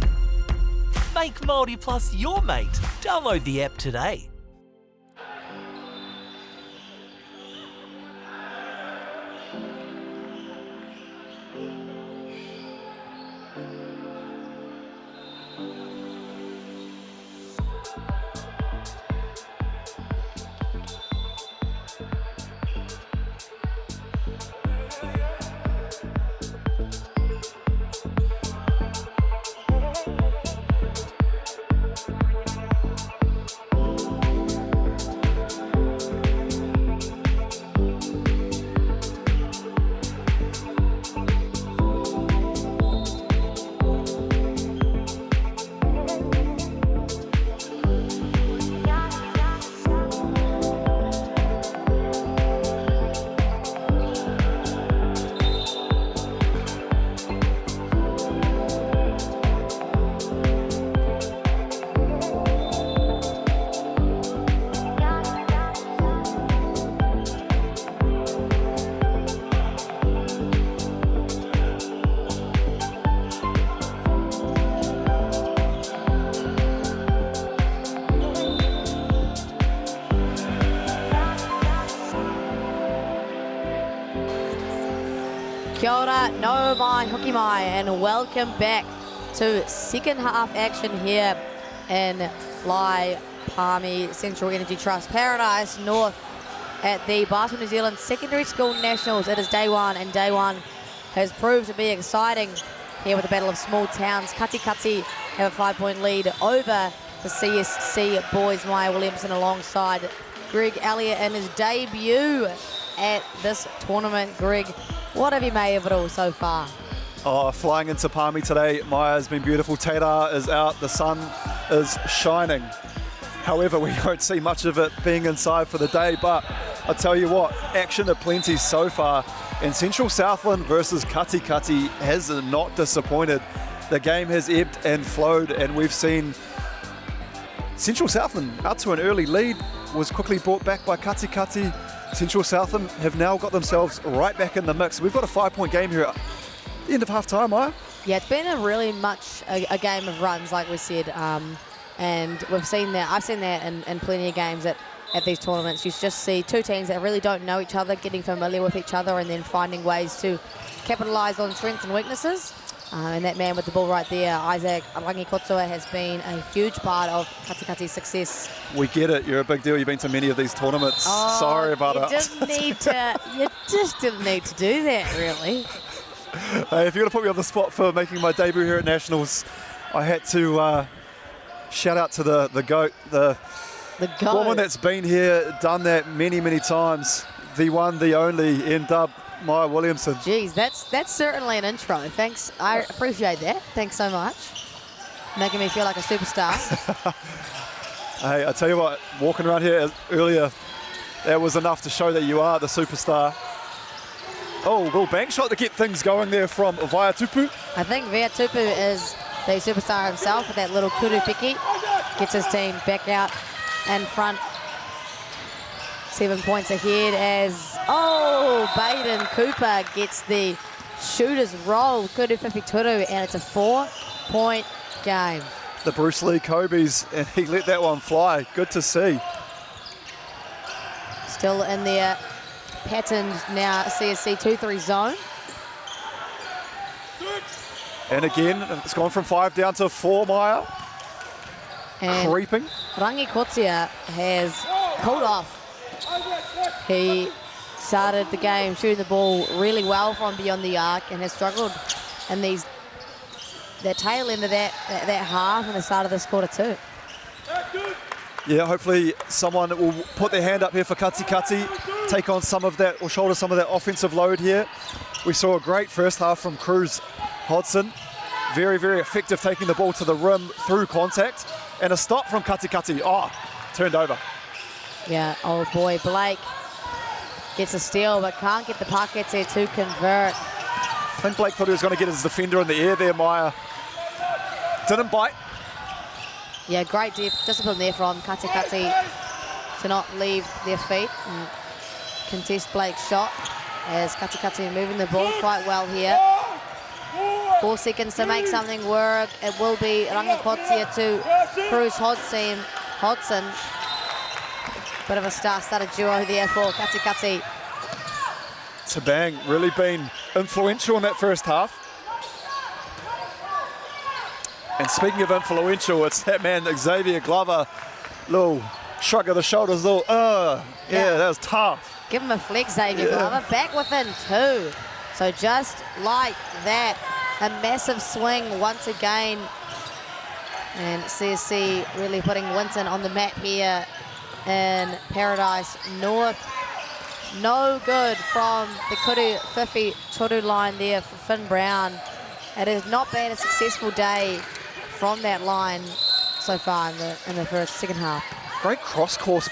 Make Māori Plus your mate. Download the app today. Kia ora, no mai, hoki mai, and welcome back to second half action here in Fly Palmy Central Energy Trust Paradise North at the Palmerston New Zealand Secondary School Nationals. It is day one, and day one has proved to be exciting here with the battle of small towns. Kati have a 5-point lead over the CSC boys. Maya Williamson alongside Greg Elliott in his debut at this tournament. Greg, what have you made of it all so far? Oh, flying into Palmy today, Maya's been beautiful. Teira is out, the sun is shining. However, we don't see much of it being inside for the day, but I tell you what, action aplenty so far. And Central Southland versus Kati has not disappointed. The game has ebbed and flowed, and we've seen Central Southland out to an early lead, was quickly brought back by Kati. Central Southland have now got themselves right back in the mix. We've got a 5-point game here at the end of half time, Maya. Yeah, it's been a really much a game of runs, like we said, and we've seen that. I've seen that in plenty of games at these tournaments. You just see two teams that really don't know each other, getting familiar with each other, and then finding ways to capitalise on strengths and weaknesses. And that man with the ball right there, Isaac Rangikotoa, has been a huge part of Kati's success. We get it. You're a big deal. You've been to many of these tournaments. Oh, sorry about it. You just didn't need to do that, really. Hey, if you're going to put me on the spot for making my debut here at Nationals, I had to shout out to the GOAT, the woman that's been here, done that many times, the one, the only, N-Dub, Maya Williamson. Geez, that's certainly an intro. Thanks, I appreciate that. Thanks so much. Making me feel like a superstar. Hey, I tell you what, walking around here earlier, that was enough to show that you are the superstar. Oh, little bank shot to get things going there from Vaiatupu. I think Vaiatupu is the superstar himself with that little kuru piki. Gets his team back out in front 7 points ahead as, Baden Cooper gets the shooter's roll. Kudu Whiwhi Turu, and it's a 4-point game. The Bruce Lee Kobe's, and he let that one fly. Good to see. Still in their patterned now CSC 2-3 zone. And again, it's gone from 5 down to 4, Maya. And creeping. Rangi Kotia has pulled off. He started the game shooting the ball really well from beyond the arc and has struggled in the tail end of that half and the start of this quarter too. Yeah, hopefully someone will put their hand up here for Katikati, take on some of that, or shoulder some of that offensive load here. We saw a great first half from Cruz Hodson. Very, very effective taking the ball to the rim through contact. And a stop from Katikati. Turned over. Yeah, old boy Blake gets a steal but can't get the Pakete to convert. I think Blake thought he was going to get his defender in the air there, Maya. Didn't bite. Yeah, great discipline there from Katikati to not leave their feet and contest Blake's shot as Katikati moving the ball quite well here. 4 seconds to make something work. It will be Rangakotia to Cruz Hodson. Bit of a star-studded duo there for Katikati. Tabang really been influential in that first half. And speaking of influential, it's that man Xavier Glover. Little shrug of the shoulders, that was tough. Give him a flex, Xavier Glover. Back within 2. So just like that, a massive swing once again. And CSC really putting Winton on the map here in Paradise North. No good from the Kudu Whiwhi Turu line there for Finn Brown. It has not been a successful day from that line so far in the second half. Great cross-court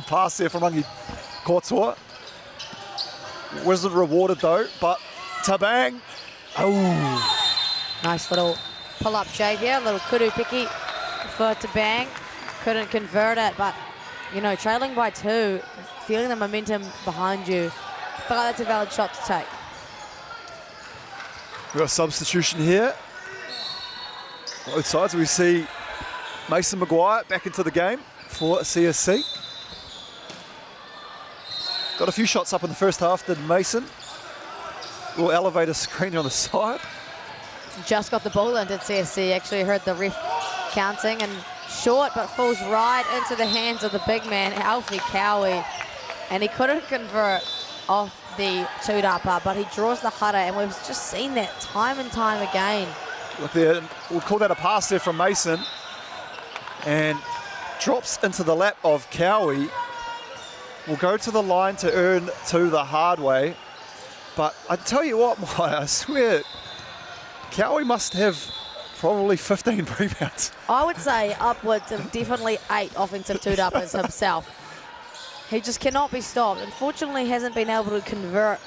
pass there from Rangi Kotua. Wasn't rewarded though, but Tabang. Nice little pull-up shade here, a little kudu picky for Tabang. Couldn't convert it, but trailing by 2, feeling the momentum behind you. But that's a valid shot to take. We've got a substitution here. Both sides, we see Mason Maguire back into the game for CSC. Got a few shots up in the first half, did Mason. Little elevator screen on the side. Just got the ball in, did CSC. Actually heard the ref counting, and short, but falls right into the hands of the big man, Alfie Cowie. And he couldn't convert off the two-dapper, but he draws the hutter, and we've just seen that time and time again. Look there, we'll call that a pass there from Mason. And drops into the lap of Cowie. Will go to the line to earn 2 the hard way. But I tell you what, Maya, I swear, Cowie must have probably 15 rebounds. I would say upwards of definitely 8 offensive two-duppers himself. He just cannot be stopped. Unfortunately, hasn't been able to convert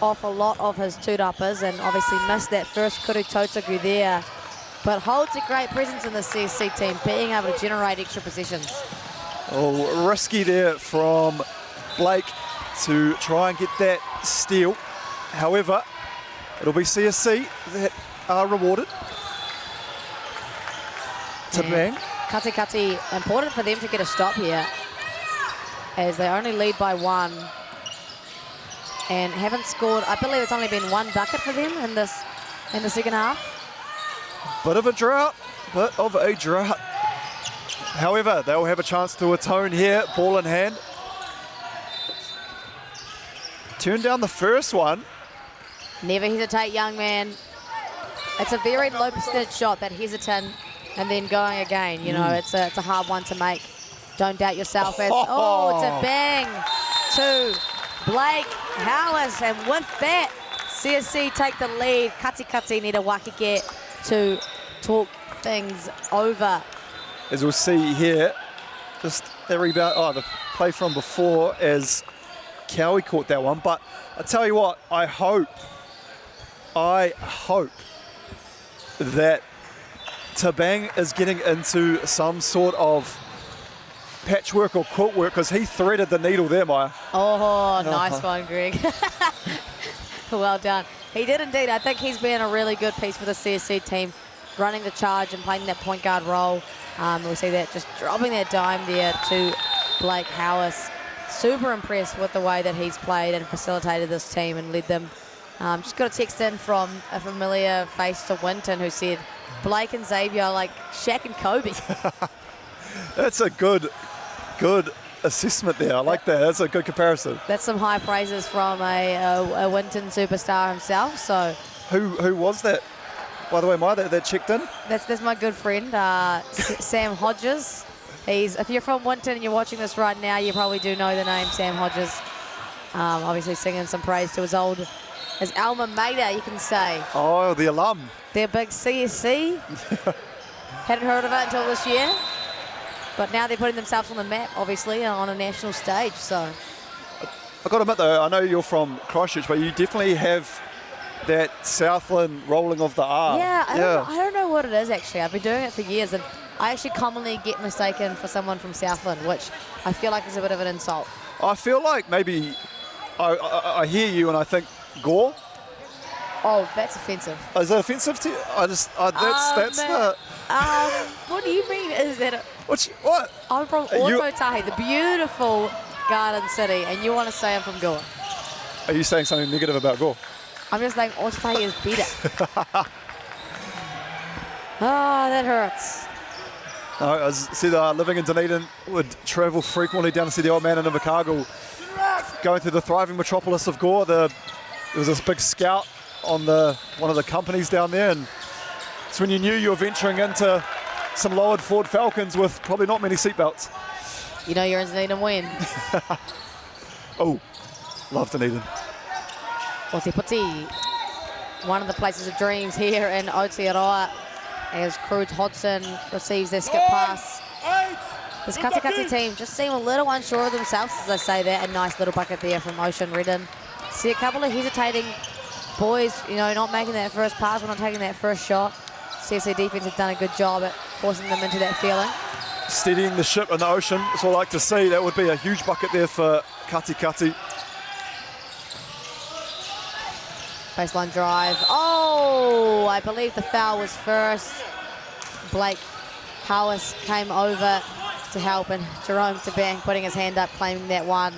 off a lot of his two-duppers, and obviously missed that first Kuru Tautaku there. But holds a great presence in the CSC team, being able to generate extra possessions. Oh, risky there from Blake to try and get that steal. However, it'll be CSC that are rewarded. Tabang. Katikati, important for them to get a stop here, as they only lead by 1 and haven't scored. I believe it's only been 1 bucket for them in the second half. Bit of a drought. However, they'll have a chance to atone here, ball in hand. Turn down the first one. Never hesitate, young man. It's a very low percentage shot, that hesitant and then going again. It's a hard one to make. Don't doubt yourself. It's a bang to Blake Howes, and with that, CSC take the lead. Katikati need a wakike to talk things over. As we'll see here, just the rebound, the play from before as Cowie caught that one. But I tell you what, I hope that Tabang is getting into some sort of patchwork or quilt work, because he threaded the needle there, Maya. Oh, nice one, Greg. Well done. He did indeed. I think he's been a really good piece for the CSC team, running the charge and playing that point guard role. We see that just dropping that dime there to Blake Howes. Super impressed with the way that he's played and facilitated this team and led them. Just got a text in from a familiar face to Winton who said, Blake and Xavier are like Shaq and Kobe. That's a good assessment there. I like that. That's a good comparison. That's some high praises from a Winton superstar himself. So who was that? By the way, Maya, that checked in? That's my good friend, Sam Hodges. If you're from Winton and you're watching this right now, you probably do know the name Sam Hodges. Obviously singing some praise to his alma mater, you can say. Oh, the alum. Their big CSC. Hadn't heard of it until this year. But now they're putting themselves on the map, obviously, on a national stage. So I've got to admit, though, I know you're from Christchurch, but you definitely have that Southland rolling of the R. Yeah, I don't know what it is, actually. I've been doing it for years, and I actually commonly get mistaken for someone from Southland, which I feel like is a bit of an insult. I feel like maybe I hear you and I think Gore. Oh, that's offensive. Is that offensive to you? That's the... What do you mean is that... What? I'm from Otautahi, the beautiful garden city, and you want to say I'm from Gore. Are you saying something negative about Gore? I'm just saying Otautahi is better. That hurts. No, I said living in Dunedin, would travel frequently down to see the old man in Invercargill, going through the thriving metropolis of Gore. There was this big scout on one of the companies down there, and it's when you knew you were venturing into some lowered Ford Falcons with probably not many seatbelts. You know you're in Dunedin when? Oh, love Dunedin. Oti-Poti, one of the places of dreams here in Aotearoa, as Cruz Hodson receives their skip pass. This Katikati team just seem a little unsure of themselves as I say that. A nice little bucket there from Ocean Redden. See a couple of hesitating boys, not making that first pass, not taking that first shot. CSA defense have done a good job at forcing them into that feeling. Steadying the ship in the ocean, that's what I like to see. That would be a huge bucket there for Katikati. Baseline drive. Oh, I believe the foul was first. Blake Howes came over to help, and Jerome Tabang putting his hand up, claiming that one.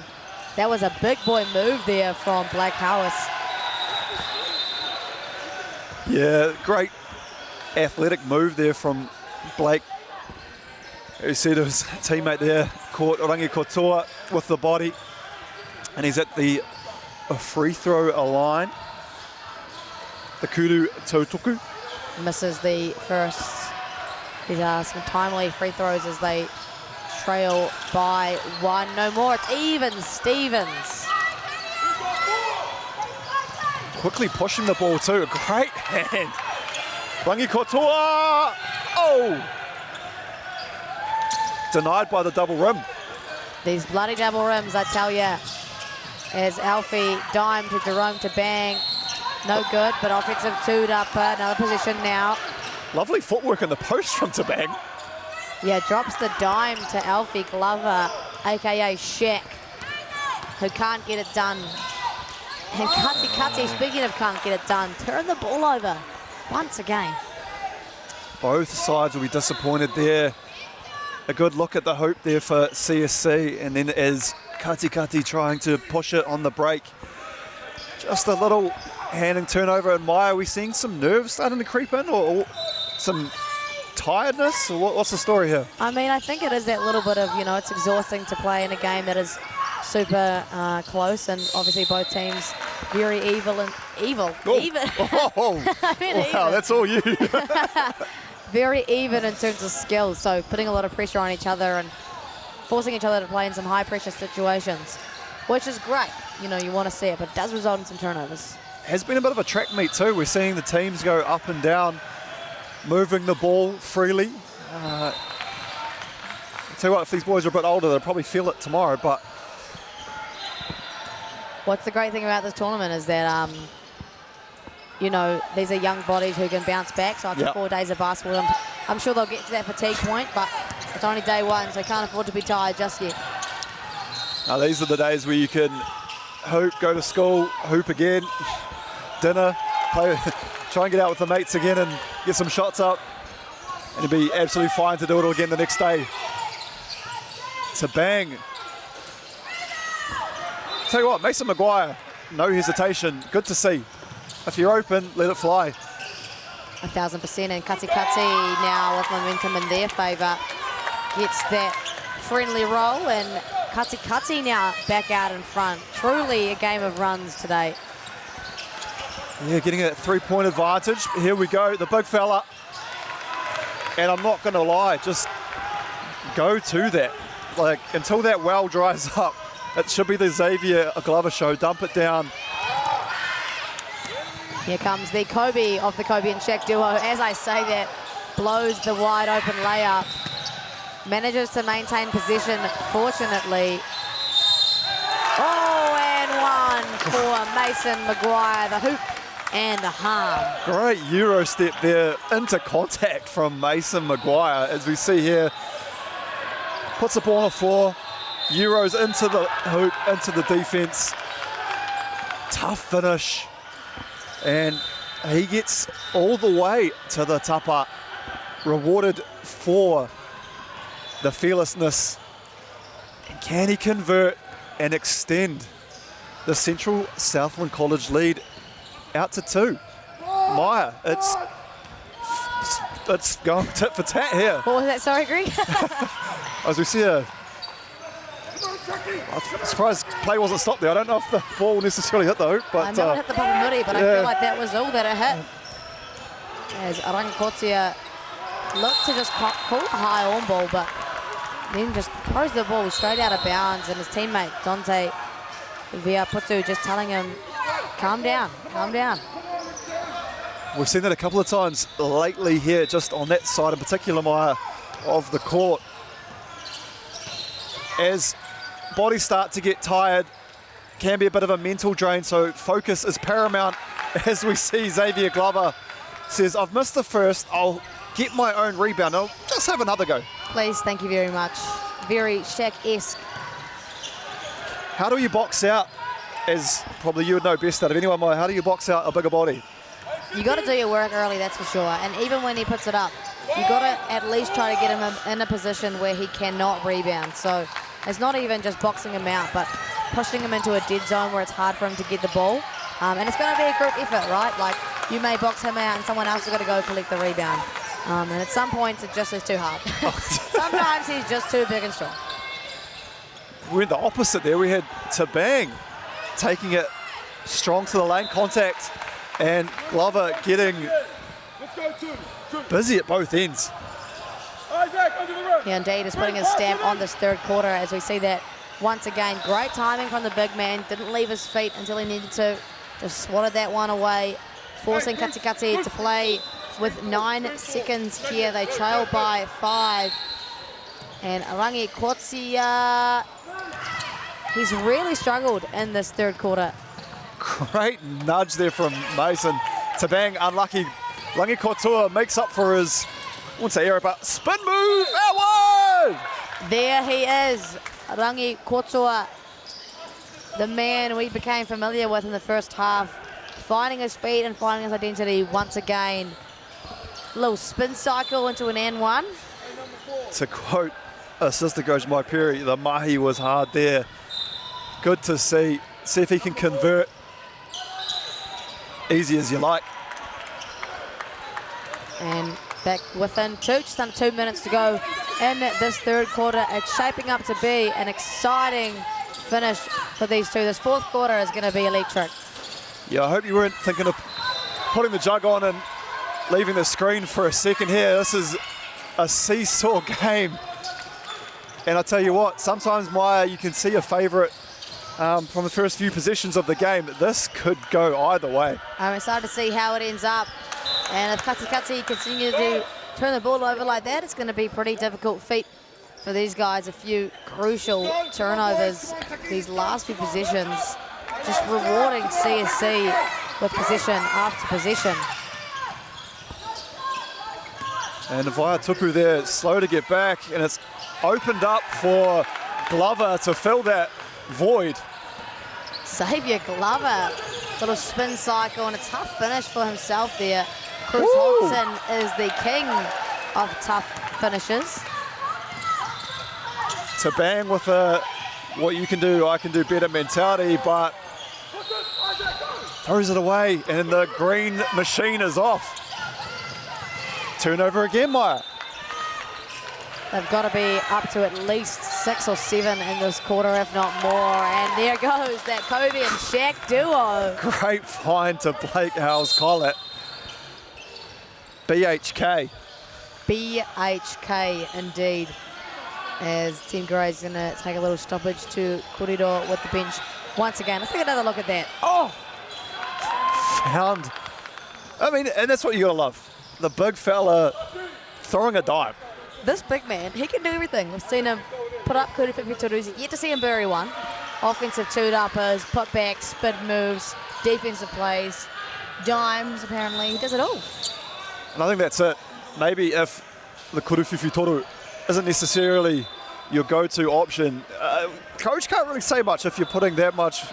That was a big boy move there from Blake Howes. Yeah, great athletic move there from Blake. You see his teammate there, caught Rangi Kotoa with the body, and he's at the free throw line. The Kuru Tautoku. Misses the first. These are some timely free throws as they trail by one. No more, it's even Stevens. Quickly pushing the ball too, a great hand. Rangi Kotoa, oh! Denied by the double rim. These bloody double rims, I tell ya. As Alfie dime to Jerome Tabang. No good, but offensive toed up, another position now. Lovely footwork in the post from Tabang. Yeah, drops the dime to Alfie Glover, aka Shaq, who can't get it done. And Kati, speaking of can't get it done, turn the ball over once again. Both sides will be disappointed there. A good look at the hoop there for CSC, and then as Kati trying to push it on the break. Just a little hand and turnover, and Maya, are we seeing some nerves starting to creep in, or some tiredness, or what's the story here? I mean, I think it is that little bit of, it's exhausting to play in a game that is super close, and obviously both teams very evil. Even. Oh, I mean, wow, even. that's all you. Very even in terms of skills, so putting a lot of pressure on each other and forcing each other to play in some high pressure situations, which is great. You want to see it, but it does result in some turnovers. Has been a bit of a track meet too. We're seeing the teams go up and down, moving the ball freely. I'll tell you what, if these boys are a bit older, they'll probably feel it tomorrow, but... What's the great thing about this tournament is that, these are young bodies who can bounce back. So after 4 days of basketball, I'm sure they'll get to that fatigue point, but It's only day one, so can't afford to be tired just yet. Now these are the days where you can hoop, go to school, hoop again, dinner, play, try and get out with the mates again and get some shots up. And it'd be absolutely fine to do it all again the next day. Tabang. Tell you what, Mason Maguire, no hesitation, good to see. If you're open, let it fly. 1,000%, and Kati now with momentum in their favour gets that friendly roll, and Kati now back out in front. Truly a game of runs today. Yeah, getting a 3-point advantage. Here we go, the big fella. And I'm not going to lie, just go to that. Like, until that well dries up, it should be the Xavier Glover show. Dump it down. Here comes the Kobe of the Kobe and Shaq duo. As I say that, blows the wide open layup. Manages to maintain possession, fortunately. Oh, and one for Mason Maguire, the hoop and the harm. Great Euro step there into contact from Mason Maguire, as we see here. Puts the ball on the floor, Euros into the hoop, into the defense. Tough finish. And he gets all the way to the tapa, rewarded for the fearlessness. And can he convert and extend the Central Southland College lead out to 2? Maya, it's going tit for tat here. What was that, sorry, Greg? As we see I'm surprised play wasn't stopped there. I don't know if the ball necessarily hit the hoop, but I know it hit the Papamuri, but I feel like that was all that it hit. As Arangakotia looked to just call a high on ball, but then just throws the ball straight out of bounds, and his teammate Dante Viaputu just telling him, calm down, calm down. We've seen that a couple of times lately here, just on that side in particular, Maya, of the court. As bodies start to get tired, can be a bit of a mental drain, so focus is paramount. As we see Xavier Glover says, I've missed the first, I'll get my own rebound, I'll just have another go. Please, thank you very much. Very Shaq-esque. How do you box out, as probably you would know best out of anyone, Maya, how do you box out a bigger body? You got to do your work early, that's for sure, and even when he puts it up, you got to at least try to get him in a position where he cannot rebound. So it's not even just boxing him out, but pushing him into a dead zone where it's hard for him to get the ball. And it's going to be a group effort, right? Like, you may box him out and someone else has got to go collect the rebound. And at some points, it just is too hard. Sometimes he's just too big and strong. We're the opposite there. We had Tabang taking it strong to the lane contact, and Glover getting busy at both ends. Yeah, indeed, is putting his stamp on this third quarter as we see that once again. Great timing from the big man. Didn't leave his feet until he needed to. Just swatted that one away, forcing Kati to play with 9 seconds here. They trail by 5. And Arangi Kotsia, he's really struggled in this third quarter. Great nudge there from Mason. Tabang unlucky. Rangi Kotua makes up for his, I won't say error, but spin move outward! There he is, Rangi Kotua, the man we became familiar with in the first half, finding his speed and finding his identity once again. Little spin cycle into an N1. To quote assistant coach Mike Perry, the mahi was hard there. Good to see. See if he can convert. Easy as you like. And back within just under 2 minutes to go in this third quarter. It's shaping up to be an exciting finish for these two. This fourth quarter is going to be electric. Yeah, I hope you weren't thinking of putting the jug on and leaving the screen for a second here. This is a seesaw game. And I tell you what, sometimes, Maya, you can see a favourite from the first few possessions of the game. This could go either way. I'm excited to see how it ends up. And if Kati continue to turn the ball over like that, it's going to be a pretty difficult feat for these guys. A few crucial turnovers these last few possessions. Just rewarding CSC with possession after possession. And Vaiatuku there, slow to get back, and it's opened up for Glover to fill that void. Xavier Glover, little spin cycle and a tough finish for himself there. Cruz Hodgson is the king of tough finishes. To bang with a what you can do, I can do better mentality, but throws it away and the green machine is off. Turnover again, Maya. They've got to be up to at least 6 or 7 in this quarter, if not more. And there goes that Kobe and Shaq duo. Great find to Blake Howes-Collett. BHK. BHK indeed. As Team Grey's going to take a little stoppage to Corridor with the bench once again. Let's take another look at that. Oh! Found. I mean, and that's what you got to love. The big fella throwing a dive. This big man, he can do everything. We've seen him put up Kuri Whiwhituru's, yet to see him bury one. Offensive two-uppers, putbacks, spin moves, defensive plays, dimes apparently. He does it all. And I think that's it. Maybe if the Kuri Whiwhituru isn't necessarily your go-to option, coach can't really say much if you're putting that much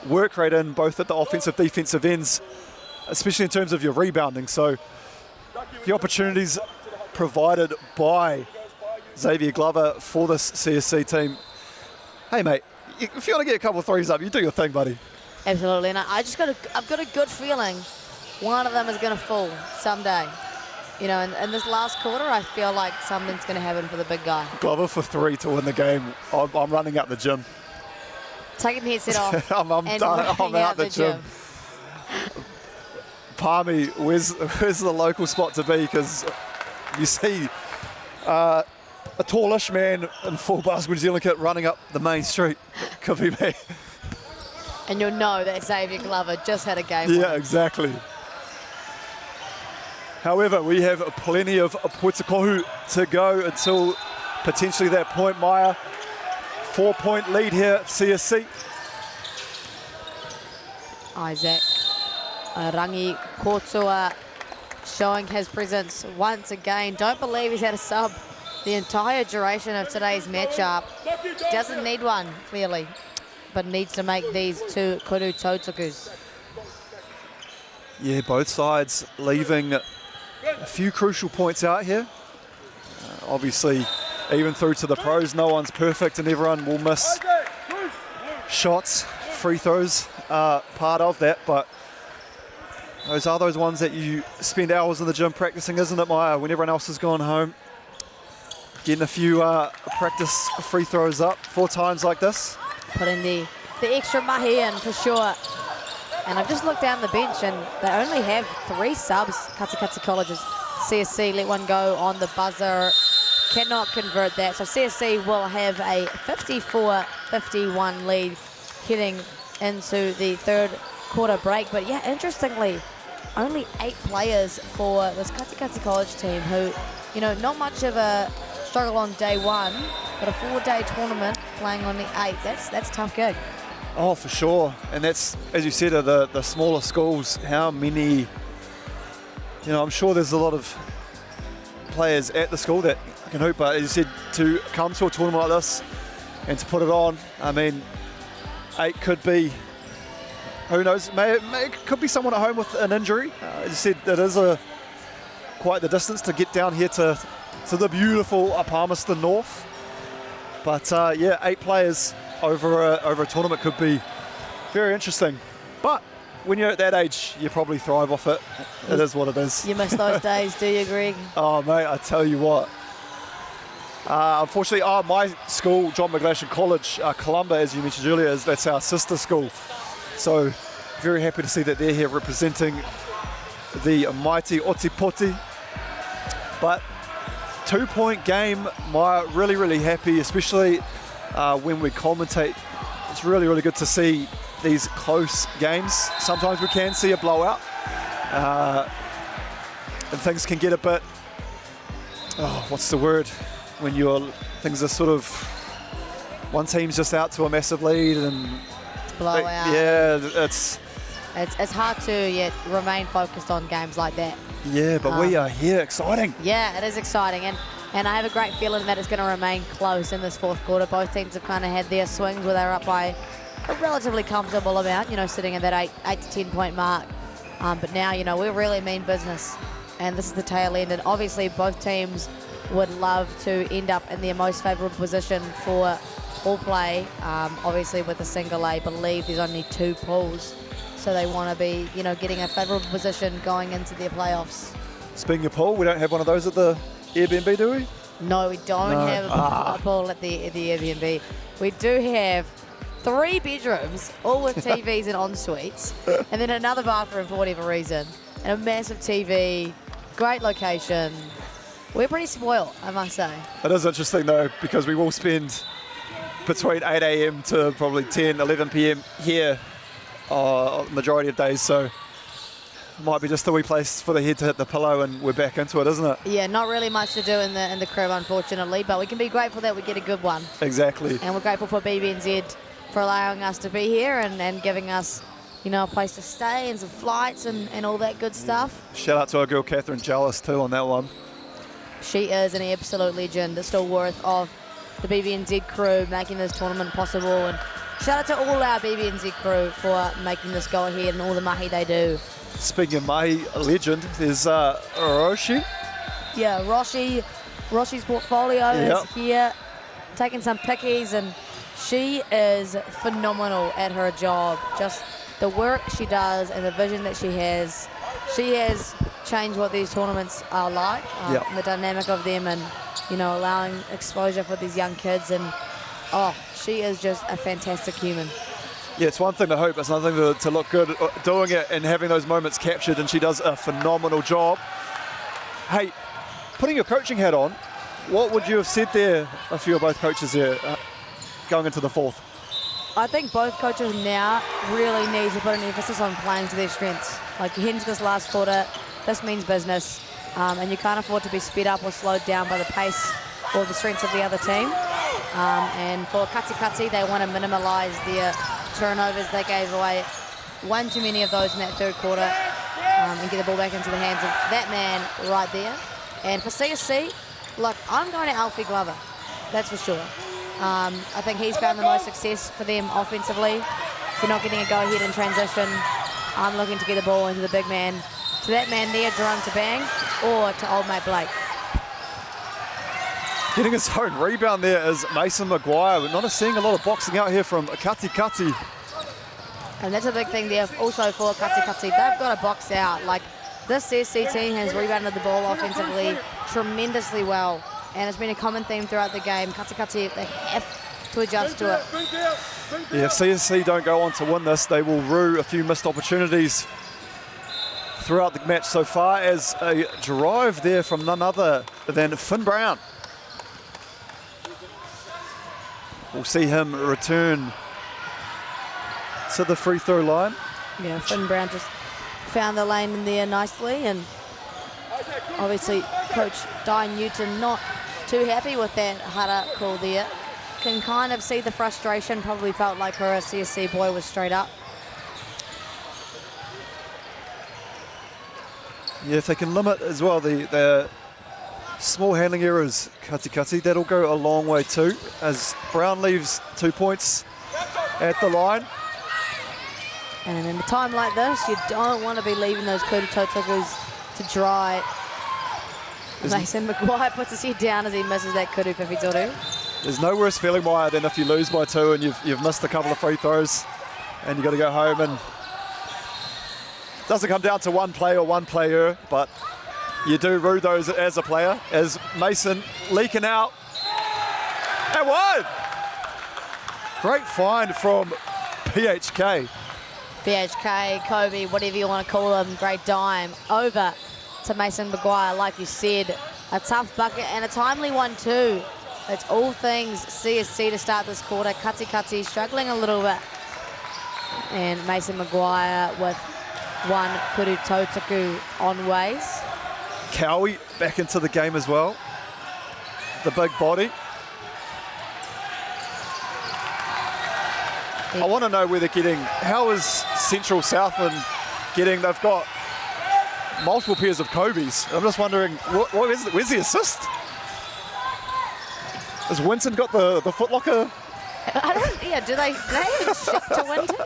work rate in both at the offensive, defensive ends, especially in terms of your rebounding. So the opportunities provided by Xavier Glover for this CSC team. Hey mate, if you want to get a couple of threes up, you do your thing, buddy. Absolutely, and I've got a good feeling one of them is going to fall someday. You know, in this last quarter, I feel like something's going to happen for the big guy. Glover for 3 to win the game. I'm running out the gym. Taking the headset off. I'm done. I'm out the gym. Palmy, where's the local spot to be? Because you see a tallish man in full basketball New Zealand kit running up the main street. Could be me. And you'll know that Xavier Glover just had a game. Yeah, exactly. However, we have plenty of Puitakohu to go until potentially that point, Maya. 4-point lead here, CSC. Isaac Rangi Kotua showing his presence once again. Don't believe he's had a sub the entire duration of today's matchup. Doesn't need one, clearly, but needs to make these two Kuru Tautukus. Yeah, both sides leaving a few crucial points out here. Obviously, even through to the pros, no one's perfect and everyone will miss shots. Free throws are part of that, but those are those ones that you spend hours in the gym practicing, isn't it, Maya? When everyone else has gone home, getting a few practice free throws up 4 times like this. Putting the extra mahi in for sure. And I've just looked down the bench and they only have 3 subs, Katikati College's. CSC let one go on the buzzer, cannot convert that. So CSC will have a 54-51 lead heading into the third quarter break. But yeah, interestingly, only 8 players for this Katikati College team who, you know, not much of a struggle on day one, but a 4-day tournament playing on the 8th. That's a tough gig. Oh, for sure. And that's, as you said, the smaller schools, how many, you know, I'm sure there's a lot of players at the school that can hoop, but as you said, to come to a tournament like this and to put it on, I mean, 8 could be, who knows, it could be someone at home with an injury. As you said, it is quite the distance to get down here to the beautiful Palmerston North. But yeah, 8 players over a tournament could be very interesting. But when you're at that age, you probably thrive off it. It is what it is. You miss those days, do you, Greg? Oh, mate, I tell you what. Unfortunately, my school, John McGlashan College, Columba, as you mentioned earlier, that's our sister school. So very happy to see that they're here representing the mighty Otipoti. But 2-point game, really, really happy, especially when we commentate. It's really, really good to see these close games. Sometimes we can see a blowout and things can get a bit, what's the word? When things are sort of, one team's just out to a massive lead and blowout. Yeah, it's It's hard to remain focused on games like that. Yeah, but we are here. Exciting. Yeah, it is exciting. And I have a great feeling that it's going to remain close in this fourth quarter. Both teams have kind of had their swings where they're up by a relatively comfortable amount, sitting at that 8 to 10 point mark. But now, we really mean business. And this is the tail end. And obviously both teams would love to end up in their most favourable position for all play. Obviously with the single A, believe there's only 2 pools. So they want to be, getting a favourable position going into their playoffs. Speaking of pool, we don't have one of those at the Airbnb, do we? No, we don't have a pool at the Airbnb. We do have 3 bedrooms, all with TVs and en-suites, and then another bathroom for whatever reason, and a massive TV, great location. We're pretty spoiled, I must say. It is interesting though, because we will spend between 8 a.m. to probably 10, 11 p.m. here majority of days, so it might be just a wee place for the head to hit the pillow and we're back into it, isn't it? Yeah, not really much to do in the crib, unfortunately, but we can be grateful that we get a good one. Exactly. And we're grateful for BBNZ for allowing us to be here and giving us, a place to stay and some flights and all that good stuff. Shout out to our girl Catherine Jealous too on that one. She is an absolute legend, a stalwart of the BBNZ crew making this tournament possible. And shout out to all our BBNZ crew for making this go ahead and all the mahi they do. Speaking of mahi, a legend, there's Roshi. Yeah, Roshi's portfolio is here, taking some pickies, and she is phenomenal at her job. Just the work she does and the vision that she has changed what these tournaments are like, the dynamic of them, and allowing exposure for these young kids. And she is just a fantastic human. Yeah, it's one thing to hope, it's another thing to look good doing it and having those moments captured, and she does a phenomenal job. Hey, putting your coaching hat on, what would you have said there if you were both coaches there going into the fourth? I think both coaches now really need to put an emphasis on playing to their strengths. Like heading to this last quarter, this means business, and you can't afford to be sped up or slowed down by the pace or the strengths of the other team. And for Kati, they want to minimalise their turnovers. They gave away one too many of those in that third quarter, and get the ball back into the hands of that man right there. And for CSC, look, I'm going to Alfie Glover, that's for sure. I think he's found the most success for them offensively. If you're not getting a go-ahead in transition, I'm looking to get the ball into the big man, to that man there, Jerome Tabang, or to old mate Blake. Getting his own rebound there is Mason Maguire. We're not seeing a lot of boxing out here from Kati. And that's a big thing there also for Kati. They've got to box out. Like, this CSC team has rebounded the ball offensively tremendously well. And it's been a common theme throughout the game. Kati, they have to adjust to it. Yeah, if CSC don't go on to win this, they will rue a few missed opportunities throughout the match so far, as a drive there from none other than Finn Brown. We'll see him return to the free throw line. Yeah, Finn Brown just found the lane in there nicely, and obviously Coach Di Newton not too happy with that Hara call there. Can kind of see the frustration, probably felt like her CSC boy was straight up. Yeah, if they can limit as well the small handling errors, Kati, that'll go a long way too, as Brown leaves 2 points at the line. And in a time like this, you don't want to be leaving those kudu totukus to dry. Mason Maguire puts his head down as he misses that kudu whiwhitoru. There's no worse feeling, Maya, than if you lose by 2 and you've missed a couple of free throws and you've got to go home, and it doesn't come down to one play or one player, but you do rue those as a player, as Mason leaking out. And one! Great find from PHK. PHK, Kobe, whatever you want to call him, great dime over to Mason Maguire. Like you said, a tough bucket and a timely one too. It's all things CSC to start this quarter. Kati struggling a little bit. And Mason Maguire with one kudu totuku on ways. Cowie back into the game as well. The big body. I want to know where they're getting, how is Central Southland they've got multiple pairs of Kobe's. I'm just wondering, where's the assist? Has Winton got the footlocker? Do they even ship to Winton?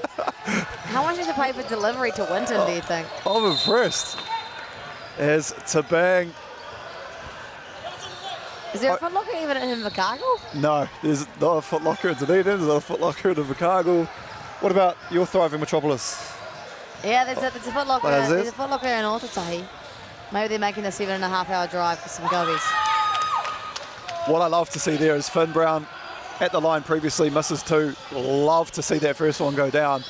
How much did you pay for delivery to Winton, do you think? I'm impressed. As Tabang. Is there a footlocker even in Invercargill? No, there's not a footlocker in Dunedin, there's not a footlocker in Invercargill. What about your thriving metropolis? Yeah, there's a footlocker. What is There's it? a footlocker in Otatahi. Maybe they're making a 7.5-hour drive for some gobies. What I love to see there is Finn Brown at the line previously, misses 2. Love to see that first one go down.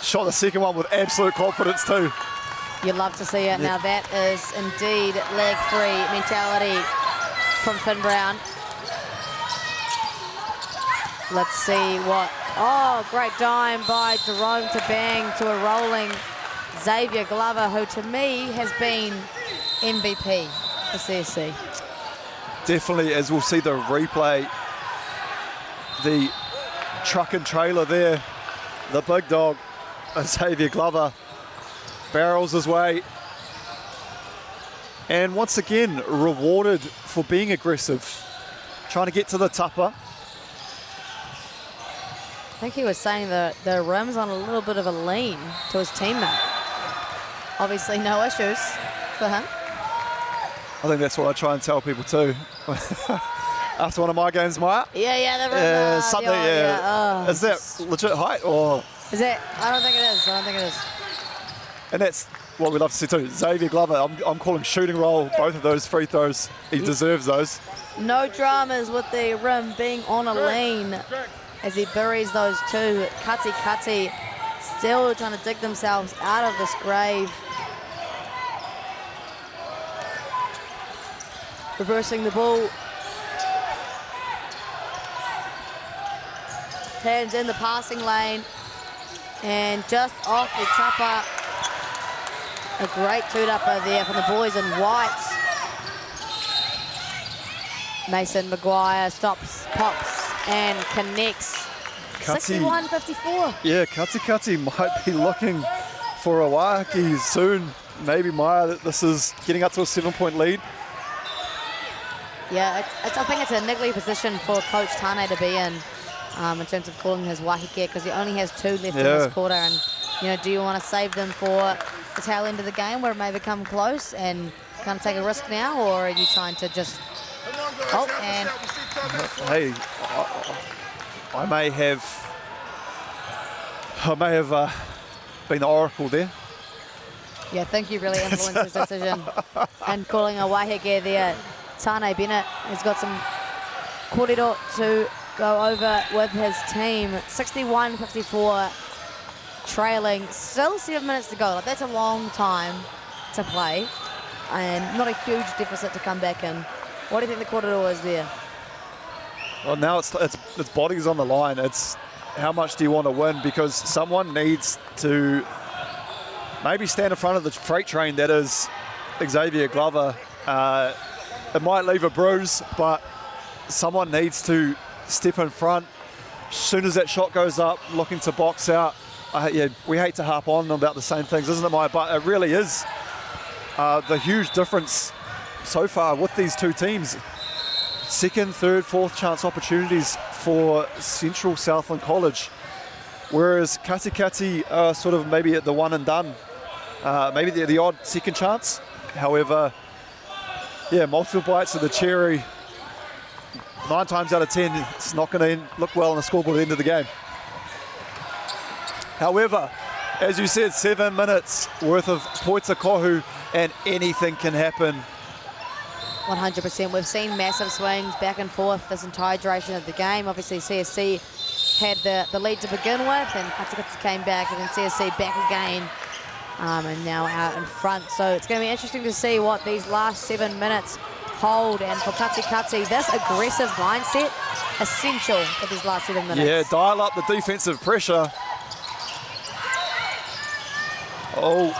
Shot the second one with absolute confidence too. You'd love to see it. Now that is indeed leg-free mentality from Finn Brown. Let's see what... Oh, great dime by Jerome Tabang to a rolling Xavier Glover, who to me has been MVP for CSC. Definitely, as we'll see the replay, the truck and trailer there, the big dog, Xavier Glover, barrels his way. And once again, rewarded for being aggressive, trying to get to the tupper. I think he was saying that the rim's on a little bit of a lean to his teammate. Obviously no issues for him. I think that's what I try and tell people too. After one of my games, Maya. Yeah, the rim. Something, Oh, is that legit height or? Is it? I don't think it is. And that's what we love to see too. Xavier Glover, I'm calling shooting roll, both of those free throws. He deserves those. No dramas with the rim being on a lean as he buries those 2. Kati still trying to dig themselves out of this grave. Reversing the ball. Hands in the passing lane. And just off the tupper. A great two-upper there from the boys in white. Mason Maguire stops, pops, and connects. 61-54. Yeah, Kati might be looking for a Waihaki soon. Maybe Maya, this is getting up to a 7-point lead. Yeah, I think it's a niggly position for Coach Tane to be in terms of calling his Waiheke, because he only has 2 left in this quarter. And, do you want to save them for the tail end of the game where it may become close and kind of take a risk now, or are you trying to just... Oh, and... Hey, I may have been the oracle there. Yeah, I think you really influenced his decision and calling a Waiheke there. Tane Bennett has got some kōrero to go over with his team. 61-54, trailing. Still 7 minutes to go. Like, that's a long time to play and not a huge deficit to come back in. What do you think the kōrero is there? Well, now it's bodies on the line. It's how much do you want to win, because someone needs to maybe stand in front of the freight train that is Xavier Glover. It might leave a bruise, but someone needs to step in front. As soon as that shot goes up, looking to box out. We hate to harp on about the same things, isn't it, Maya? But it really is the huge difference so far with these 2 teams. 2nd, 3rd, 4th chance opportunities for Central Southland College, whereas Kati are sort of maybe at the one and done, maybe the odd 2nd chance. However, multiple bites of the cherry. 9 times out of 10, it's not going to look well on the scoreboard at the end of the game. However, as you said, 7 minutes worth of poita kohu and anything can happen. 100%. We've seen massive swings back and forth this entire duration of the game. Obviously, CSC had the lead to begin with, and Kati came back, and then CSC back again, and now out in front. So it's going to be interesting to see what these last 7 minutes hold. And for Kati, this aggressive mindset, essential for these last 7 minutes. Yeah, dial up the defensive pressure. You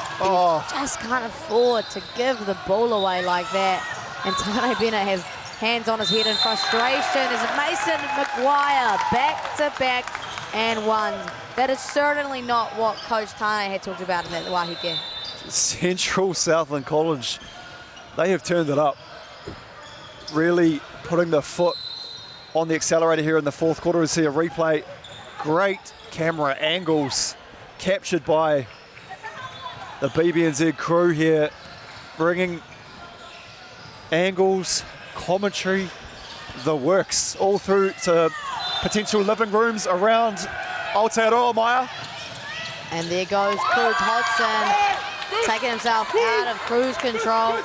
just can't afford to give the ball away like that. And Tane Bennett has hands on his head in frustration as Mason Maguire back-to-back and one. That is certainly not what Coach Tane had talked about in that wahike. Central Southland College, they have turned it up. Really putting the foot on the accelerator here in the fourth quarter. We see a replay. Great camera angles captured by the BB&Z crew here, bringing angles, commentary, the works, all through to potential living rooms around Aotearoa, Maya. And there goes Cruz Hodgson, taking himself out of cruise control.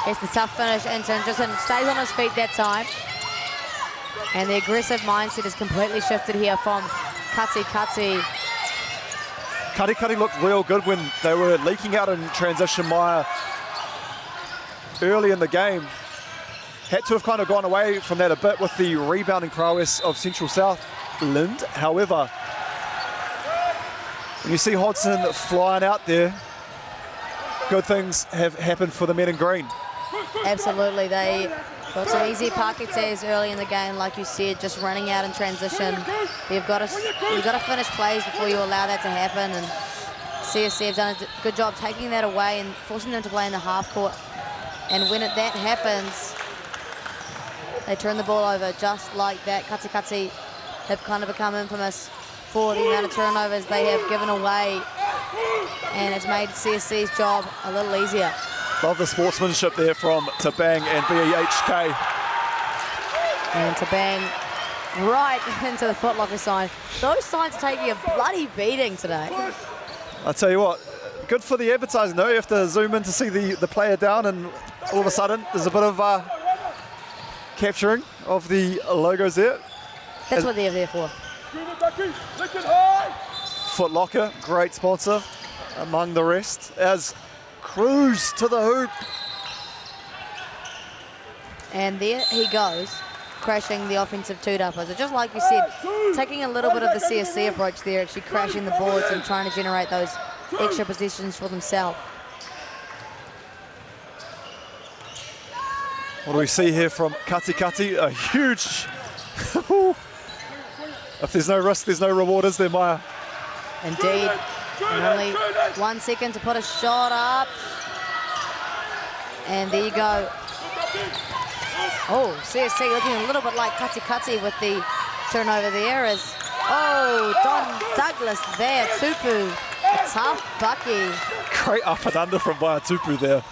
Gets the tough finish and just stays on his feet that time. And the aggressive mindset is completely shifted here from Kati. Kati looked real good when they were leaking out in transition, Maya, early in the game. Had to have kind of gone away from that a bit with the rebounding prowess of Central Southland. However, when you see Hodgson flying out there, good things have happened for the men in green. Absolutely, they got some easy paketes early in the game, like you said, just running out in transition. You've got to finish plays before you allow that to happen, and CSC have done a good job taking that away and forcing them to play in the half court. And when that happens, they turn the ball over just like that. Kati have kind of become infamous for the amount of turnovers they have given away, and it's made CSC's job a little easier. Love the sportsmanship there from Tabang and BEHK. And Tabang right into the footlocker sign. Those signs are taking a bloody beating today. I tell you what, good for the advertising though. You have to zoom in to see the player down, and all of a sudden there's a bit of capturing of the logos there. That's what they're there for. Foot Locker, great sponsor among the rest, as Cruz to the hoop. And there he goes, crashing the offensive two-dupper. So just like you said, taking a little bit of the CSC approach there, actually crashing the boards and trying to generate those extra positions for themselves. What do we see here from Kati? A huge... If there's no risk, there's no reward, is there, Maya? Indeed. And only 1 second to put a shot up. And there you go. Oh, CSC looking a little bit like Kati with the turnover there as, oh, Don Douglas there, Tupu, a tough bucky. Great up and under from Tupu there.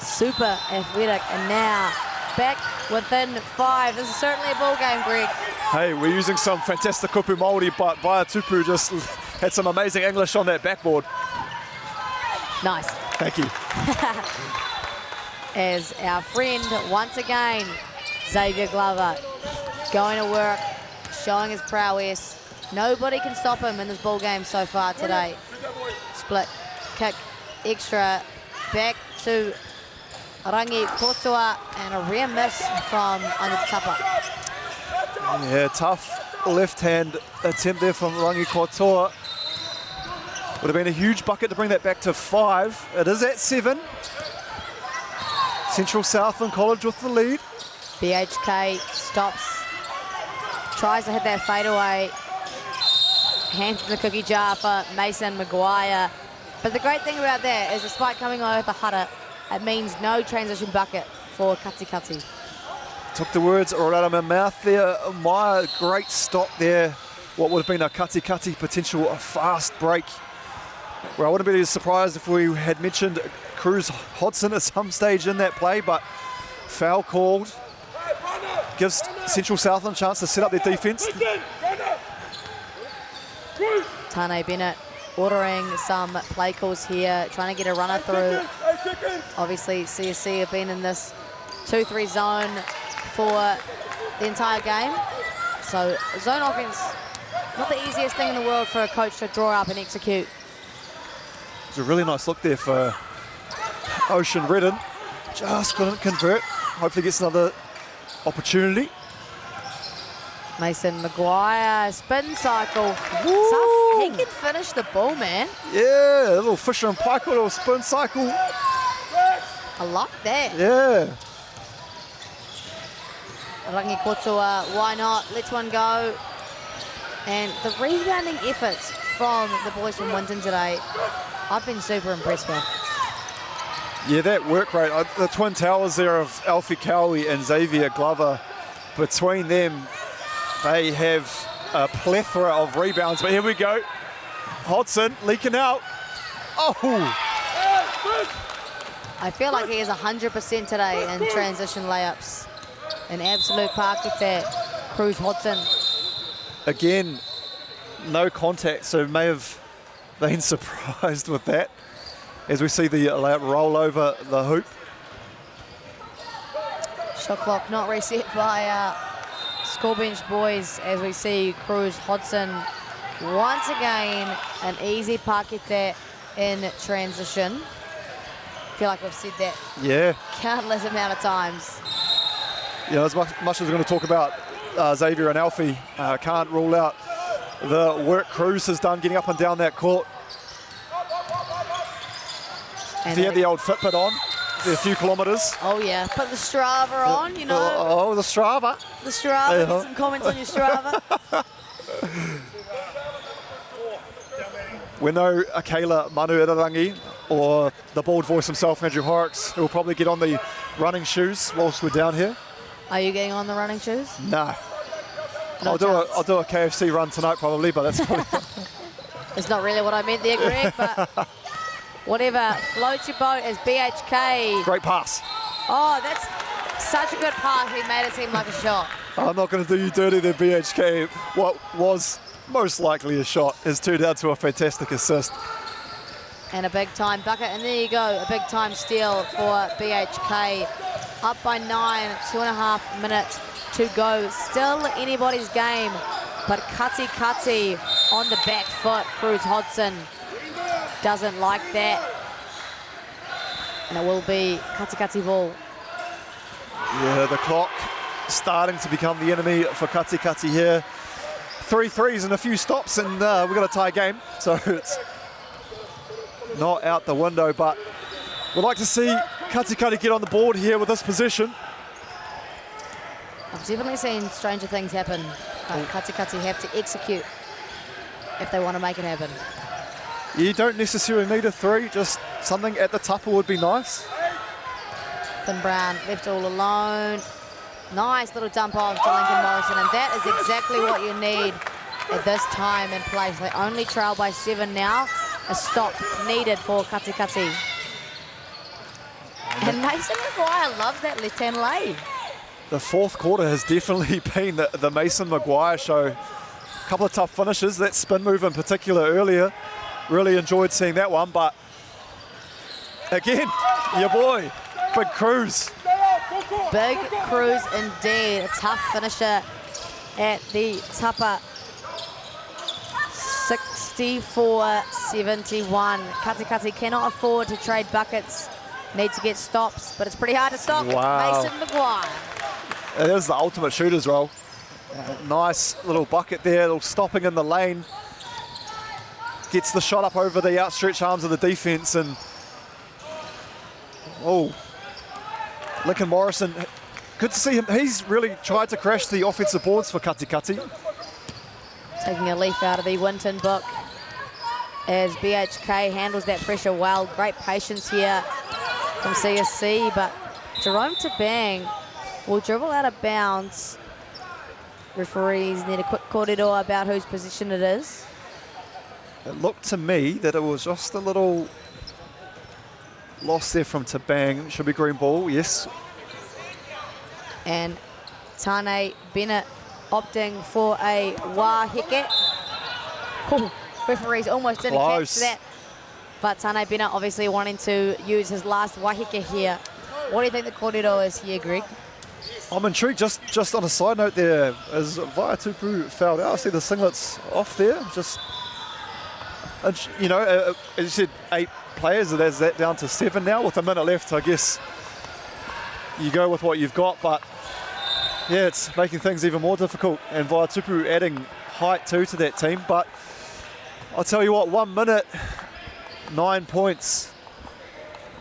Super athletic, and now back within 5. This is certainly a ball game, Greg. Hey, we're using some fantastic kupu Māori, but Tupu just had some amazing English on that backboard. Nice. Thank you. As our friend, once again, Xavier Glover, going to work, showing his prowess. Nobody can stop him in this ball game so far today. Split, kick, extra, back to Rangi Kotoa, and a rare miss from under the tapa. Yeah, tough left-hand attempt there from Rangi Kotoa. Would have been a huge bucket to bring that back to 5. It is at 7. Central Southland College with the lead. BHK stops, tries to hit that fadeaway. Hands in the cookie jar for Mason Maguire. But the great thing about that is, despite coming over the Hutta, it means no transition bucket for Kati. Took the words right out of my mouth there. Maya, great stop there. What would have been a Kati potential fast break. Well, I wouldn't be surprised if we had mentioned Cruz Hodgson at some stage in that play, but foul called. Gives Central Southland a chance to set up their defence. Tane Bennett ordering some play calls here, trying to get a runner through. Obviously, CSC have been in this 2-3 zone for the entire game. So zone offense, not the easiest thing in the world for a coach to draw up and execute. It's a really nice look there for Ocean Redden. Just couldn't convert. Hopefully gets another opportunity. Mason Maguire, spin cycle. Tough. He can finish the ball, man. Yeah, a little Fisher and Pike, little spin cycle. I like that. Yeah. Rangi Kotoa, why not? Let's one go. And the rebounding efforts from the boys from Winton today, I've been super impressed with. Yeah, that work rate, the twin towers there of Alfie Cowie and Xavier Glover, between them, they have a plethora of rebounds. But here we go. Hodson leaking out. Oh! I feel like he is 100% today in transition layups. An absolute pakete, Cruz Hodson. Again, no contact, so may have been surprised with that as we see the layup roll over the hoop. Shot clock not reset by score bench boys as we see Cruz Hodson once again an easy pakete in transition. I feel like we've said that countless amount of times. Yeah, as much as we're going to talk about Xavier and Alfie, can't rule out the work Cruz has done getting up and down that court. If he had the old Fitbit on, a few kilometres. Oh yeah, put the Strava on, you know. Oh, the Strava. The Strava, get some comments on your Strava. We know Akela Manu Irarangi, or the bald voice himself, Andrew Horrocks, who will probably get on the running shoes whilst we're down here. Are you getting on the running shoes? No. No I'll do a KFC run tonight probably, but that's probably... It's not really what I meant there, Greg, but whatever floats your boat is BHK. Great pass. Oh, that's such a good pass. He made it seem like a shot. I'm not going to do you dirty there, BHK. What was most likely a shot has turned out to a fantastic assist. And a big time bucket, and there you go, a big time steal for BHK. Up by 9, 2.5 minutes to go. Still anybody's game, but Kati on the back foot. Cruz Hodson doesn't like that. And it will be Kati ball. Yeah, the clock starting to become the enemy for Kati here. 3 threes and a few stops, and we've got a tie game. So it's not out the window, but we'd like to see Kati get on the board here with this position. I've definitely seen stranger things happen, but Kati have to execute if they want to make it happen. You don't necessarily need a 3, just something at the tupper would be nice. Finn Brown left all alone. Nice little dump off to Lincoln Morrison, and that is exactly what you need at this time and place. They only trail by 7 now. A stop needed for Kati. And Mason Maguire loves that left-hand lay. The fourth quarter has definitely been the Mason Maguire show. A couple of tough finishes, that spin move in particular earlier. Really enjoyed seeing that one, but again, your boy, Big Cruz. Big Cruz indeed, a tough finisher at the tupper. 64-71. Kati cannot afford to trade buckets. Need to get stops, but it's pretty hard to stop. Wow. Mason Maguire. It is the ultimate shooter's role. Nice little bucket there, little stopping in the lane. Gets the shot up over the outstretched arms of the defense, and oh, Lincoln Morrison, good to see him. He's really tried to crash the offensive boards for Kati. Taking a leaf out of the Winton book as BHK handles that pressure well. Great patience here from CSC, but Jerome Tabang will dribble out of bounds. Referees need a quick corridor about whose position it is. It looked to me that it was just a little loss there from Tabang. Should be green ball, yes. And Tane Bennett opting for a wahike. Ooh, referees almost didn't catch that. But Tane Bennett obviously wanting to use his last wahike here. What do you think the corridor is here, Greg? I'm intrigued, just on a side note there, as Vaiatupu fouled out, I see the singlets off there. Just, you know, as you said, 8 players, there's that down to 7 now. With a minute left, I guess you go with what you've got, but yeah, it's making things even more difficult. And Vaiatupu adding height too to that team, but I'll tell you what, 1 minute, 9 points.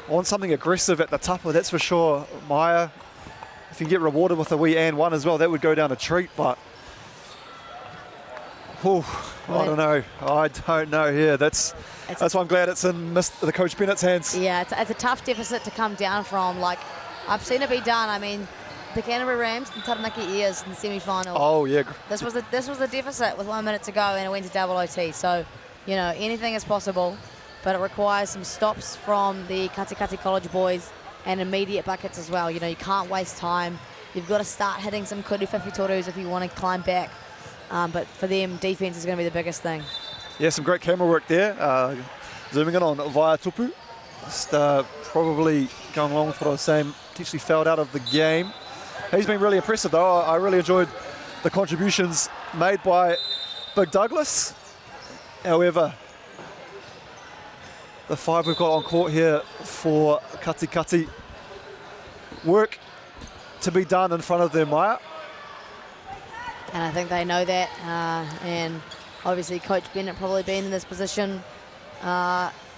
I want something aggressive at the tupper, that's for sure. Maya, if you can get rewarded with a wee and one as well, that would go down a treat, but I don't know here. That's why I'm glad it's in the Coach Bennett's hands. Yeah, it's a tough deficit to come down from. Like, I've seen it be done. I mean, the Canterbury Rams and Taranaki Ears in the semi-final. Oh, yeah. This was the deficit with 1 minute to go, and it went to double OT. So, you know, anything is possible, but it requires some stops from the Katikati College boys and immediate buckets as well. You know, you can't waste time. You've got to start hitting some kuru 50 torus if you want to climb back. But for them, defense is going to be the biggest thing. Yeah, some great camera work there. Zooming in on Via Tupu. Just probably going along with what I was saying, potentially fouled out of the game. He's been really impressive though. I really enjoyed the contributions made by Big Douglas. However, the 5 we've got on court here for Katikati. Work to be done in front of them, Maya. And I think they know that. And obviously Coach Bennett probably been in this position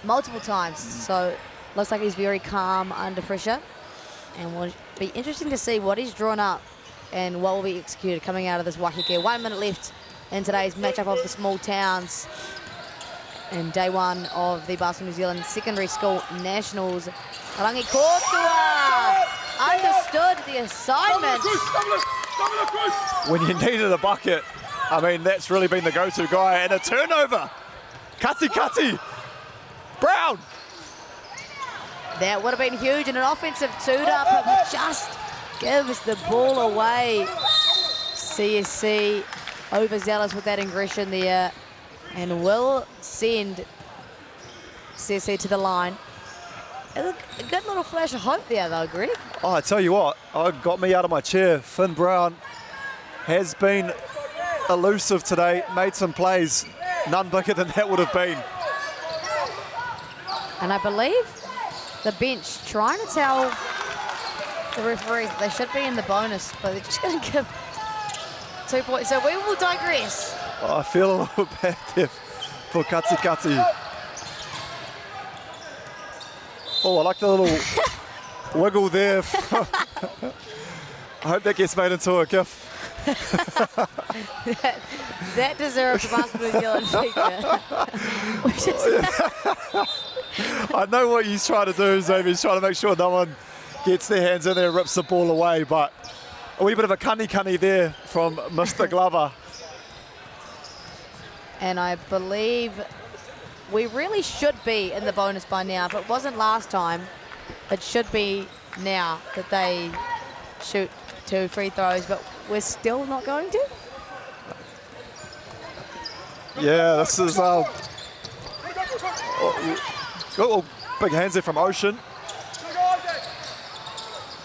multiple times. So looks like he's very calm under pressure. And will be interesting to see what he's drawn up and what will be executed coming out of this Wahike. 1 minute left in today's matchup of the small towns. And day one of the Basketball New Zealand Secondary School Nationals. Rangi Kotua understood the assignment. When you needed a bucket, I mean, that's really been the go-to guy. And a turnover. Katikati. Brown. That would have been huge, and an offensive two-up, but just gives the ball away. CSC overzealous with that aggression there, and will send CSC to the line. A good little flash of hope there, though, Greg. Oh, I tell you what, got me out of my chair. Finn Brown has been elusive today, made some plays. None bigger than that would have been. And I believe the bench trying to tell the referees they should be in the bonus, but they're just going to give 2 points. So we will digress. Oh, I feel a little bad there for Katikati. Oh, I like the little wiggle there. I hope that gets made into a GIF. that deserves a Basketball New Zealand feature. I know what he's trying to do, Xavier. He's trying to make sure no one gets their hands in there and rips the ball away, but a wee bit of a cunny there from Mr. Glover. And I believe we really should be in the bonus by now. If it wasn't last time, it should be now that they shoot 2 free throws, but we're still not going to? Yeah, this is... big hands there from Ocean.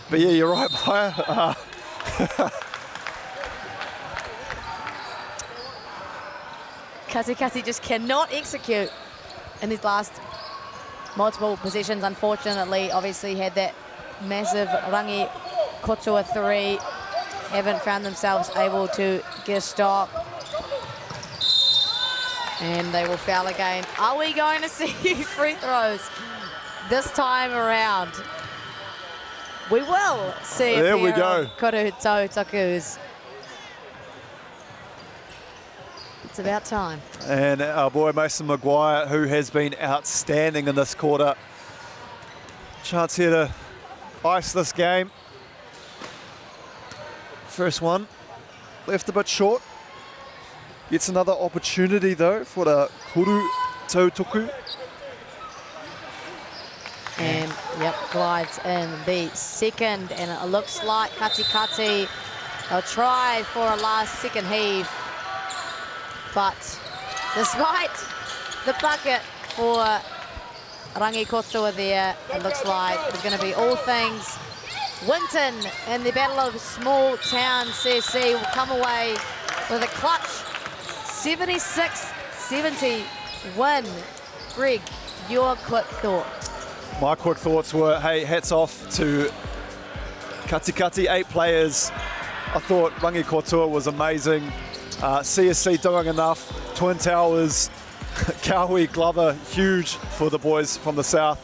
But yeah, you're right, Maya. Katikati just cannot execute in these last multiple possessions, unfortunately. Obviously had that massive Rangi Kotua 3. Haven't found themselves able to get a stop. And they will foul again. Are we going to see free throws this time around? We will see. There we go. Koruhito Tokus. It's about time. And our boy Mason Maguire, who has been outstanding in this quarter. Chance here to ice this game. First one, left a bit short. Gets another opportunity though for the Kuru Tautoku. And yep, glides in the second, and it looks like Katikati, they'll try for a last second heave. But despite the bucket for Rangi Kotua there, it looks like it's going to be all things Winton in the Battle of Small Town. CSC will come away with a clutch 76-70 win. Greg, your quick thought. My quick thoughts were, hey, hats off to Katikati, 8 players. I thought Rangi Kotua was amazing. CSC doing enough. Twin Towers, Kaui, Glover, huge for the boys from the south.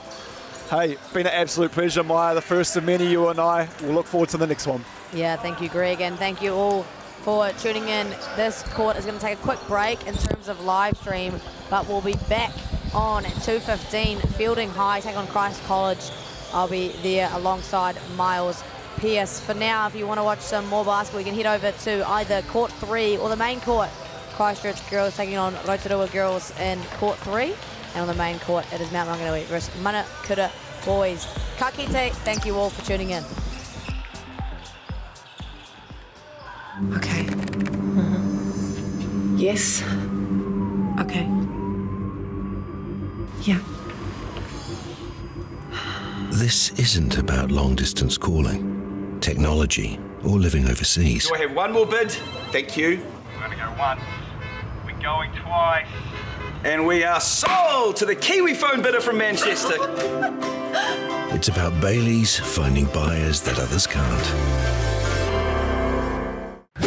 Hey, been an absolute pleasure, Maya. The first of many, you and I. We'll look forward to the next one. Yeah, thank you, Greg, and thank you all for tuning in. This court is going to take a quick break in terms of live stream, but we'll be back on at 2:15. Fielding High take on Christ College. I'll be there alongside Miles Pierce. For now, if you want to watch some more basketball, you can head over to either Court 3 or the main court. Christchurch girls taking on Rotorua girls in Court 3. And on the main court, it is Mount Maunganui versus Manukura boys. Ka kite, thank you all for tuning in. Okay. Yes. Okay. Yeah. This isn't about long-distance calling, technology, or living overseas. Do I have one more bid? Thank you. We're going to go once. We're going twice. And we are sold to the Kiwi phone bidder from Manchester. It's about Bailey's finding buyers that others can't.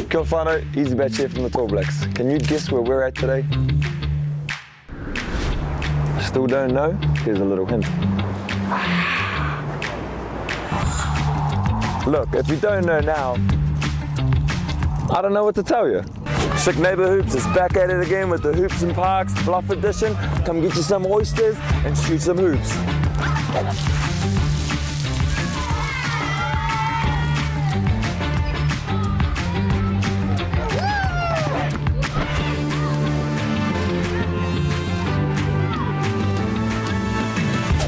Kia ora whānau, Easy Batch here from the Tall Blacks. Can you guess where we're at today? Still don't know? Here's a little hint. Look, if you don't know now, I don't know what to tell you. Sick Neighbour Hoops is back at it again with the Hoops and Parks Bluff Edition. Come get you some oysters and shoot some hoops.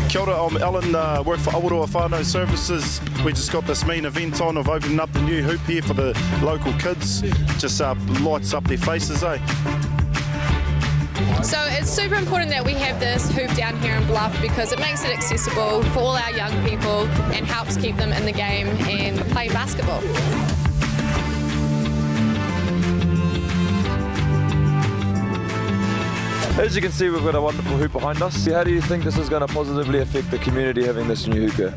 Kia ora, I'm Alan, work for Awaroa Whānau Services. We just got this main event on of opening up the new hoop here for the local kids. Just lights up their faces, eh? So it's super important that we have this hoop down here in Bluff because it makes it accessible for all our young people and helps keep them in the game and play basketball. As you can see, we've got a wonderful hoop behind us. How do you think this is going to positively affect the community having this new hoop here?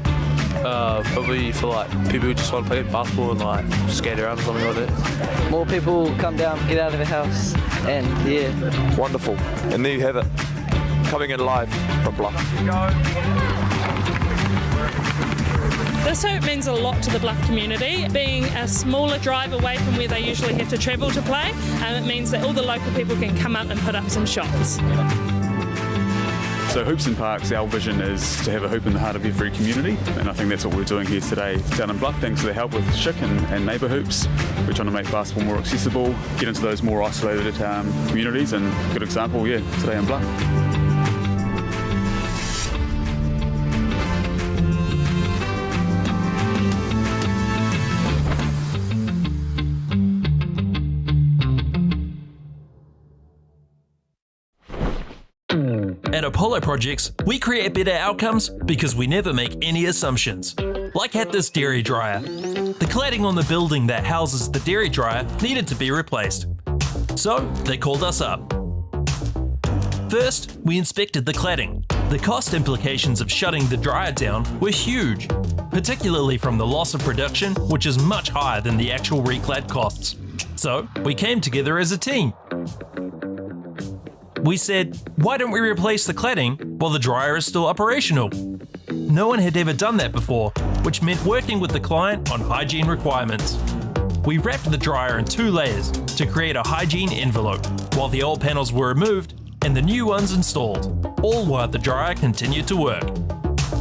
Probably for like people who just want to play basketball and like skate around or something like that. More people come down, get out of the house, and yeah. Wonderful. And there you have it, coming in live from Bluff. This hoop means a lot to the Bluff community. Being a smaller drive away from where they usually have to travel to play, it means that all the local people can come up and put up some shots. So Hoops and Parks, our vision is to have a hoop in the heart of every community, and I think that's what we're doing here today down in Bluff. Thanks to the help with Chick and Neighbour Hoops, we're trying to make basketball more accessible, get into those more isolated communities, and good example, yeah, today in Bluff. At Apollo Projects, we create better outcomes because we never make any assumptions. Like at this dairy dryer. The cladding on the building that houses the dairy dryer needed to be replaced. So they called us up. First, we inspected the cladding. The cost implications of shutting the dryer down were huge, particularly from the loss of production, which is much higher than the actual reclad costs. So we came together as a team. We said, why don't we replace the cladding while the dryer is still operational? No one had ever done that before, which meant working with the client on hygiene requirements. We wrapped the dryer in 2 layers to create a hygiene envelope, while the old panels were removed and the new ones installed, all while the dryer continued to work.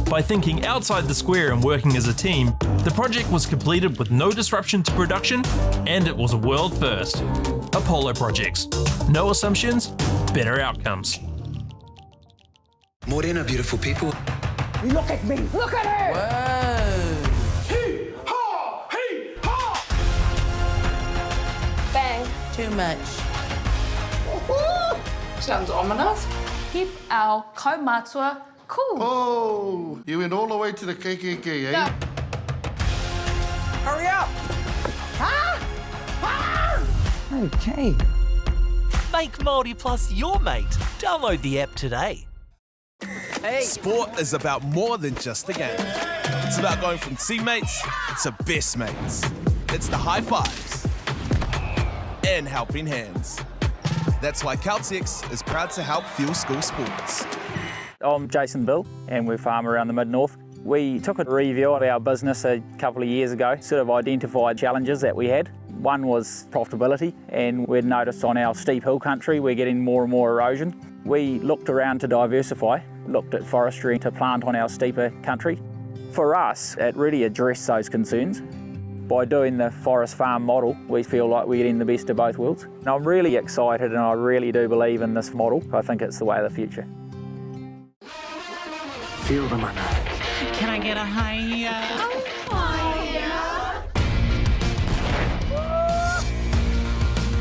By thinking outside the square and working as a team, the project was completed with no disruption to production, and it was a world first. Apollo Projects. No assumptions, better outcomes. Morena, beautiful people. Look at me! Look at her! Whoa! Hee-haw! Hee-haw! Bang. Too much. Sounds ominous. Keep our kaumatua cool. Oh, you went all the way to the KKK, eh? Yeah. Hurry up! Okay. Make Māori Plus your mate. Download the app today. Sport is about more than just a game. It's about going from teammates to best mates. It's the high fives and helping hands. That's why Caltex is proud to help fuel school sports. I'm Jason Bill, and we farm around the Mid-North. We took a review of our business a couple of years ago, sort of identified challenges that we had. One was profitability, and we'd noticed on our steep hill country we're getting more and more erosion. We looked around to diversify, looked at forestry to plant on our steeper country. For us, it really addressed those concerns. By doing the forest farm model, we feel like we're getting the best of both worlds. And I'm really excited, and I really do believe in this model. I think it's the way of the future. Feel the money. Can I get a hiya?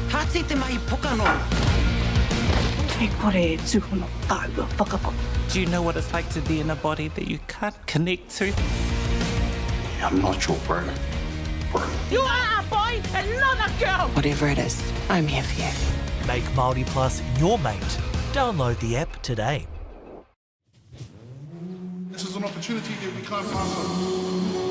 Tātete mai pokano. Do you know what it's like to be in a body that you can't connect to? I'm not your bro. You are a boy and not a girl! Whatever it is, I'm here for you. Make Māori Plus your mate. Download the app today. This is an opportunity that we can't pass on.